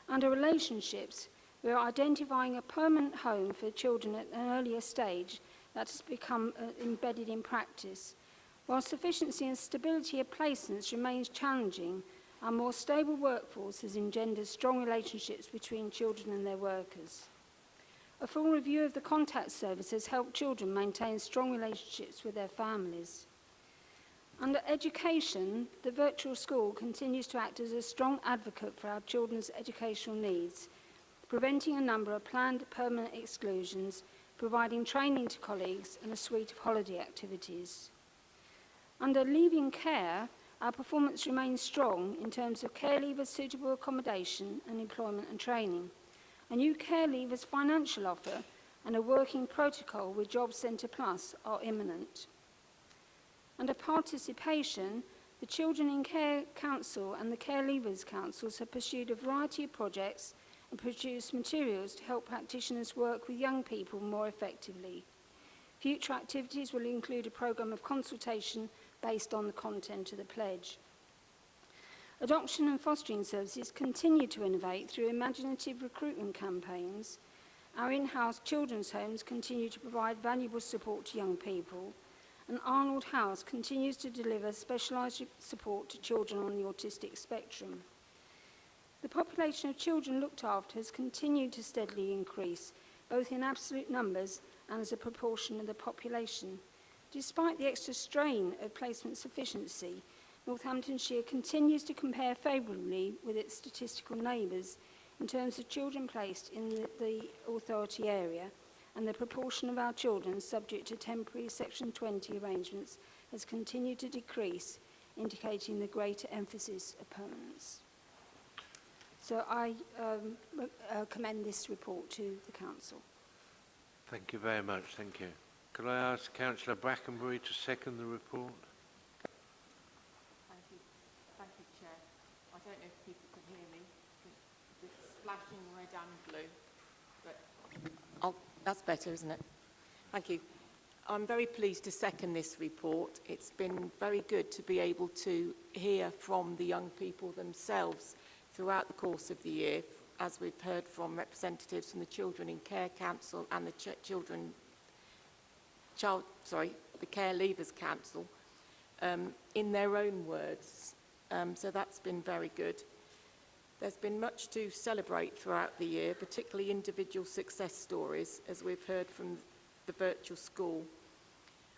Under relationships, we are identifying a permanent home for children at an earlier stage that has become embedded in practice. While sufficiency and stability of placements remains challenging, our more stable workforce has engendered strong relationships between children and their workers. A full review of the contact service has helped children maintain strong relationships with their families. Under education, the virtual school continues to act as a strong advocate for our children's educational needs, preventing a number of planned permanent exclusions, providing training to colleagues and a suite of holiday activities. Under leaving care, our performance remains strong in terms of care leavers' suitable accommodation and employment and training. A new care leavers financial offer and a working protocol with Job Centre Plus are imminent. Under participation, the Children in Care Council and the Care Leavers Councils have pursued a variety of projects and produced materials to help practitioners work with young people more effectively. Future activities will include a programme of consultation based on the content of the pledge. Adoption and fostering services continue to innovate through imaginative recruitment campaigns. Our in-house children's homes continue to provide valuable support to young people, and Arnold House continues to deliver specialised support to children on the autistic spectrum. The population of children looked after has continued to steadily increase, both in absolute numbers and as a proportion of the population. Despite the extra strain of placement sufficiency, Northamptonshire continues to compare favourably with its statistical neighbours in terms of children placed in the authority area, and the proportion of our children subject to temporary Section 20 arrangements has continued to decrease, indicating the greater emphasis of permanence. So I commend this report to the Council. Thank you very much. Thank you. Could I ask Councillor Brackenbury to second the report? Thank you, Chair. I don't know if people can hear me. It's flashing red and blue. But that's better, isn't it? Thank you. I'm very pleased to second this report. It's been very good to be able to hear from the young people themselves throughout the course of the year, as we've heard from representatives from the Children in Care Council and the the Care Leavers Council, in their own words. So that's been very good. There's been much to celebrate throughout the year, particularly individual success stories, as we've heard from the virtual school,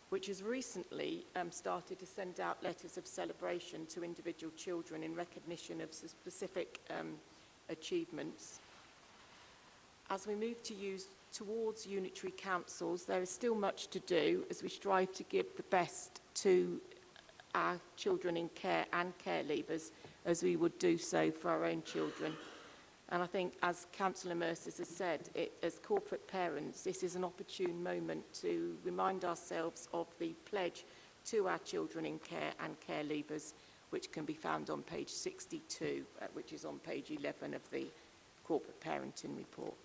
which has recently started to send out letters of celebration to individual children in recognition of specific achievements. As we move towards unitary councils, there is still much to do as we strive to give the best to our children in care and care leavers, as we would do so for our own children. And I think, as Councillor Mercers has said, as corporate parents, this is an opportune moment to remind ourselves of the pledge to our children in care and care leavers, which can be found on page 62, which is on page 11 of the corporate parenting report.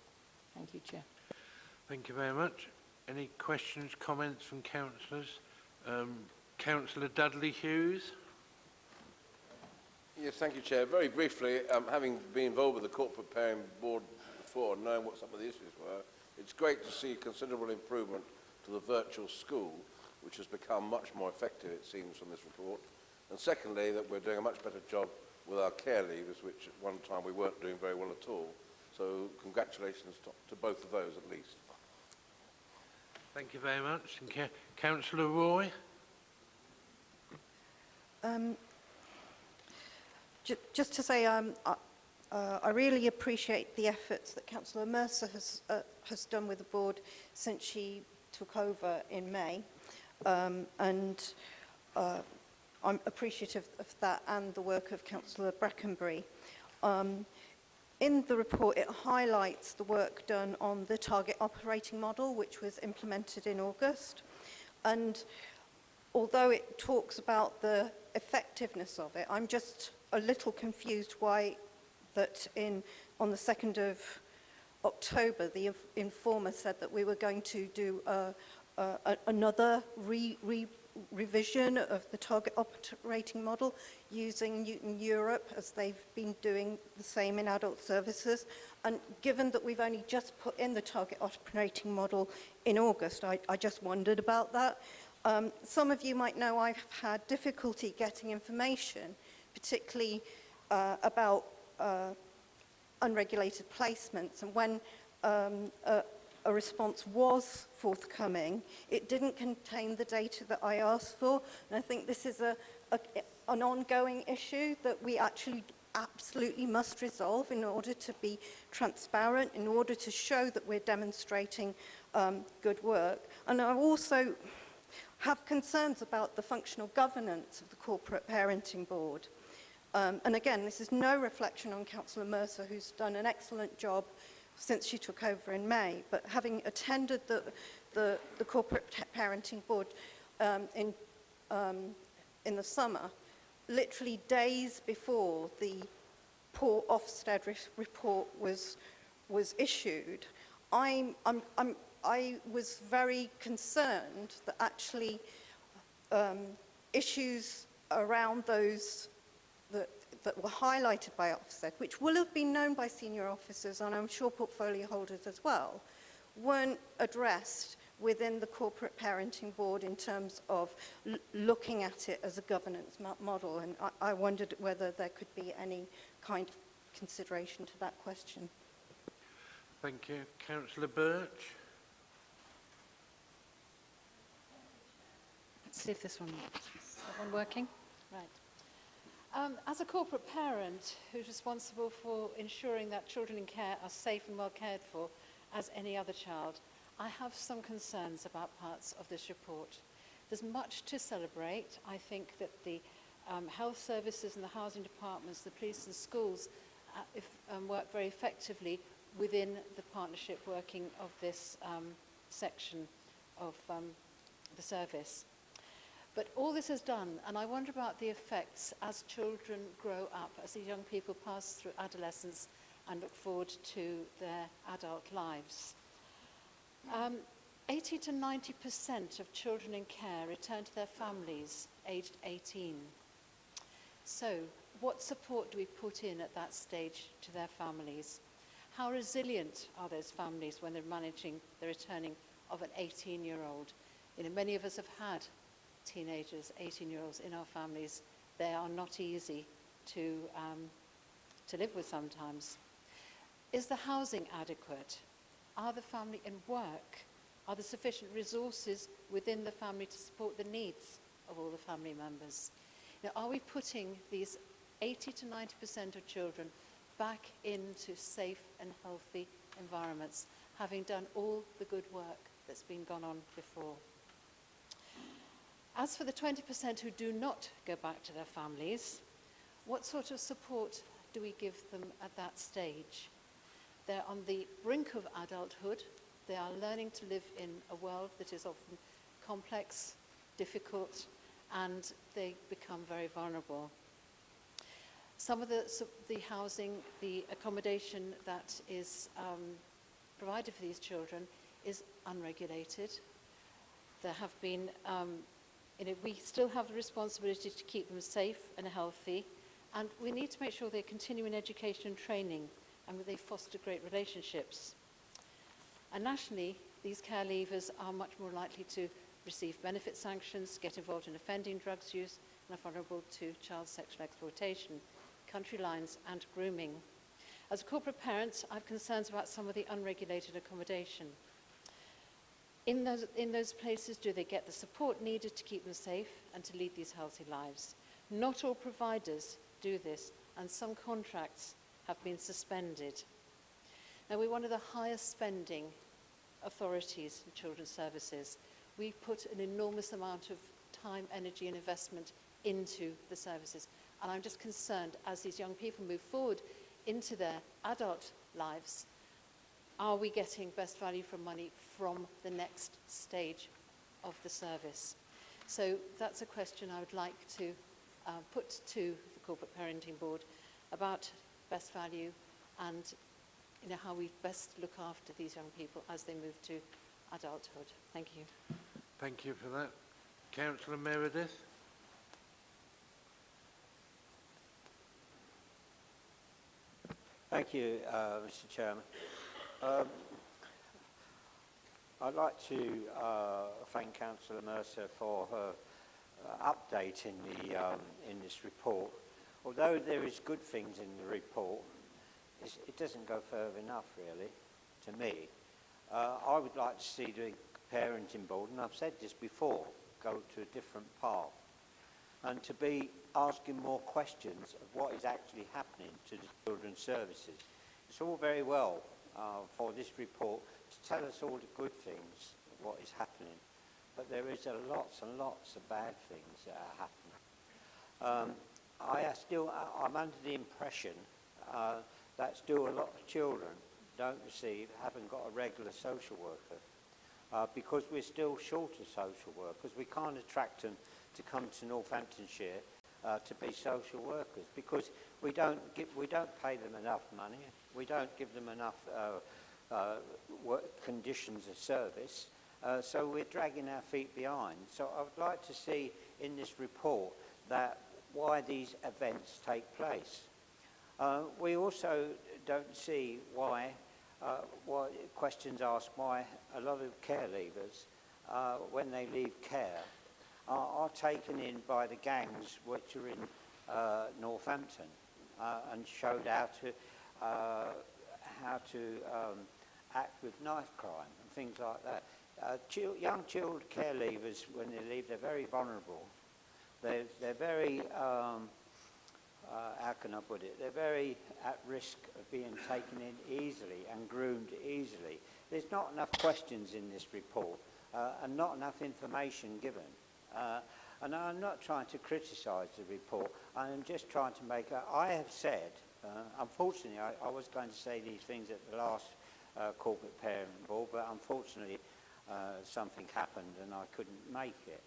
Thank you, Chair. Thank you very much. Any questions, comments from councillors? Councillor Dudley Hughes. Yes, thank you, Chair. Very briefly, having been involved with the Corporate Parent Board before and knowing what some of the issues were, it's great to see considerable improvement to the virtual school, which has become much more effective, it seems, from this report. And secondly, that we're doing a much better job with our care leavers, which at one time we weren't doing very well at all. So congratulations to both of those, at least. Thank you very much. And Councillor Roy. Just to say, I really appreciate the efforts that Councillor Mercer has done with the board since she took over in May. and I'm appreciative of that and the work of Councillor Brackenbury. In the report, it highlights the work done on the target operating model, which was implemented in August. And although it talks about the effectiveness of it, I'm just a little confused why that on the 2nd of October, the informer said that we were going to do another revision of the target operating model using Newton Europe, as they've been doing the same in adult services. And given that we've only just put in the target operating model in August, I just wondered about that. Some of you might know I've had difficulty getting information, particularly about unregulated placements, and when a response was forthcoming, it didn't contain the data that I asked for, and I think this is an ongoing issue that we actually absolutely must resolve in order to be transparent, in order to show that we're demonstrating good work. And I also have concerns about the functional governance of the Corporate Parenting Board. And again, this is no reflection on Councillor Mercer, who's done an excellent job since she took over in May, but having attended the Corporate Parenting Board in the summer, literally days before the poor Ofsted report was issued, I was very concerned that actually issues around those that were highlighted by Ofsted, which will have been known by senior officers and I'm sure portfolio holders as well, weren't addressed within the Corporate Parenting Board in terms of looking at it as a governance model. And I wondered whether there could be any kind of consideration to that question. Thank you. Councillor Birch. Let's see if this one works. Is that one working? Right. As a corporate parent who's responsible for ensuring that children in care are safe and well cared for as any other child, I have some concerns about parts of this report. There's much to celebrate. I think that the health services and the housing departments, the police and schools work very effectively within the partnership working of this section of the service. But all this is done, and I wonder about the effects as children grow up, as the young people pass through adolescence and look forward to their adult lives. 80 to 90% of children in care return to their families aged 18. So, what support do we put in at that stage to their families? How resilient are those families when they're managing the returning of an 18-year-old? You know, many of us have had teenagers, 18-year-olds in our families. They are not easy to live with sometimes. Is the housing adequate? Are the family in work? Are there sufficient resources within the family to support the needs of all the family members? Now, are we putting these 80 to 90% of children back into safe and healthy environments, having done all the good work that's been gone on before? As for the 20% who do not go back to their families, what sort of support do we give them at that stage? They're on the brink of adulthood. They are learning to live in a world that is often complex, difficult, and they become very vulnerable. Some of the housing, the accommodation that is provided for these children is unregulated. There have been we still have the responsibility to keep them safe and healthy, and we need to make sure they continue in education and training and that they foster great relationships. And nationally, these care leavers are much more likely to receive benefit sanctions, get involved in offending drugs use, and are vulnerable to child sexual exploitation, country lines, and grooming. As a corporate parent, I have concerns about some of the unregulated accommodation. In those places, do they get the support needed to keep them safe and to lead these healthy lives? Not all providers do this, and some contracts have been suspended. Now, we're one of the highest spending authorities in children's services. We've put an enormous amount of time, energy and investment into the services. And I'm just concerned, as these young people move forward into their adult lives, are we getting best value for money from the next stage of the service? So that's a question I would like to put to the Corporate Parenting Board about best value and how we best look after these young people as they move to adulthood. Thank you. Thank you for that. Councillor Meredith. Thank you, Mr. Chairman. I'd like to thank Councillor Mercer for her update in this report. Although there is good things in the report, it doesn't go further enough, really, to me. I would like to see the parenting board, and I've said this before, go to a different path, and to be asking more questions of what is actually happening to the children's services. It's all very well for this report to tell us all the good things of what is happening, but there is lots and lots of bad things that are happening. I'm under the impression that still a lot of children haven't got a regular social worker because we're still short of social workers. We can't attract them to come to Northamptonshire to be social workers because we don't pay them enough money. We don't give them enough conditions of service. So we're dragging our feet behind. So I would like to see in this report that why these events take place. We also don't see why questions asked why a lot of care leavers, when they leave care, are taken in by the gangs which are in Northampton and showed how to act with knife crime and things like that. Young child care leavers, when they leave, they're very vulnerable. They're very, how can I put it, they're very at risk of being taken in easily and groomed easily. There's not enough questions in this report and not enough information given. And I'm not trying to criticise the report, I'm just trying to make I have said, unfortunately I was going to say these things at the last Corporate Parenting Board, but unfortunately something happened and I couldn't make it.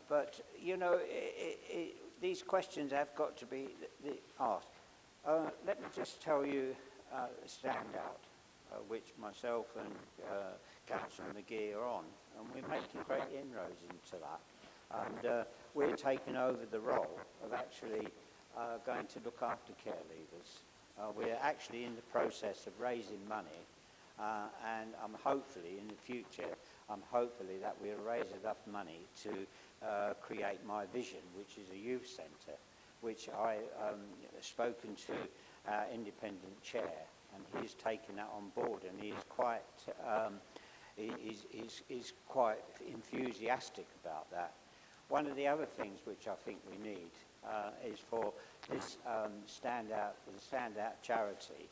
But, you know, these questions have got to be asked. Let me just tell you a standout, which myself and Councillor McGee are on, and we're making great inroads into that. And we're taking over the role of actually going to look after care leavers. We're actually in the process of raising money, and I'm hopefully in the future, hopefully that we'll raise enough money to create my vision, which is a youth centre, which I have spoken to our independent chair, and he's taken that on board, and he is quite enthusiastic about that. One of the other things which I think we need is for this standout charity,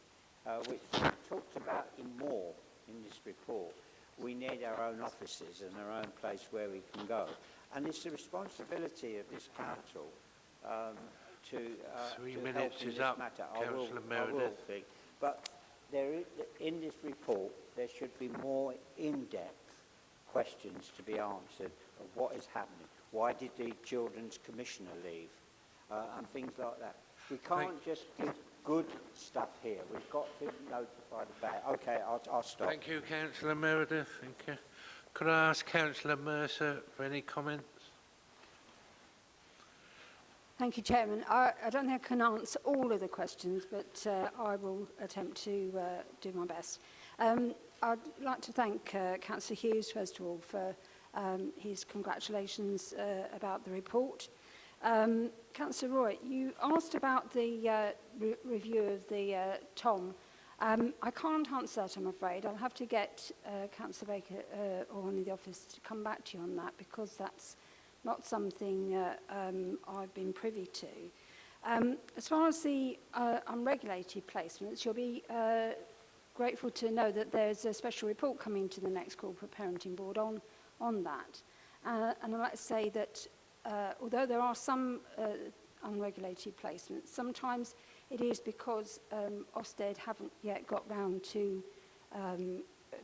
which talks about in more in this report. We need our own offices and our own place where we can go. And it's the responsibility of this council to 3 help minutes in is this up, matter. Councillor I will Meredith. think. But there is, in this report, there should be more in-depth questions to be answered of what is happening. Why did the Children's Commissioner leave? And things like that. We can't just give good stuff here. We've got to notify the bad. Okay, I'll stop. Thank you, Councillor Meredith. Thank you. Could I ask Councillor Mercer for any comments? Thank you, Chairman. I don't think I can answer all of the questions, but I will attempt to do my best. I'd like to thank Councillor Hughes, first of all, for his congratulations about the report. Councillor Roy, you asked about the review of the TOM. I can't answer that, I'm afraid. I'll have to get Councillor Baker or one of the office to come back to you on that, because that's not something I've been privy to. As far as the unregulated placements, you'll be grateful to know that there's a special report coming to the next Corporate Parenting Board on on that. And I might say that although there are some unregulated placements, sometimes it is because Ofsted haven't yet got round to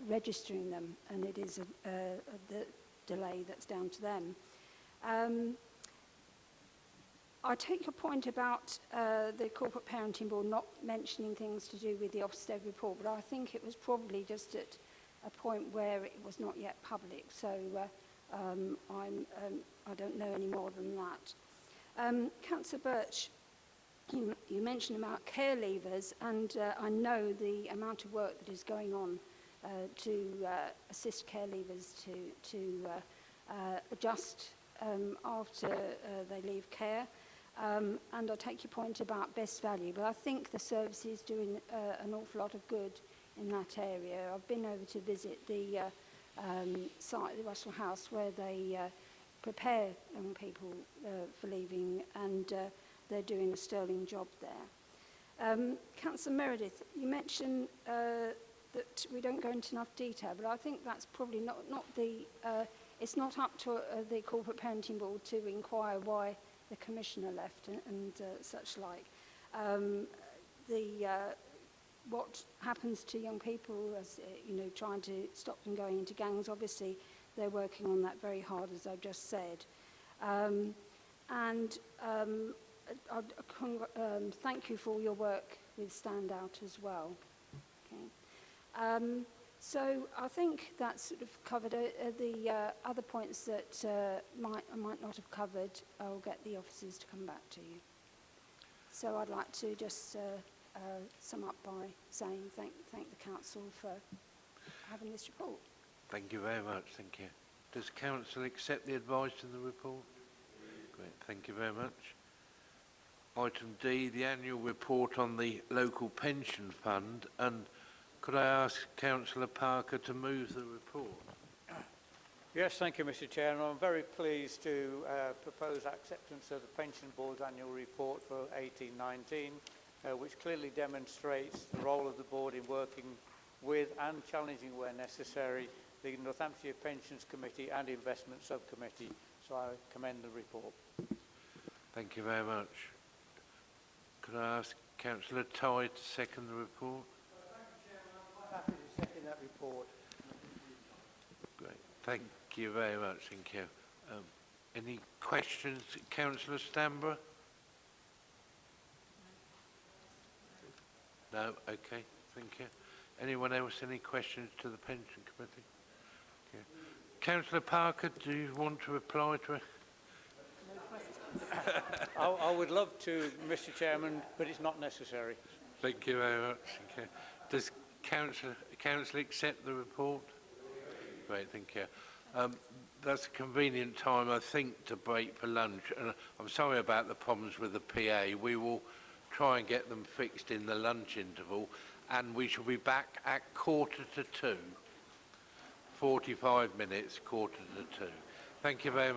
registering them, and it is the delay that's down to them. I take your point about the Corporate Parenting Board not mentioning things to do with the Ofsted report, but I think it was probably just at a point where it was not yet public, so I don't know any more than that. Councillor Birch, you mentioned about care leavers, and I know the amount of work that is going on to assist care leavers to adjust after they leave care. And I take your point about best value, but I think the service is doing an awful lot of good in that area. I've been over to visit the site, the Russell House, where they prepare young people for leaving, and they're doing a sterling job there. Councillor Meredith, you mentioned that we don't go into enough detail, but I think that's probably not the, it's not up to the Corporate Parenting Board to inquire why the Commissioner left and such like. What happens to young people as, trying to stop them going into gangs, obviously they're working on that very hard, as I've just said. Thank you for all your work with Stand Out as well. Okay. So I think that's sort of covered the other points that I might not have covered. I'll get the officers to come back to you. So I'd like to just sum up by saying thank the Council for having this report. Thank you very much. Thank you. Does Council accept the advice of the report? Great. Thank you very much. Item D, the annual report on the local pension fund, and could I ask Councillor Parker to move the report? Yes, thank you, Mr. Chair. And I'm very pleased to propose acceptance of the Pension Board's annual report for 18-19, which clearly demonstrates the role of the Board in working with and challenging where necessary the Northamptonshire Pensions Committee and Investment Subcommittee. So I commend the report. Thank you very much. Could I ask Councillor Todd to second the report? Happy to second that report. Great. Thank you very much. Thank you. Any questions, Councillor Stamborough? No? Okay. Thank you. Anyone else? Any questions to the Pension Committee? Okay. Councillor Parker, do you want to reply to it? I would love to, Mr. Chairman, but it's not necessary. Thank you very much. Thank you. Does Council accept the report? Great, thank you. That's a convenient time, I think, to break for lunch. And I'm sorry about the problems with the PA. We will try and get them fixed in the lunch interval, and we shall be back at 1:45. 45 minutes, 1:45. Thank you very much.